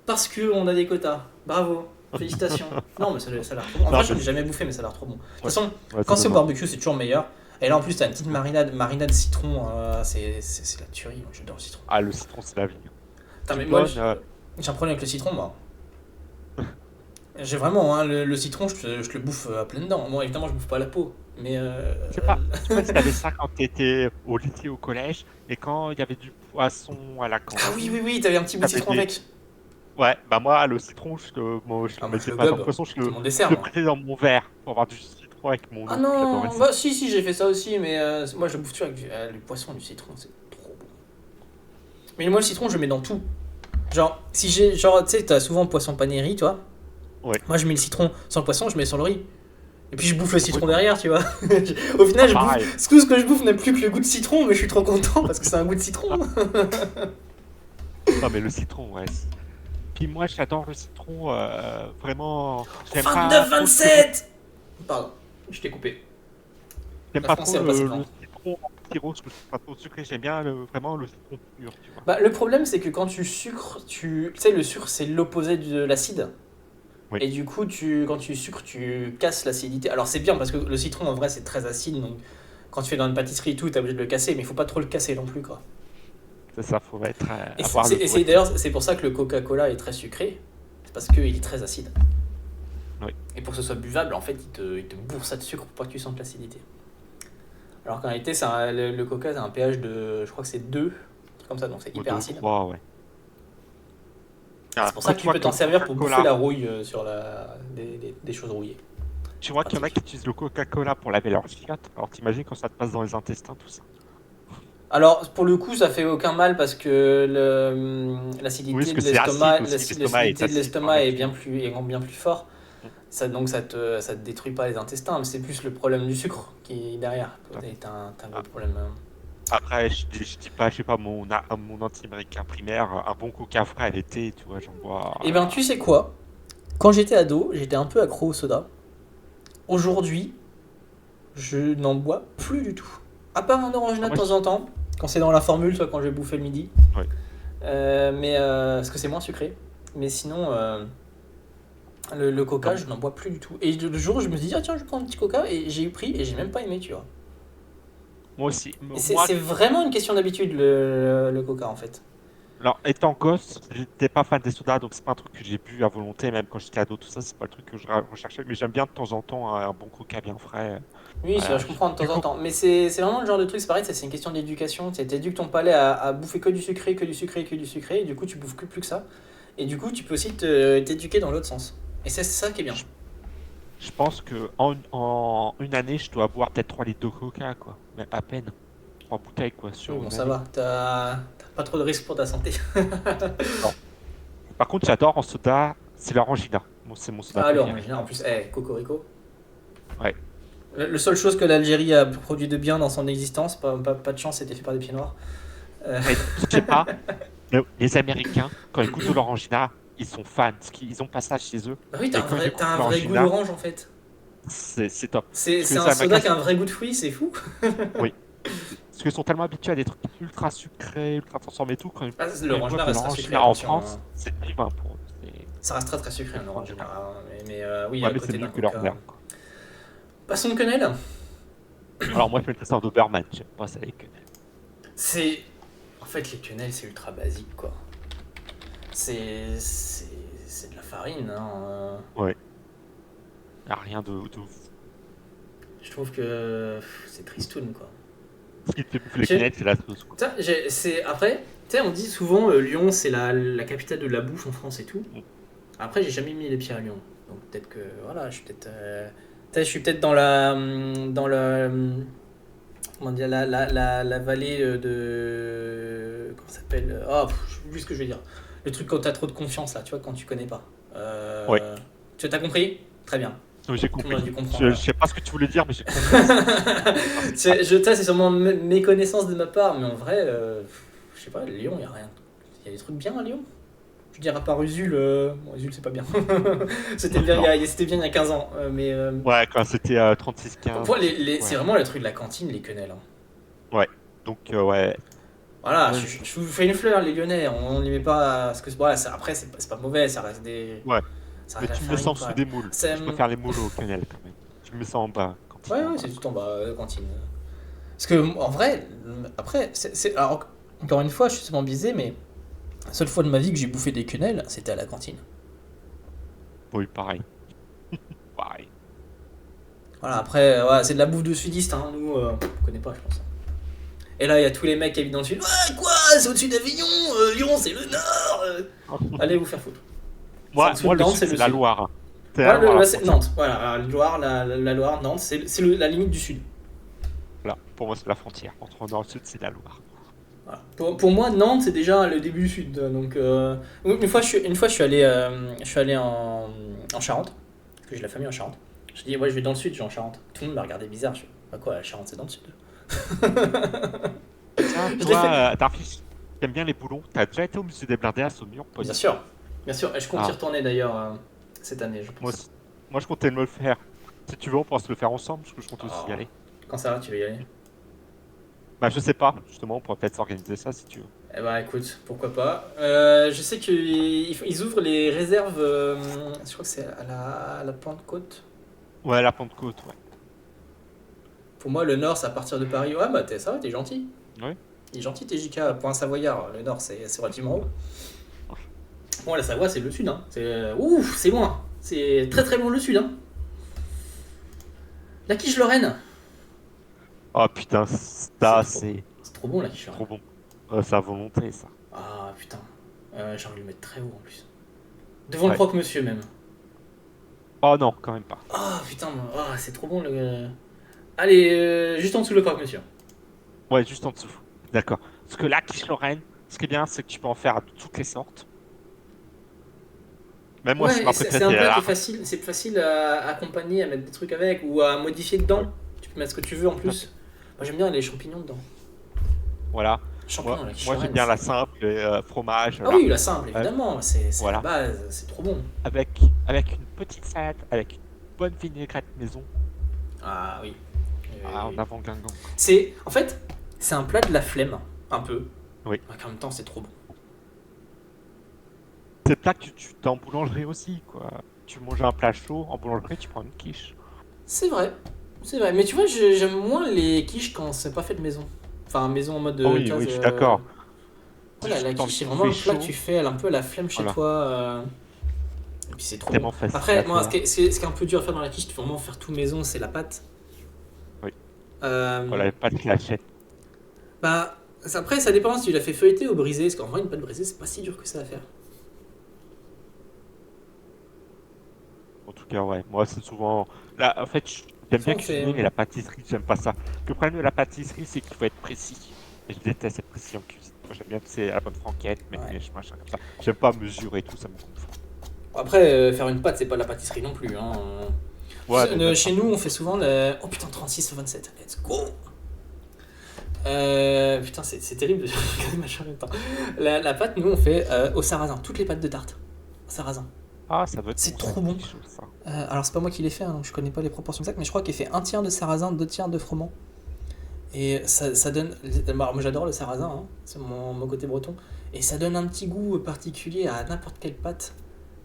parce qu'on a des quotas. Bravo, félicitations. Non, mais ça a l'air trop bon. En Non, vrai, j'en mais ai jamais bouffé, mais ça a l'air trop bon. De toute ouais, façon, ouais, quand ça c'est au donne envie. barbecue, c'est toujours meilleur. Et là en plus, t'as une petite marinade citron, c'est la tuerie, moi, j'adore le citron. Ah, le citron, c'est la vie. Putain, Tu mais me moi, donnes. j'ai un problème avec le citron, moi. J'ai vraiment, hein, le citron, je le bouffe à pleines dents. Moi, évidemment, je bouffe pas la peau. Mais Je sais pas si t'avais ça quand t'étais au lycée, au collège, et quand il y avait du poisson à la ah oui, cantine, oui, oui, t'avais un petit bout de t'avais citron des. avec. Ouais, bah moi, le citron, moi, je Ah, le moi, je mettais le pas dans le gobe. poisson, C'est mon dessert, je le moi. prenais dans mon verre pour avoir du citron avec mon Ah eau. J'adorais non, ça. bah si, j'ai fait ça aussi, mais moi, je bouffe toujours avec le poisson, du citron, c'est trop bon. Mais moi, le citron, je le mets dans tout. Genre, si j'ai, genre, tu sais, t'as souvent poisson pané riz, toi. Ouais. Moi, je mets le citron sans le poisson, je mets sur le riz. Et puis je bouffe le Ah, ouais, citron non, derrière, tu vois. Au final, ah, je bouffe. pareil. Tout ce que je bouffe n'a plus que le goût de citron, mais je suis trop content parce que c'est un goût de citron. Non, mais le citron, ouais. Puis moi, j'adore le citron, vraiment. J'aime pas trop le sirop. 29-27. Pardon, je t'ai coupé. J'aime La pas France trop est repassée le devant. citron sirop, parce que c'est pas trop sucré. J'aime bien vraiment le citron pur, tu vois. Bah, le problème, c'est que quand tu sucres, tu sais, le sucre, c'est l'opposé de l'acide. Oui, Et du coup, quand tu sucres, tu casses l'acidité. Alors, c'est bien parce que le citron, en vrai, c'est très acide. Donc, quand tu fais dans une pâtisserie et tout, t'es obligé de le casser. Mais il faut pas trop le casser non plus, quoi. c'est ça, faut être, Et avoir le doigt. d'ailleurs, c'est pour ça que le Coca-Cola est très sucré. C'est parce qu'il est très acide. Oui. Et pour que ce soit buvable, en fait, il te bourre ça de sucre pour pas que tu sentes l'acidité. Alors qu'en réalité, le Coca, c'est un pH de, je crois que c'est 2, un truc comme ça, donc c'est Au hyper deux, acide. trois, ouais. C'est pour ça que tu peux t'en servir pour bouffer la rouille sur des choses rouillées. Tu vois qu'il y en a qui Pratique. utilisent le Coca-Cola pour laver leurs chiottes. Alors t'imagines quand ça te passe dans les intestins, tout ça. Alors, pour le coup, ça fait aucun mal parce que Oui, parce l'acidité que de c'est acide l'estomac, aussi. L'estomac est acide par est nature. bien plus fort. Mm. Donc ça te détruit pas les intestins, mais c'est plus le problème du sucre qui est derrière. Ouais. T'as un gros Ah. problème. Après, je dis pas, je sais pas, mon anti-américain primaire, un bon Coca frais à l'été, tu vois, j'en bois. Et ben, tu sais quoi? Quand j'étais ado, j'étais un peu accro au soda. Aujourd'hui, je n'en bois plus du tout. À part un orangina de Moi, temps en temps, quand c'est dans la formule, soit quand je vais bouffer le midi. ouais. Parce que c'est moins sucré. Mais sinon, le coca, Non, je n'en bois plus du tout. Et le jour où je me suis dit, ah tiens, je prends un petit coca, et j'ai pris, et j'ai même pas aimé, tu vois. moi aussi. Et Moi, c'est vraiment une question d'habitude, le coca, en fait. alors, étant gosse, j'étais pas fan des sodas, donc c'est pas un truc que j'ai bu à volonté, même quand j'étais ado, tout ça, c'est pas le truc que je recherchais. Mais j'aime bien de temps en temps un bon Coca bien frais. Oui, Voilà, je comprends de du temps en coup, temps. Mais c'est vraiment le genre de truc, c'est pareil, c'est une question d'éducation. Tu éduques ton palais à bouffer que du sucré, que du sucré, que du sucré, et du coup, tu bouffes que plus que ça. Et du coup, tu peux aussi t'éduquer dans l'autre sens. Et c'est ça qui est bien. Je pense que en une année, je dois boire peut-être 3 litres de coca, quoi. Mais à peine. 3 bouteilles, quoi, sur Oui, bon, une ça année. va. T'as pas trop de risques pour ta santé. Non. Par contre, j'adore en soda, c'est l'Orangina. Bon, c'est mon soda Ah, alors, préféré. en plus, Cocorico. Ouais. La seule chose que l'Algérie a produit de bien dans son existence, pas de chance, c'était fait par des pieds noirs. Mais je sais pas, mais les Américains, quand ils goûtent de l'Orangina, ils sont fans. Ils ont pas ça chez eux. Bah oui, Et quand ils t'as découvrent un vrai goût l'Orangina, d'orange en fait. c'est top. Parce que C'est les un soda Américains, qui a un vrai goût de fruit, c'est fou. oui. Parce qu'ils sont tellement habitués à des trucs ultra sucrés, ultra transformés et tout, Ah, quand ils l'orangina goûtent de restera sucré, l'Orangina en attention, France, hein. c'est divin pour eux. Ça reste très très sucré, C'est un orangina, extraordinaire. hein. Mais oui, Ouais, à mais c'est côté mieux d'un que leur coca. merde, quoi. Passons de quenelle. Alors moi, je mettrais ça en Doberman, j'aime pas ça avec quenelle. C'est. En fait, les quenelles, c'est ultra basique quoi. C'est de la farine, hein. Ouais. Y a rien de ouf. Je trouve que c'est tristoun quoi. Ce qui te fait bouffer les quenelles, c'est la sauce, quoi. Après, tu sais, on dit souvent Lyon, c'est la capitale de la bouffe en France et tout. Mm. Après, j'ai jamais mis les pieds à Lyon. Donc peut-être que, voilà, je suis peut-être je suis peut-être dans la comment dire, la vallée de... Comment ça s'appelle? Oh, je sais plus ce que je vais dire. Le truc quand t'as trop de confiance, là, tu vois, quand tu connais pas. Ouais. Tu t'as compris? Très bien. Oui, j'ai Tout le compris. monde a dû comprendre. Je Voilà. sais pas ce que tu voulais dire, mais j'ai compris. C'est sûrement méconnaissance de ma part, mais en vrai, je sais pas, Lyon, y a rien. Y a des trucs bien à Lyon. Je veux dire, à part Usul, bon, Usul c'est pas bien. C'était bien, c'était bien il y a 15 ans. Mais Ouais, quand c'était 36-15. pour Ouais. c'est vraiment le truc de la cantine, les quenelles, hein. Ouais. Donc, ouais. Voilà, Ouais. je vous fais une fleur, les Lyonnais. On n'y met pas. Parce que voilà, après, c'est pas mauvais, ça reste des. Ouais. Ça Mais reste tu la me mets ça farine, en dessous quoi. des moules. Je préfère les moules au quenelles, quand même. Tu me mets ça en bas, quand il Ouais, est en ouais, bas. c'est tout en bas, cantine. Parce que, en vrai, après, alors, encore une fois, je suis sûrement biaisé, mais la seule fois de ma vie que j'ai bouffé des quenelles, c'était à la cantine. Oui, pareil. Pareil. Voilà, après, ouais, c'est de la bouffe de sudiste, hein. Nous, on connaît pas, je pense. Et là, il y a tous les mecs qui habitent dans le sud. Ouais, quoi? C'est au-dessus d'Avignon, Lyon, c'est le nord. Allez vous faire foutre. C'est en dessous Moi, de le Nantes, sud, c'est c'est le la sud. Loire, hein. C'est la Voilà, Loire, là, la c'est frontière. Nantes. Voilà, la Loire, la Loire, Nantes, c'est la limite du sud. Voilà. Pour moi, c'est la frontière. Entre nord et sud, c'est la Loire. Voilà. Pour moi, Nantes, c'est déjà le début du sud. Donc, une fois, je suis allé en Charente, parce que j'ai de la famille en Charente. Je dis, ouais, je vais dans le sud, je vais en Charente. Tout le monde m'a regardé bizarre. Je fais, bah quoi, la Charente, c'est dans le sud. Tiens, Je l'ai fait. toi, Darfish, t'aimes bien les boulons. T'as déjà été au musée des Blindés à Saumur? Pas Bien du tout. sûr, bien sûr. Et je compte y Ah, retourner d'ailleurs cette année, je moi pense. aussi. Moi, je comptais me le faire. Si tu veux, on pourra se le faire ensemble, parce que je compte aussi y Oh. aller. Quand ça va, tu vas y aller? Bah, je sais pas. Justement, on pourrait peut-être s'organiser ça, si tu veux. Eh bah écoute, pourquoi pas. Je sais qu'ils ouvrent les réserves, je crois que c'est à la Pentecôte. Ouais, la Pentecôte, ouais. Pour moi, le Nord, c'est à partir de Paris. Ouais, bah ça va, t'es gentil. Ouais. Il est gentil, t'es JK, pour un Savoyard. Le Nord, c'est relativement haut. Bon, la Savoie, c'est le Sud, hein. Ouf, c'est loin. C'est très très loin le Sud, hein. La quiche Lorraine. Oh putain, ça, C'est trop bon, la quiche trop Lorraine. bon. C'est à volonté, ça. Ah, putain. J'ai envie de le mettre très haut, en plus. Devant le Ouais. croque-monsieur, même. Oh non, quand même pas. Ah, putain, c'est trop bon, le... Allez, juste en dessous le croque-monsieur. Ouais, juste en dessous. D'accord. Parce que la quiche Lorraine, ce qui est bien, c'est que tu peux en faire à toutes les sortes. Même moi, c'est Ouais, ma et c'est préférée, un c'est plat qui la... est facile, c'est facile à accompagner, à mettre des trucs avec ou à modifier dedans. Ouais. Tu peux mettre ce que tu veux en plus. Moi j'aime bien les champignons dedans. Voilà. Champignons, la quiche Moi j'aime Lorraine, bien la c'est- simple, fromage, Ah oui, la simple, Euh, évidemment, c'est voilà. la base, c'est trop bon. Avec une petite salade, avec une bonne vinaigrette maison. Ah oui. Ah, en avant Guingamp. En fait, c'est un plat de la flemme, un peu. Oui. Mais en même temps, c'est trop bon. C'est le plat que tu t'as en boulangerie aussi, quoi. Tu manges un plat chaud, en boulangerie, tu prends une quiche. C'est vrai, c'est vrai. Mais tu vois, j'aime moins les quiches quand c'est pas fait de maison. Enfin, maison en mode. Oh oui, tu vois, oui, je suis d'accord. Voilà, la Juste quiche, c'est envie de vraiment un bouffer plat que chaud. tu fais un peu à la flemme chez Voilà. toi. Et puis c'est trop Tellement bon. facile Après, à moi, faire. ce qui est un peu dur à faire dans la quiche, tu peux vraiment faire tout maison, c'est la pâte. Oui. Euh, Voilà, pas de cachette. Bah, après, ça dépend si tu l'as fait feuilleter ou briser. Parce qu'en vrai, une pâte brisée, c'est pas si dur que ça à faire. tout cas, ouais. Moi, c'est souvent. Là, en fait, j'aime Soit bien on fait. cuisiner, mais la pâtisserie, j'aime pas ça. Le problème de la pâtisserie, c'est qu'il faut être précis. Et je déteste être précis en cuisine. Moi, j'aime bien, c'est à la bonne franquette, mettre Ouais. mèche, machin comme ça. J'aime pas mesurer tout, ça me gonfle. Après, faire une pâte, c'est pas de la pâtisserie non plus. Hein. Ouais, mais même Chez pas. nous, on fait souvent Oh putain, 36 ou 27. Let's go! Putain, c'est terrible de regarder ma chambre en même temps. La pâte, nous, on fait au sarrasin. Toutes les pâtes de tarte. Au sarrasin. Ah, ça doit être C'est bon, ça, trop bon. quelque chose, ça. Alors, c'est pas moi qui l'ai fait, hein, donc je connais pas les proportions exactes, mais je crois qu'il fait un tiers de sarrasin, deux tiers de froment. Et ça donne. Moi, j'adore le sarrasin, hein, c'est mon côté breton. Et ça donne un petit goût particulier à n'importe quelle pâte,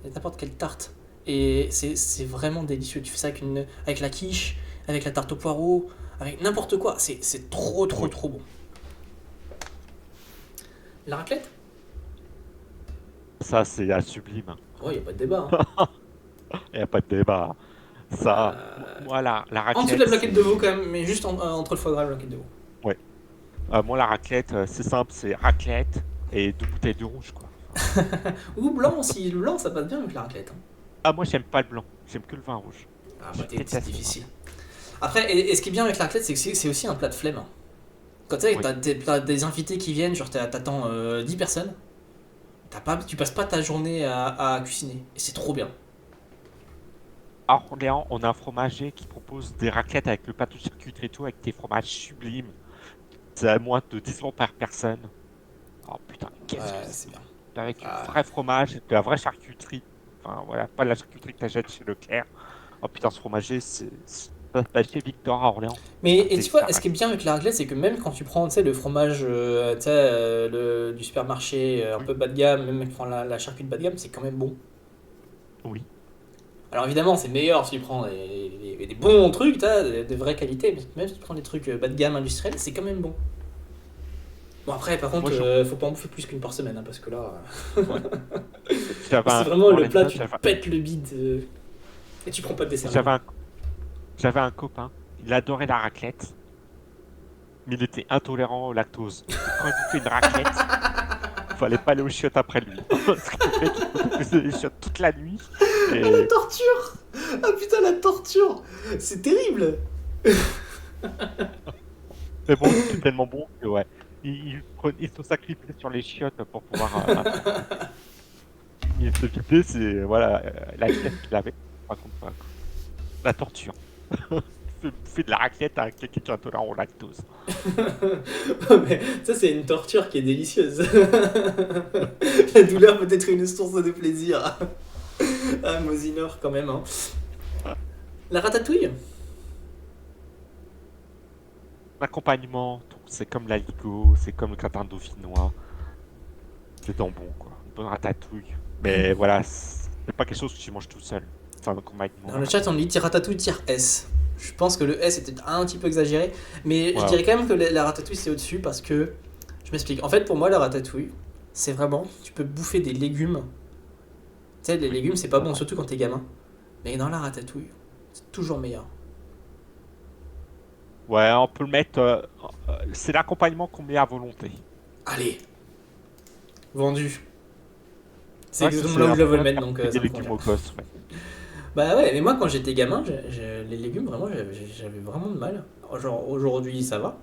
à n'importe quelle tarte. Et c'est vraiment délicieux. Tu fais ça avec la quiche, avec la tarte au poireau, avec n'importe quoi. C'est trop, trop, Oui. trop bon. La raclette? Ça, c'est sublime. Ouais, y a pas de débat. Hein. Il n'y a pas de débat. Ça, Euh, moi, la En dessous de la raclette, plaquette de veau, c'est. quand même, mais juste entre le foie gras et la plaquette de veau. Ouais. Moi, la raclette, c'est simple, c'est raclette et 2 bouteilles de rouge, quoi. Enfin, Ou blanc aussi. Le blanc, ça passe bien avec la raclette. Hein. ah, moi, j'aime pas le blanc. J'aime que le vin rouge. Ah, Je bah, c'est déteste le vin difficile. rouge. Après, et ce qui est bien avec la raclette, c'est que c'est aussi un plat de flemme. Quand tu sais, Oui. t'as des invités qui viennent, genre t'attends 10 personnes, tu passes pas ta journée à cuisiner. Et c'est trop bien. À Orléans, on a un fromager qui propose des raclettes avec le plateau de charcuterie et tout, avec des fromages sublimes. C'est à moins de 10 euros par personne. Oh putain, qu'est-ce que Ouais, c'est c'est bon. bien. Avec du Ah. vrai fromage, de la vraie charcuterie. Enfin voilà, pas de la charcuterie que t'achètes chez Leclerc. Oh putain, ce fromager, ça se passe chez Victor à Orléans. Mais Un et tu délice vois, la ce qui est raclette. bien avec la raclette, c'est que même quand tu prends, tu sais, le fromage, tu sais, du supermarché un Oui, peu bas de gamme, même quand tu prends la charcuterie bas de gamme, c'est quand même bon. oui. Alors évidemment, c'est meilleur si tu prends des bons trucs, t'as, de vraie qualité, mais même si tu prends des trucs bas de gamme industriels, c'est quand même bon. Bon après, par Moi, contre, faut pas en bouffer plus qu'une par semaine, hein, parce que là, ouais. J'avais c'est un, vraiment pour le plat, l'anecdote, tu te pètes le bide, et tu prends pas de dessert dedans. j'avais un, j'avais un copain, il adorait la raclette, mais il était intolérant au lactose. Donc quand il bouffait une raclette, fallait pas aller aux chiottes après lui. Parce que le mec, il faisait les chiottes toute la nuit. La Et... torture. Ah putain, la torture. C'est terrible. Mais bon, c'était tellement bon que ouais. Il se sacrifiait sur les chiottes pour pouvoir. Il se vidait, c'est voilà, la crème qu'il avait. Raconte pas, quoi. La torture. Bouffer de la raclette à quelqu'un qui est intolérant au lactose. Mais ça, c'est une torture qui est délicieuse. La douleur peut être une source de plaisir. Ah, Mosinor, quand même. Hein. La ratatouille. L'accompagnement, tout, c'est comme l'aligot, c'est comme le gratin dauphinois. C'est dans bon, quoi. Une bonne ratatouille. Mais voilà, c'est pas quelque chose que tu manges tout seul. C'est un accompagnement, Dans la le chat, on ratatouille. dit ratatouille tiers S. Je pense que le S était un petit peu exagéré, mais je Ouais, dirais quand même que la ratatouille c'est au-dessus parce que je m'explique. En fait, pour moi, la ratatouille, c'est vraiment tu peux bouffer des légumes. Tu sais, les oui, légumes c'est pas bon, d'accord. surtout quand t'es gamin. Mais dans la ratatouille, c'est toujours meilleur. Ouais, on peut le mettre. C'est l'accompagnement qu'on met à volonté. Allez, vendu. C'est C'est vrai que exactement c'est là où un je la veux le moyen de mettre, faire donc couper des ça me légumes convient. aux gosses, ouais. Bah ouais, mais moi quand j'étais gamin, les légumes vraiment j'avais vraiment de mal. Genre aujourd'hui ça va,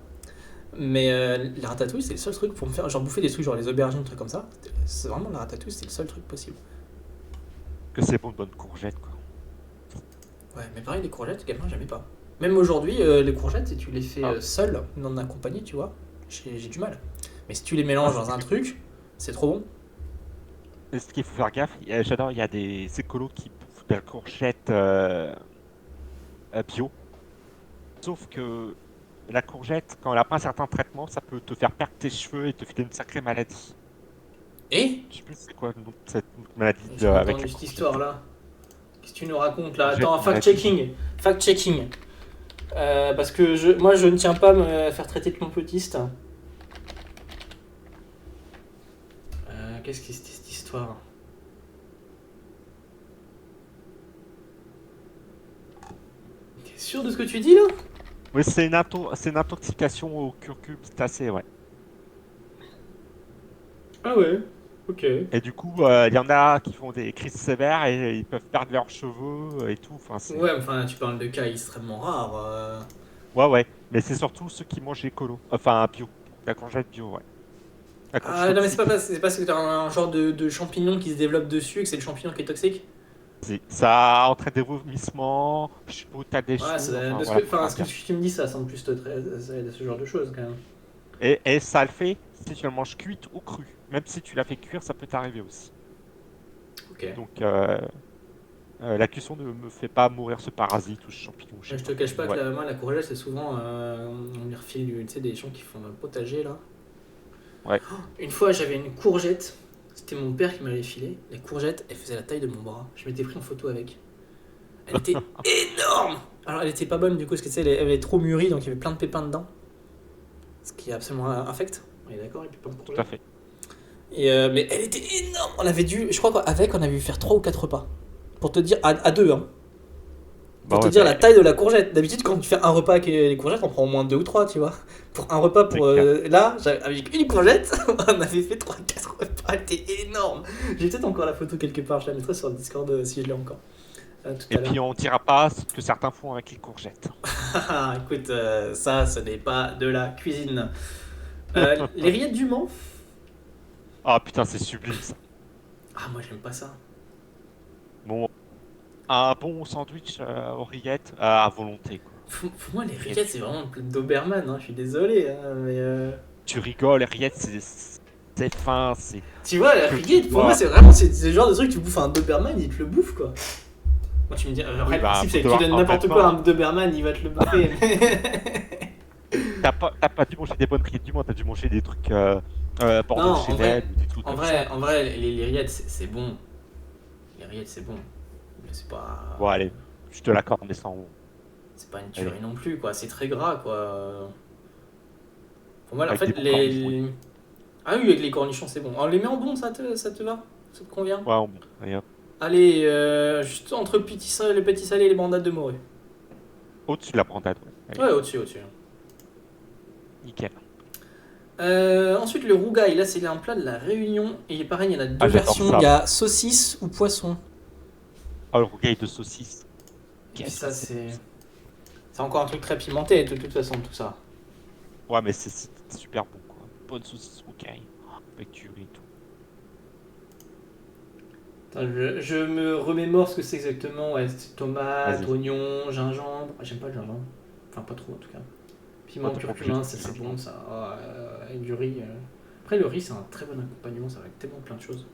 mais la ratatouille c'est le seul truc pour me faire genre bouffer des trucs genre les aubergines, des trucs comme ça. C'est vraiment la ratatouille, c'est le seul truc possible. Que c'est bon, de bonnes courgettes, quoi. Ouais, mais pareil les courgettes, gamin j'aimais pas. Même aujourd'hui les courgettes si tu les fais Ah, seules, non accompagnées, tu vois, j'ai du mal. Mais si tu les ah, mélanges dans un truc, c'est trop bon. c'est ce qu'il faut faire gaffe. J'adore, il y a des écolos qui bouffent de la courgette bio. Sauf que la courgette, quand elle n'a pas un certain traitement, ça peut te faire perdre tes cheveux et te filer une sacrée maladie. Et Je sais plus c'est quoi le nom de cette maladie j'ai pas avec entendu la cette courgette histoire bio. là. Qu'est-ce que tu nous racontes là? Courgette Attends, maladie. fact-checking. Fact-checking. Parce que moi, je ne tiens pas à me faire traiter de complotiste. Qu'est-ce que c'était cette histoire? T'es sûr de ce que tu dis là? Oui, c'est une intoxication au curcuma, c'est assez, ouais. Ah ouais. Ok. Et du coup, il y en a qui font des crises sévères et ils peuvent perdre leurs cheveux et tout. Enfin, Ouais, c'est... enfin, tu parles de cas extrêmement rares. Ouais, ouais. Mais c'est surtout ceux qui mangent écolo. Enfin, bio. La courgette bio, ouais. La courge Ah non, mais c'est pas, toxique. c'est parce que t'as un genre de champignon qui se développe dessus et que c'est le champignon qui est toxique. Ça entraîne des vomissements, cheveux, t'as des Ouais, cheveux, enfin de ce voilà, que, faut faire enfin, ce que gaffe. tu me dis, ça semble plus à ce genre de choses quand même. Et ça le fait si tu le manges cuite ou crue. Même si tu l'as fait cuire, ça peut t'arriver aussi. Ok. Donc, la cuisson ne me fait pas mourir ce parasite ou ce champignon, je sais Je pas te quoi. cache Mais pas que ouais, moi, la courgette, c'est souvent. On me refile tu sais, des gens qui font un potager là. ouais. Une fois, j'avais une courgette. C'était mon père qui m'avait filé. La courgette, elle faisait la taille de mon bras. Je m'étais pris en photo avec. Elle était énorme. Alors, elle était pas bonne du coup, parce que tu sais, elle est trop mûrie, donc il y avait plein de pépins dedans. Ce qui est absolument infect. On est d'accord, les pépins de Tout à courgette. fait. Mais elle était énorme. On avait dû, je crois qu'avec, on avait dû faire 3 ou 4 repas. Pour te dire, à deux, hein. Pour Bah te ouais, dire la mais taille de la courgette. D'habitude, quand tu fais un repas avec les courgettes, on prend au moins 2 ou 3, tu vois. Pour un repas, c'est pour. clair. Là, avec une courgette, on avait fait 3 4 repas. Elle était énorme. J'ai peut-être encore la photo quelque part. Je la mettrai sur le Discord si je l'ai encore. Tout Et à l'heure. puis on dira pas ce que certains font avec les courgettes. Ah, écoute, ça, ce n'est pas de la cuisine. Les rillettes du Mans. Ah putain, c'est sublime ça. Ah, moi, j'aime pas ça. Bon, un bon sandwich aux rillettes à volonté, quoi. Pour moi, les Rillettes rillettes, du c'est Mans. vraiment le plat de Doberman. Hein. Je suis désolé, hein, mais. Tu rigoles, les rillettes, c'est fin, c'est Tu vois, la que tu rillette, pour moi, vois. c'est vraiment c'est le genre de truc, tu bouffes un Doberman, il te le bouffe, quoi. Moi, tu me dis, après, Oui, le bah, principe, faut c'est te que tu voir donnes n'importe quoi à complètement. un Doberman, il va te le bouffer. T'as pas dû manger des bonnes rillettes du Mans, t'as dû manger des trucs Non, Bordeaux Chenel ou des trucs comme ça. en vrai les rillettes, c'est bon. Les rillettes, c'est bon. Mais Bon, allez, je te l'accorde, mais sans. c'est pas une Allez, tuerie non plus, quoi. C'est très gras, quoi. Pour moi, en avec des fait, bons cornichons. Ah oui, avec les cornichons, c'est bon. On les met en bon, ça te va? Ça te convient? Ouais, bon, allez, hop. Allez, juste entre le petit salé et les bandades de morue. Au-dessus de la brandade, ouais. Allez, Ouais, au-dessus, au-dessus. nickel. Ensuite, le rougail, là, c'est un plat de la Réunion. Et pareil, il y en a deux Ah, j'adore versions. ça, Il y moi. a saucisse ou poisson. Ah, le rougail de saucisse. Et puis Qu'est-ce que ça, c'est bon, c'est. ça. C'est encore un truc très pimenté, de toute façon, tout ça. Ouais, mais c'est super bon, quoi. Bonne saucisse rougail. Avec du riz et tout. Attends, je me remémore ce que c'est exactement. Ouais, c'est tomate, Vas-y. oignon, gingembre. Ah, j'aime pas le gingembre. Enfin, pas trop en tout cas. Moi, Piment, t'es pas obligé de curcuma, mettre ça du c'est bon, gingembre. ça. Avec du riz. Après, le riz, c'est un très bon accompagnement, ça va avec tellement plein de choses.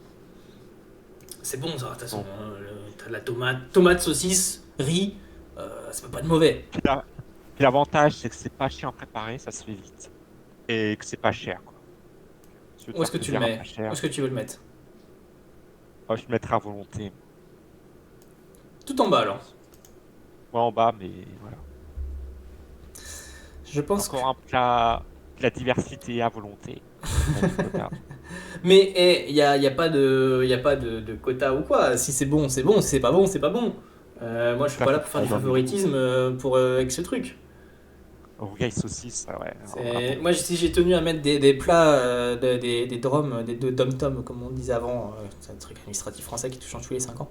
C'est bon, ça, de toute façon. Bon. Hein, t'as de la tomate, saucisse, riz. Ça peut pas de mauvais. Puis l'avantage, c'est que c'est pas chiant à préparer, ça se fait vite. Et que c'est pas cher, quoi. Si tu veux te Où est-ce faire que tu le plaisir à pas mets? Où cher, est-ce que tu veux le mettre? je le mettrai à volonté. Tout en bas alors. Ouais, en bas, mais voilà. Je pense que. Encore un plat de la diversité à volonté. On a du quota. Mais y a pas de quota ou quoi. Si c'est bon, c'est bon. Si c'est pas bon, c'est pas bon. Moi, je suis Ça pas là fait pour faire pas du dans mes goûts. favoritisme avec ce truc. Rougail saucisse, ouais, alors là, pour le Moi, coup. si j'ai tenu à mettre des plats, des drums, des dom-tom, comme on disait avant, c'est un truc administratif français qui change tous les 5 ans,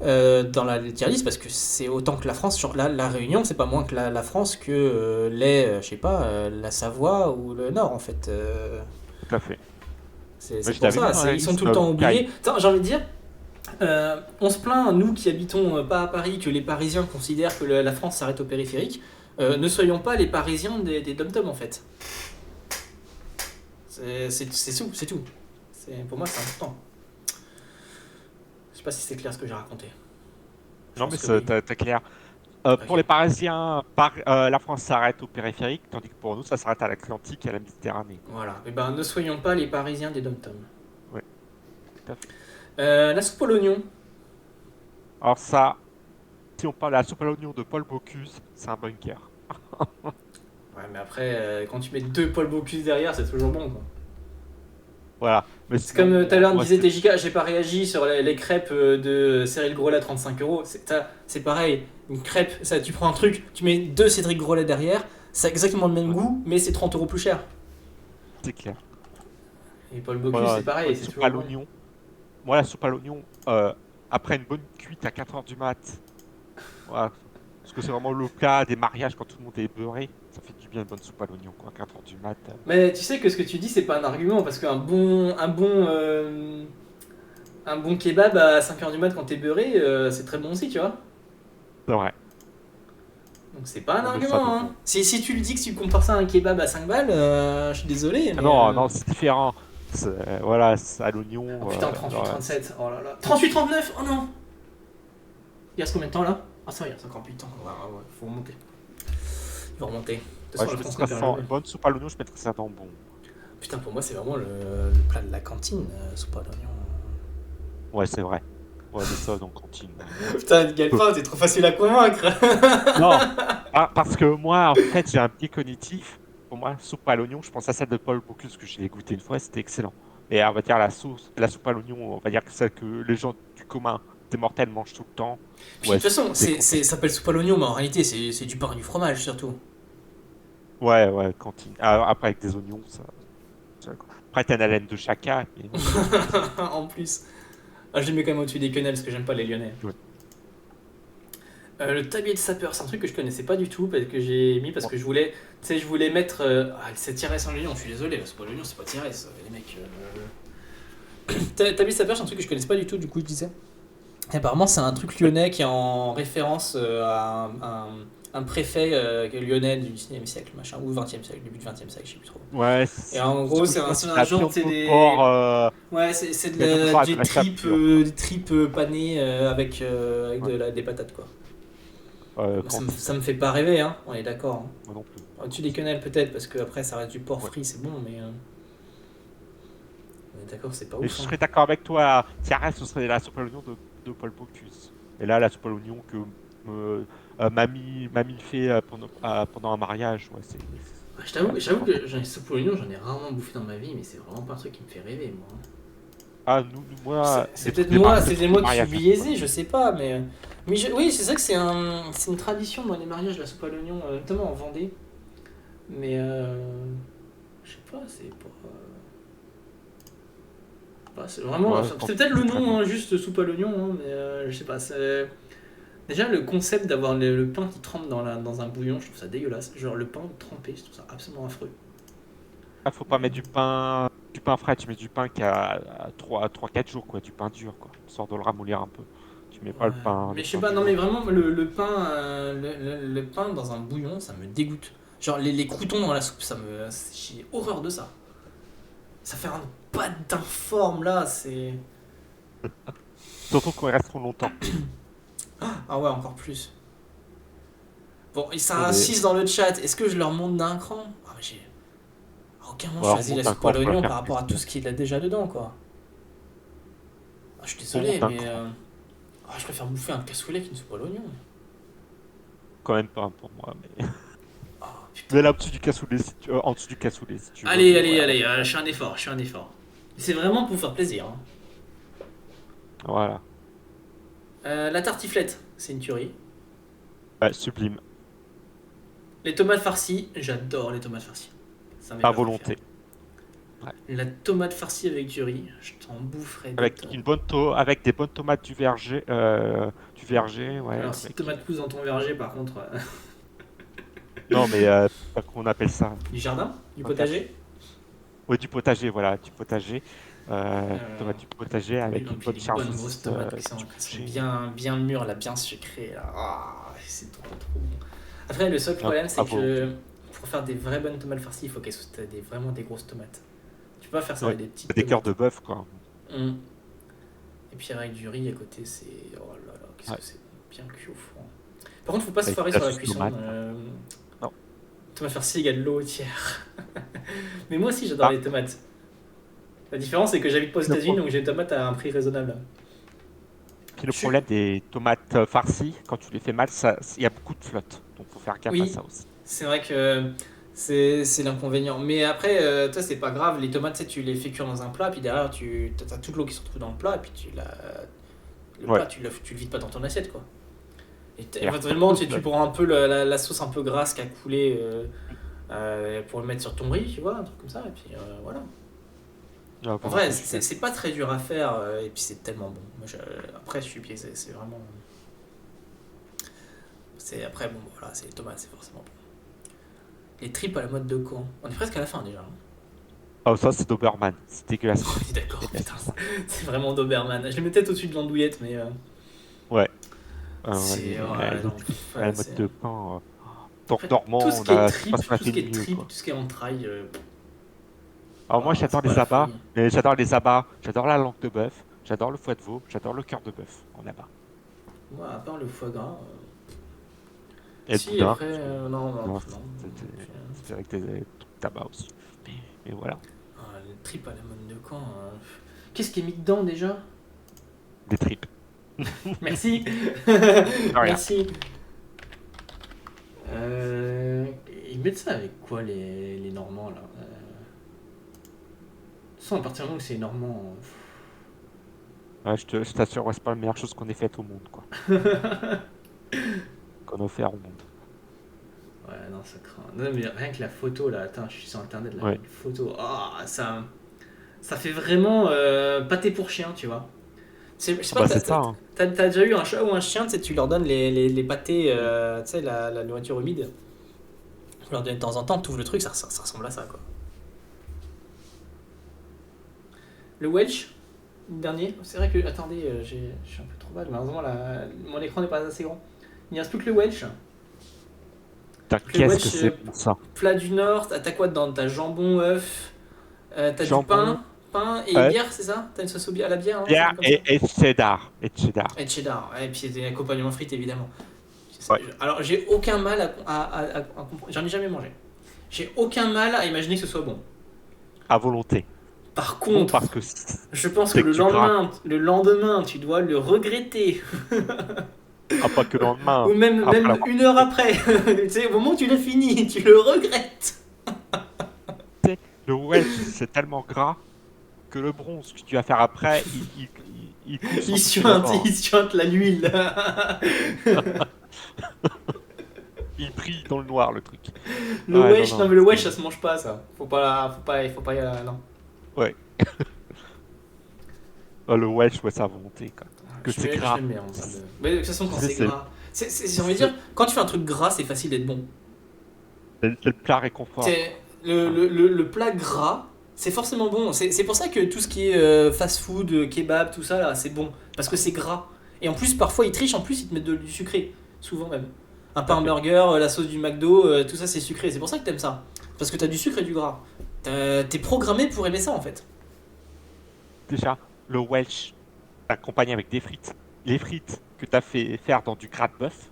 dans la tier list, parce que c'est autant que la France. Genre, la Réunion, c'est pas moins que la France que je sais pas, la Savoie ou le Nord, en fait. Tout à fait. Mais C'est je pour l'avais mis ça, dans la ils sont tout liste le temps rougail. oubliés. Attends, j'ai envie de dire, on se plaint, nous qui habitons pas à Paris, que les Parisiens considèrent que la France s'arrête au périphérique. Ne soyons pas les Parisiens des dom-toms en fait. C'est tout, c'est tout. Pour moi, c'est important. Je sais pas si c'est clair ce que j'ai raconté. Je Non, pense mais que oui. t'as clair. Pour Ok. les Parisiens, la France s'arrête au périphérique, tandis que pour nous, ça s'arrête à l'Atlantique et à la Méditerranée, quoi. Voilà. Et ben, ne soyons pas les Parisiens des dom-toms. Ouais, tout à fait. La soupe à l'oignon. Alors ça, si on parle de la soupe à l'oignon de Paul Bocuse, c'est un bunker. Ouais, mais après, quand tu mets 2 Paul Bocuse derrière, c'est toujours bon, quoi. Voilà. Mais C'est comme tout à sinon, l'heure me moi, disait c'est... TJK, j'ai pas réagi sur les crêpes de Cyril Grolet à 35 €. C'est pareil, une crêpe, ça, tu prends un truc, tu mets 2 Cédric Grolet derrière, ça a exactement le même Ouais, goût, mais c'est 30 € plus cher. c'est clair. Et Paul Bocuse, Voilà, c'est pareil, bonne c'est soupe toujours à bon. l'oignon. Moi, la soupe à l'oignon, après une bonne cuite à 4h du mat, voilà. Parce que c'est vraiment le cas des mariages quand tout le monde est beurré. Ça fait du bien une bonne soupe à l'oignon, quoi, à 4h du mat. Mais tu sais que ce que tu dis, c'est pas un argument, parce un bon kebab à 5h du mat quand t'es beurré, c'est très bon aussi, tu vois. C'est vrai. Donc c'est pas un On met ça argument, hein. dedans. Si tu le dis que tu compares ça à un kebab à 5 balles, je suis désolé, Ah mais... non, non, c'est différent. Voilà, c'est à Oh l'oignon. putain, 38-37, oh là là. 38-39, oh non. Il reste combien de temps là? Ah ça, il reste encore plus de temps. Ouais, faut remonter. Il faut remonter. De toute Ouais, façon, je la France mettrais n'est pas ça, jouée. une bonne soupe à l'oignon, je mettrais ça dans bon. Putain, pour moi, c'est vraiment le plat de la cantine, soupe à l'oignon. Ouais, c'est vrai. Ouais, mais ça dans cantine. Putain, Galpin, t'es trop facile à convaincre. Non, parce que moi, en fait, j'ai un biais cognitif. Pour moi, soupe à l'oignon, je pense à celle de Paul Bocuse que j'ai goûté une fois, c'était excellent. Et on va dire la soupe à l'oignon, on va dire que celle que les gens du commun, des mortels mangent tout le temps. Puis de Ouais, toute façon, c'est ça s'appelle soupe à l'oignon, mais en réalité, c'est du pain et du fromage surtout. ouais, ouais, cantine. Après, avec des oignons, après, t'as une haleine de chacal, mais non, c'est bon. En plus. Ah, je les mets quand même au-dessus des quenelles parce que j'aime pas les lyonnais. Ouais. Le tablier de sapeur, c'est un truc que je connaissais pas du tout parce que j'ai mis parce Ouais. que je voulais, tu sais, je voulais mettre. C'est tiré sans l'oignon, je suis désolé, c'est pas l'oignon, c'est pas tiré, ça, les mecs. Tablier de sapeur, c'est un truc que je connaissais pas du tout, du coup je disais. Et apparemment, c'est un truc lyonnais qui est en référence à un préfet lyonnais du 19e siècle, machin, ou 20e siècle, début du 20e siècle, je sais plus trop. Ouais, Et en gros, c'est un genre, c'est des. Ouais, c'est il y a de porc avec des la tripes, chapelure. des tripes panées avec, Ouais. des patates, quoi. Cantine, Ça me fait pas rêver, hein, on est d'accord. Hein. moi non plus. Au-dessus des quenelles, peut-être, parce que après ça reste du porc Ouais. frit, c'est bon, mais. On est d'accord, c'est pas Et je ouf. Hein. serais d'accord avec toi, Tiara, ce serait la soupe à l'oignon de Paul Bocuse. Et là, la soupe à l'oignon que mamie fait pendant un mariage, ouais, Ouais, ouais, j'avoue que j'en ai soupe aux oignons, j'en ai rarement bouffé dans ma vie, mais c'est vraiment pas un truc qui me fait rêver, moi. Ah, moi, C'est les peut-être trucs des moi, les c'est trucs moi des qui suis mariages. biaisé, je sais pas, mais. Oui, c'est ça que c'est une tradition dans les mariages, la soupe à l'oignon, notamment en Vendée. Mais je sais pas, c'est pas. C'est vraiment. Ouais, Enfin, c'est peut-être le nom, hein, juste soupe à l'oignon, hein, mais je sais pas. Déjà, le concept d'avoir le pain qui trempe dans un bouillon, je trouve ça dégueulasse. Genre le pain trempé, je trouve ça absolument affreux. Ah, faut pas mettre du pain frais, tu mets du pain qui a 3-4 jours, quoi, du pain dur, quoi, histoire de le ramollir un peu. Tu mets pas Ouais. le Mais je sais pain pas, non dur. mais vraiment, le pain, le pain dans un bouillon, ça me dégoûte. Genre les croûtons dans la soupe, j'ai horreur de ça. Ça fait un pâte d'informe là, c'est. Surtout quand ils resteront longtemps. Ah ouais, encore plus. Bon, et ça Non, mais insiste dans le chat, est-ce que je leur monte d'un cran? Ah, mais j'ai à aucun moment alors, choisi la monte un soupe à cran, faut la l'oignon faire par rapport à cuire. tout ce qu'il a déjà dedans, quoi. Ah, je suis On désolé, monte un mais. cran. Je préfère bouffer un cassoulet qu'une soupe à l'oignon. Quand même pas pour moi, mais. Ah, putain. Mais là, au-dessus du cassoulet, en dessous du cassoulet, si tu veux. Allez, Ouais, je fais un effort, je fais un effort. C'est vraiment pour faire plaisir. Hein. voilà. La tartiflette, c'est une tuerie. Ouais, sublime. Les tomates farcies, j'adore les tomates farcies. Ça m'est À pas volonté. préféré. La tomate farcie avec du riz, je t'en boufferai des Avec tonnes. avec des bonnes tomates du verger, ouais. Alors si tomate pousse dans ton verger, par contre, Non, mais pas qu'on appelle ça. du jardin, du Ok. potager. Ouais, du potager, voilà, du potager. Euh, Tomates du potager avec oui, une puis bonne les charge bonnes grosses tomates qui sont bien mûres, là, bien sucrées. Là. Ah, c'est trop bon. Après, le seul problème, c'est que pour faire des vraies bonnes tomates farcies, il faut qu'elles soient vraiment des grosses tomates. Tu peux pas faire ça avec des petites des cœurs tomates. de bœuf, quoi. Et puis avec du riz à côté, c'est. Oh là là, qu'est-ce Ouais. que c'est bien cuit au four. Par contre, faut pas se Avec foirer la sur la sauce cuisson. tomate. Non. Tomate farcie égale l'eau entière. Mais moi aussi, j'adore les tomates. La différence, c'est que j'habite pas aux États-Unis, donc j'ai des tomates à un prix raisonnable. Puis le problème des tomates farcies, quand tu les fais mal, il y a beaucoup de flotte. Donc faut faire gaffe à ça aussi. C'est vrai que c'est l'inconvénient. Mais après, toi, c'est pas grave. Les tomates, tu les fais cuire dans un plat, puis derrière, tu as toute l'eau qui se retrouve dans le plat, et puis le plat, tu le vides pas dans ton assiette, quoi. Et éventuellement, tu prends un peu la sauce un peu grasse qui a coulé pour le mettre sur ton riz, tu vois, un truc comme ça, et puis voilà. La En vrai, volonté, je suis d'accord. c'est pas très dur à faire et puis c'est tellement bon. Après, je suis biaisé, c'est vraiment. Après, bon, voilà, c'est les tomates, c'est forcément bon. Les tripes à la mode de Caen. On est presque à la fin déjà, hein. Oh, ça, c'est Doberman. C'est dégueulasse. On est d'accord, Dégueulasse, putain, ça. c'est vraiment Doberman. Je les mettais au-dessus de l'andouillette, mais Ouais. c'est. Ouais, Les non, tripes à la ouais, mode c'est. de pain. Tant que Après, tout normand, ce qui est c'est pas tripes, ce qu'on a tout fait ce qui de est mieux, tripes, quoi. tout ce qui est entrailles, Alors moi, ouah, j'adore c'est pas les la abats, folie. mais j'adore les abats, j'adore la langue de bœuf, j'adore le foie de veau, j'adore le cœur de bœuf en abat. Moi, à part le foie gras. Et le Si, boudin. après, non, non, Non, non. c'est avec des tabac aussi. Et voilà. Les tripes à la mode de Caen. Qu'est-ce qui est mis dedans déjà? Des tripes. Merci. De rien. Merci. Ils mettent ça avec quoi les Normands là Sans à partir du moment que c'est normand. Ouais, je t'assure, ouais, c'est pas la meilleure chose qu'on ait faite au monde, quoi. Qu'on a offert au monde. Ouais, non, ça craint. Non, mais rien que la photo là, attends, je suis sur internet là, Ouais. une photo. Ah, ça fait vraiment pâté pour chien, tu vois. Je sais Ah pas, bah, c'est ça, hein. t'as déjà eu un chat ou un chien, tu sais, tu leur donnes les pâtés, tu sais, la nourriture humide. Tu leur donnes de temps en temps, tu ouvres le truc, ça ressemble à ça, quoi. Le Welsh, le dernier, c'est vrai que, attendez, je suis un peu trop bas, malheureusement, mon écran n'est pas assez grand. Il ne reste plus que le Welsh. Putain, Le qu'est-ce que Welsh, c'est bon, ça? plat du Nord, t'as quoi dedans? T'as jambon, œuf, t'as du Jambon, pain et œuf, bière, c'est ça? T'as une sauce à la bière, hein, c'est un bière truc comme ça? et cheddar. Et cheddar. Et cheddar, ouais, et puis des accompagnements frites évidemment. Ouais. Alors j'ai aucun mal à comprendre, j'en ai jamais mangé. J'ai aucun mal à imaginer que ce soit bon. À volonté. Par Bon, contre, parce que je pense que c'est que du gras. le lendemain, tu dois le regretter. Ah, pas que le lendemain. Ou même, Après même l'avoir une heure après. Tu sais, au moment où tu l'as fini, tu le regrettes. fait, le Welsh, c'est tellement gras que le bronze que tu vas faire après, il coule sans que tu l'aies. Il suinte la l'huile. Il brille dans le noir, le truc. Le Ouais, non, wesh, non non. mais le wesh ça se mange pas ça. Faut pas, non. Ouais. Le Welsh, ouais, c'est à volonté, quoi. Que c'est Je gras. le mets en mode. Mais de toute façon, quand C'est c'est gras. J'ai envie de dire, quand tu fais un truc gras, c'est facile d'être bon. le plat réconfort. C'est le plat gras, c'est forcément bon. C'est pour ça que tout ce qui est fast-food, kebab, tout ça, là, c'est bon. Parce que c'est gras. Et en plus, parfois, ils trichent, en plus, ils te mettent du sucré. Souvent même. Un pain burger, la sauce du McDo, tout ça, c'est sucré. C'est pour ça que t'aimes ça. Parce que t'as du sucre et du gras. T'es programmé pour aimer ça, en fait. Déjà, le Welsh, accompagné avec des frites. Les frites que tu as fait faire dans du gras de bœuf.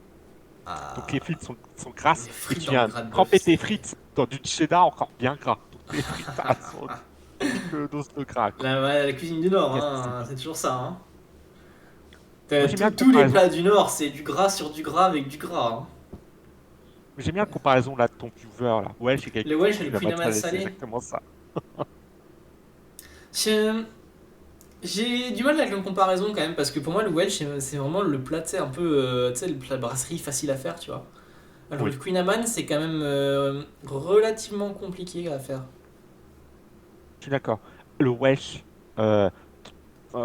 Ah, Donc les frites sont grasses. les Et frites tu dans le viens gras de bœuf, tremper tes c'est- frites dans du cheddar encore bien gras. Donc les frites sont une dose de gras, quoi. La cuisine du Nord, Qu'est-ce que hein, c'est toujours ça. Hein. Moi, j'aime bien la Tous les comparaison. plats du Nord, c'est du gras sur du gras avec du gras. Hein. J'aime bien la comparaison là de ton viewer là. Welsh et Le Welsh et le la Queen Amman mozzarella, c'est salé. exactement ça. Je- J'ai du mal avec la comparaison quand même, parce que pour moi, le Welsh, c'est vraiment le plat, tu sais, un peu, tu sais, le plat brasserie facile à faire, tu vois. Alors Oui. le Queen Amman, c'est quand même relativement compliqué à faire. Je suis d'accord. Le Welsh, euh,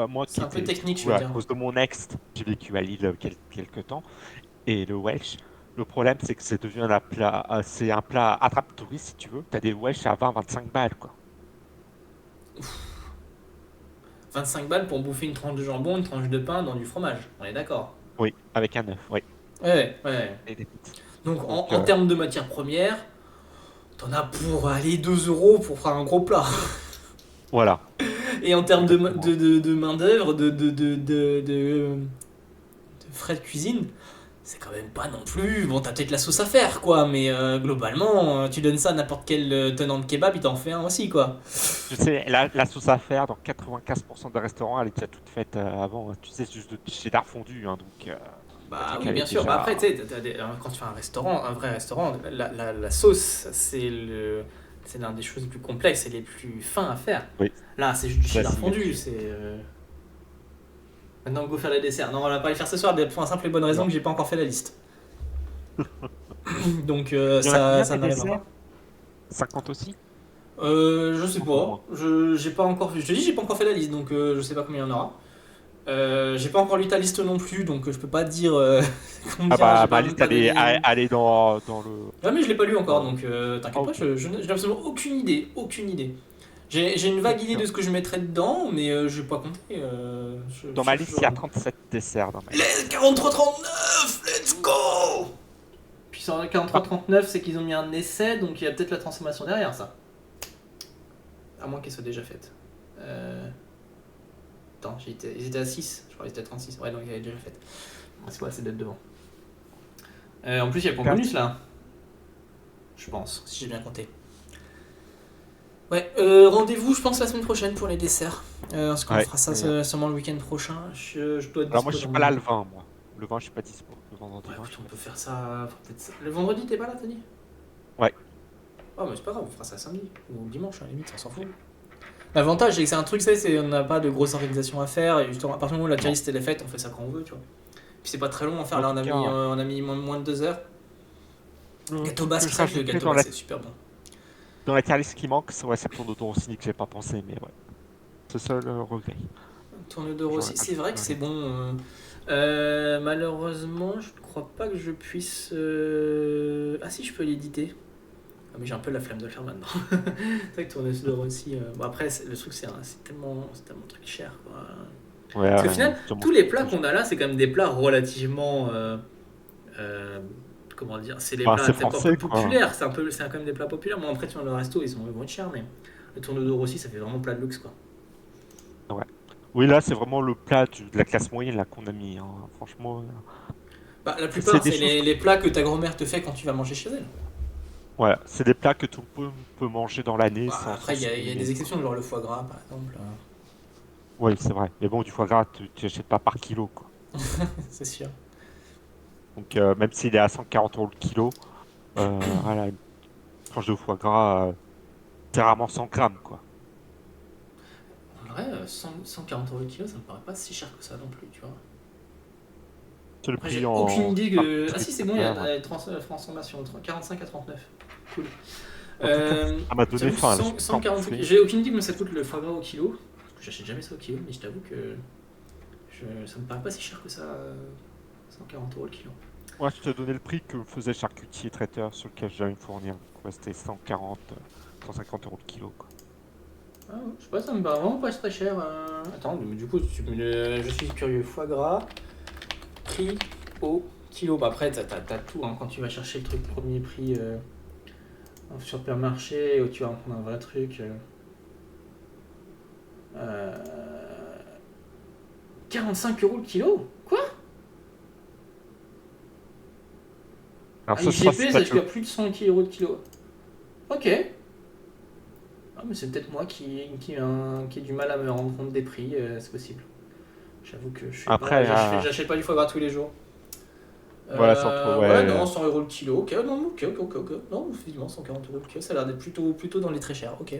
moi C'est qui un peu étais, du technique, je coup, veux à dire. cause de mon ex, j'ai vécu à Lille quelques temps. Et le Welsh, le problème c'est que c'est devenu c'est un plat attrape-touriste si tu veux. T'as des Welsh à 20-25 balles, quoi. 25 balles pour bouffer une tranche de jambon, une tranche de pain dans du fromage, on est d'accord. Oui, avec un œuf, oui. Ouais, ouais. Et des frites. Donc Donc, en termes de matières premières, t'en as pour aller 2 euros pour faire un gros plat. voilà. Et en termes Exactement. de main-d'œuvre, de frais de cuisine, c'est quand même pas non plus. Bon, t'as peut-être la sauce à faire, quoi, mais globalement, tu donnes ça à n'importe quel tenant de kebab, il t'en fait un aussi, quoi. Je sais, la sauce à faire dans 95% des restaurants, elle est déjà toute faite avant, hein. Tu sais, c'est juste de cheddar fondu, hein, donc le Bah truc, oui, elle bien est sûr. Bah déjà. après, tu sais, quand tu fais un restaurant, un vrai restaurant, la sauce, c'est l'un des choses les plus complexes et les plus fins à faire. Oui, Là, c'est juste du c'est la cheddar fondu, signature. c'est. Maintenant, go faire les desserts. Non, on va pas les faire ce soir, pour la simple et bonne raison Non. que j'ai pas encore fait la liste. Donc Il y en a combien ça des n'arrivera desserts? pas. 50 aussi? Je sais Un peu pas. moins. J'ai pas encore vu. Je te dis, j'ai pas encore fait la liste, donc je sais pas combien il y en aura. J'ai pas encore lu ta liste non plus, donc je peux pas dire Ah combien. J'ai bah, pas ma même liste, pas donné. elle est dans le... Ah mais je l'ai pas lu encore, donc Ah, t'inquiète pas. ok. J'ai absolument aucune idée, aucune idée. J'ai une vague idée de Donc, ce que je mettrais dedans, mais je vais pas compter. dans ma liste, il y a 37 desserts dans ma Les liste. 43-39, let's go! Puis sur le Ah, 43-39, c'est qu'ils ont mis un essai, donc il y a peut-être la transformation derrière ça. À moins qu'elle soit déjà faite. Attends, ils étaient à 6, je crois qu'ils étaient à 36. Ouais, donc ils avaient déjà faite. C'est quoi, c'est d'être devant. En plus, il y a le point bonus là. Je pense, si j'ai bien compté. Ouais, rendez-vous, je pense, la semaine prochaine pour les desserts. Parce qu'on ouais. fera ça sûrement le week-end prochain. Je dois être Alors moi, dispo je suis pas là normalement. le 20, moi. Le 20, je suis pas dispo. Le vendredi Ouais, 20, je écoute, suis on pas peut dispo. faire ça. Le vendredi, t'es pas là, t'as dit? Ouais. Oh, mais c'est pas grave, on fera ça samedi ou dimanche, à la limite, on s'en fout. L'avantage, c'est que c'est un truc, c'est on n'a pas de grosse organisation à faire. Et justement, à partir du moment où la tier Non. list elle est faite, on fait ça quand on veut, tu vois. Puis c'est pas très long à faire. En Là, tout cas, on a mis moins de 2 heures. le Gâteau truc que basque, je c'est vrai que le rajouterais gâteau dans basque, c'est super bon. la tier list qui manque, c'est le tour d'autorossini que j'ai pas pensé, mais ouais. C'est ça le regret. Tourne de J'aurais Rossi, c'est vrai que rajouté c'est bon. Malheureusement, je ne crois pas que je puisse. Ah si, je peux l'éditer. Ah, mais j'ai un peu la flemme de le faire maintenant. C'est vrai que Tourne de Rossi. Bon, après, le truc, c'est tellement un truc cher, quoi. Ouais, Parce qu'au final, justement, tous les plats qu'on a là, c'est quand même des plats relativement. Euh, comment dire? C'est des bah, plats c'est un peu français, quoi. populaires. C'est quand même des plats populaires. Bon, après, tu vois, le resto, ils vont être chers, mais le Tourne de Rossi, ça fait vraiment plat de luxe, quoi. Ouais. Oui, là, c'est vraiment le plat de la classe moyenne là qu'on a mis, hein. Franchement, Bah, la c'est plupart, des c'est choses. les plats que ta grand-mère te fait quand tu vas manger chez elle. Ouais, c'est des plats que tout le monde peut manger dans l'année Bah, sans après, se il y a ruiner, des quoi. exceptions, genre le foie gras, par exemple. Oui, c'est vrai. Mais bon, du foie gras, tu achètes pas par kilo, quoi. C'est sûr. Donc, même s'il est à 140 € le kilo, voilà, une tranche de foie gras, c'est rarement 100 grammes, quoi. En vrai, 140 € le kilo, ça me paraît pas si cher que ça non plus, tu vois. C'est le Après, prix j'ai aucune en idée que. Ah charcuterie si, c'est bon, il y a préfère. la transformation, 45 à 39. Cool. En tout cas, ça m'a donné J'avoue, faim, là. Je vais pas en 140. bouffer. J'ai aucune idée combien ça coûte le foie gras au kilo. Parce que j'achète jamais ça au kilo, mais je t'avoue que ça me paraît pas si cher que ça. 140 € le kilo. Moi, je te donnais le prix que faisait charcutier traiteur sur lequel j'allais me fournir. Ouais, c'était 140, 150 € le kilo, quoi. Ah ouais, je sais pas, ça me paraît vraiment pas très cher. Attends, mais du coup, je suis curieux. Foie gras, prix au kilo. Bah après, t'as tout, hein, quand tu vas chercher le truc premier prix en supermarché, où tu vas en prendre un vrai truc. Euh, 45 € le kilo? Quoi? Alors, Ah, ça, je pense IGP, que ça peut-être jusqu'à plus de 100 € le kilo. Ok. Ah, mais c'est peut-être moi qui ai du mal à me rendre compte des prix, c'est possible. J'avoue que je suis pas. après, J'achète pas du foie gras tous les jours. voilà, c'est entre, Ouais, ouais, non, 100 € le kilo. Ok, non, ok. Non, effectivement, 140 € le kilo. Ça a l'air d'être plutôt dans les très chers. Ok.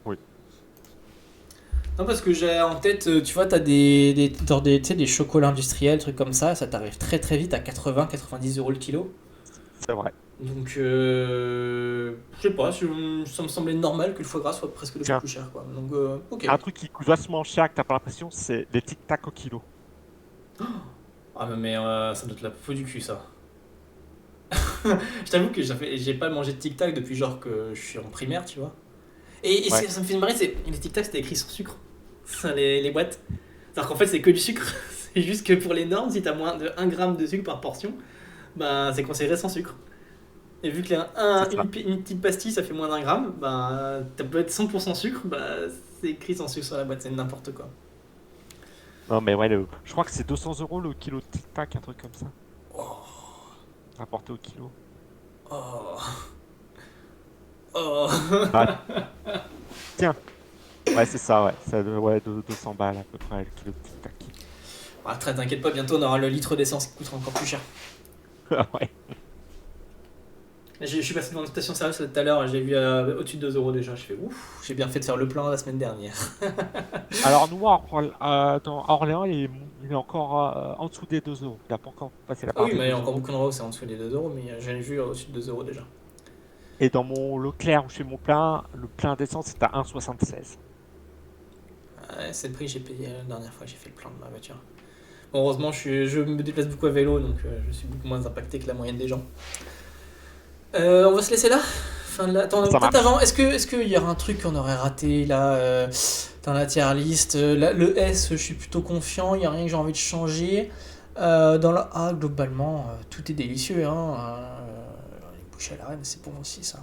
oui. Non, parce que j'ai en tête, tu vois, t'as tu sais, des chocolats industriels, trucs comme ça t'arrive très très vite à 80-90 € le kilo. C'est vrai. Donc, je sais pas, ça me semblait normal que le foie gras soit presque deux fois Tiens, plus cher, quoi. Donc, ok. un truc qui coûte vachement cher, que t'as pas l'impression, c'est les Tic Tac au kilo. Ah, mais ça doit être la peau du cul, ça. Je t'avoue que j'ai pas mangé de Tic Tac depuis genre que je suis en primaire, tu vois. Et Ouais. ça me fait marrer, les Tic Tac c'était écrit sans sucre, enfin, les boîtes. Alors qu'en fait c'est que du sucre. C'est juste que pour les normes, si t'as moins de 1 gramme de sucre par portion, bah c'est considéré sans sucre. Et vu que C'est ça. une petite pastille ça fait moins d'1 gramme, bah ça peut être 100% sucre, bah c'est écrit sans sucre sur la boîte, c'est n'importe quoi. Non, mais ouais, je crois que c'est 200 € le kilo de Tic Tac, un truc comme ça. Rapporté au kilo. Oh, oh. Ah, tiens. Ouais, c'est ça, ouais. C'est ouais, 200 balles à peu près le kilo de Tic Tac. Ah, très t'inquiète pas, bientôt on aura le litre d'essence qui coûtera encore plus cher. Ouais. Je suis passé devant une station service tout à l'heure, j'ai vu au-dessus de 2 € déjà. Je fais ouf, j'ai bien fait de faire le plein la semaine dernière. Alors, nous, à Orléans, il est encore en dessous des 2 euros. Il n'a pas encore passé la Ah barre oui, des mais il y 2 a encore euros. beaucoup d'endroits où c'est en dessous des 2 € mais j'ai vu au-dessus de 2 € déjà. Et dans mon Leclerc où je fais mon plein, le plein d'essence c'est à 1,76. Ouais, c'est le prix que j'ai payé la dernière fois que j'ai fait le plein de ma voiture. Bon, heureusement, je me déplace beaucoup à vélo, donc je suis beaucoup moins impacté que la moyenne des gens. On va se laisser là. Attends, Ça peut-être marche. avant, est-ce qu'il y aura un truc qu'on aurait raté là dans la tier list le S, je suis plutôt confiant, il n'y a rien que j'ai envie de changer. Dans la A, globalement, tout est délicieux. Hein, les bouchées à la reine, c'est bon aussi ça.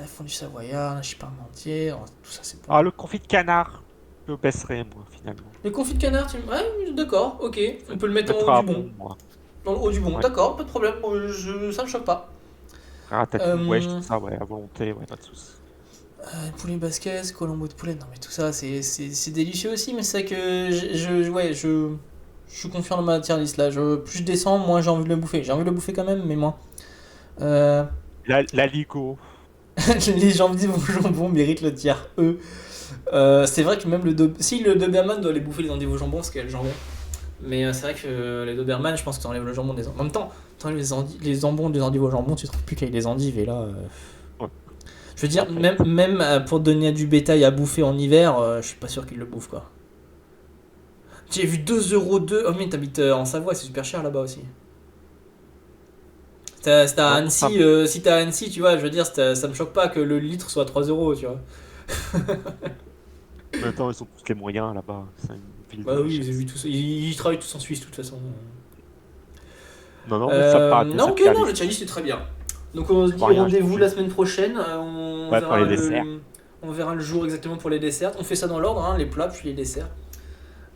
Fondue savoyard, je sais pas mentir, tout ça c'est bon. Ah, le confit de canard, je le baisserai moi finalement. Le confit de canard, ouais, d'accord, ok. On peut le Je mettre en haut mettrai du à bon. bon moi. Dans le haut du bon, Ouais. d'accord, pas de problème, ça me choque pas. Ratatouille, ouais, Euh, tout ça, ouais, à volonté, ouais, pas de soucis. Poulet basquez, colombo de poulet, non mais tout ça c'est délicieux aussi, mais c'est vrai que je suis confiant dans ma tier list là. Plus je descends, moins j'ai envie de le bouffer. J'ai envie de le bouffer quand même, mais moins. Euh, La Ligo. les jambes d'Yves au jambon méritent le tiers E. C'est vrai que même si le Doberman doit les bouffer les endives au jambon, parce qu'il y a le jambon. Mais c'est vrai que les Doberman, je pense que tu enlèves le jambon des endives. En même temps, t'enlèves les jambons des endives au jambon, tu trouves plus qu'il y a des endives, et là. Ouais, Je veux dire, en fait. même pour donner du bétail à bouffer en hiver, je suis pas sûr qu'ils le bouffent quoi. J'ai vu 2,2€. Oh, mais t'habites en Savoie, c'est super cher là-bas aussi. C'est à Non, ça, Annecy, si t'es à Annecy, tu vois, je veux dire, ça me choque pas que le litre soit 3€, tu vois. maintenant, ils ont tous les moyens là-bas. C'est une ville de Bah oui, j'ai richesse. vu tout ça. Ils travaillent tous en Suisse, de toute façon. Non, non, mais ça part de Non, cette ok, tier non, le list. challenge c'est très bien. Donc on se On va dit rien rendez-vous la changer. semaine prochaine. Ouais, pour les desserts. On verra le jour exactement pour les desserts. On fait ça dans l'ordre, hein, les plats puis les desserts.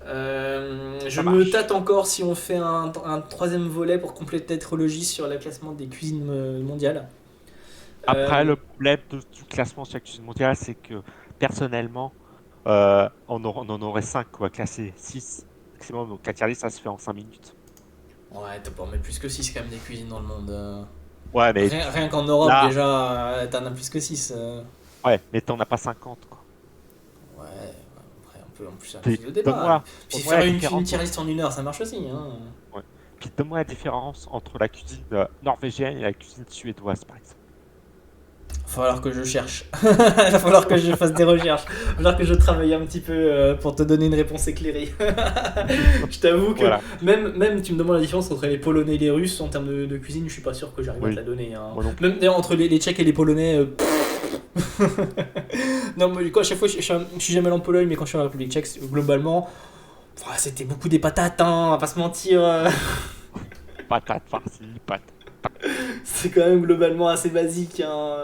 Je Ça me marche. tâte encore si on fait un troisième volet pour compléter la trilogie sur le classement des cuisines mondiales. Après, Euh, le problème du classement sur la cuisine mondiale, c'est que personnellement, on en aurait 5 quoi, classés 6 maximum. Donc la tier list, ça se fait en 5 minutes. ouais, t'as pas en mettre plus que 6 quand même des cuisines dans le monde. Ouais, mais Rien qu'en Europe là, déjà, t'en as plus que 6. ouais, mais t'en as pas 50 quoi. Ouais, après on peut en plus faire plus de débat. Donne-moi Puis donne-moi la faire une différence. tier list en 1 heure, ça marche aussi. Hein. Ouais. Puis donne-moi la différence entre la cuisine norvégienne et la cuisine suédoise, par exemple. Va falloir que je cherche. Il va falloir que je fasse des recherches. Il va falloir que je travaille un petit peu pour te donner une réponse éclairée. Je t'avoue que Voilà. même tu me demandes la différence entre les Polonais et les Russes en termes de cuisine, je suis pas sûr que j'arrive à te Oui, la donner. Hein. moi non plus. Même d'ailleurs entre les Tchèques et les Polonais. Non, mais quoi, à chaque fois, je suis jamais allé en Pologne, mais quand je suis en République tchèque, globalement, c'était beaucoup des patates, hein, on va pas se mentir. Patate farcie, patate. C'est quand même globalement assez basique. Hein.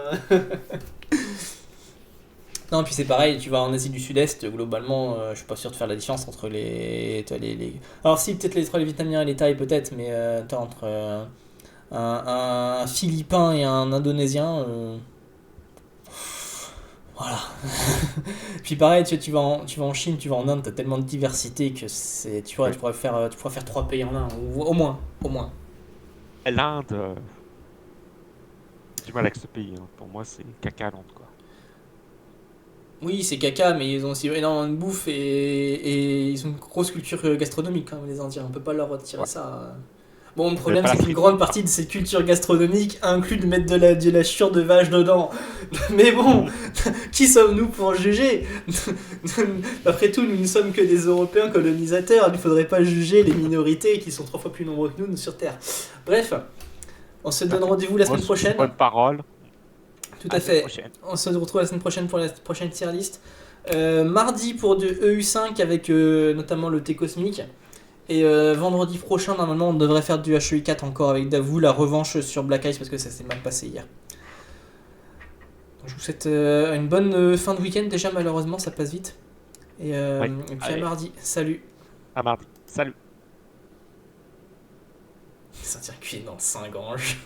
Non, puis c'est pareil, tu vas en Asie du Sud-Est, globalement, je suis pas sûr de faire la différence entre Alors si, peut-être entre les Vietnamiens et les Thaïs, peut-être, mais entre un Philippin et un Indonésien, voilà. Puis pareil, tu vas en Chine, tu vas en Inde, t'as tellement de diversité que Oui. tu pourrais faire 3 pays en 1, ou au moins, au moins. L'Inde, j'ai du mal avec ce pays. Hein. Pour moi, c'est caca l'Inde, quoi. Oui, c'est caca, mais ils ont aussi énormément de bouffe et ils ont une grosse culture gastronomique quand même, les Indiens. On peut pas leur retirer Ouais. ça. Bon, le Vous avez problème, pas la c'est qu'une frite. grande partie de cette culture gastronomique inclut de mettre de la chure de vache dedans. Mais bon, qui sommes-nous pour juger? Après tout, nous ne sommes que des Européens colonisateurs. Il ne faudrait pas juger les minorités qui sont 3 fois plus nombreux que nous sur Terre. Bref, on se donne rendez-vous la Moi, semaine sur ces prochaine. bonnes paroles, Tout à à la semaine fait. prochaine. On se retrouve la semaine prochaine pour la prochaine tier list. Mardi pour du EU5 avec notamment le T cosmique. Et vendredi prochain, normalement, on devrait faire du HEI4 encore avec Davou, la revanche sur Black Ice parce que ça s'est mal passé hier. Donc, je vous souhaite une bonne fin de week-end déjà, malheureusement, ça passe vite. Oui. Et puis à Allez, mardi. Salut. à mardi. Salut. C'est un circuit dans le Saint-Gange.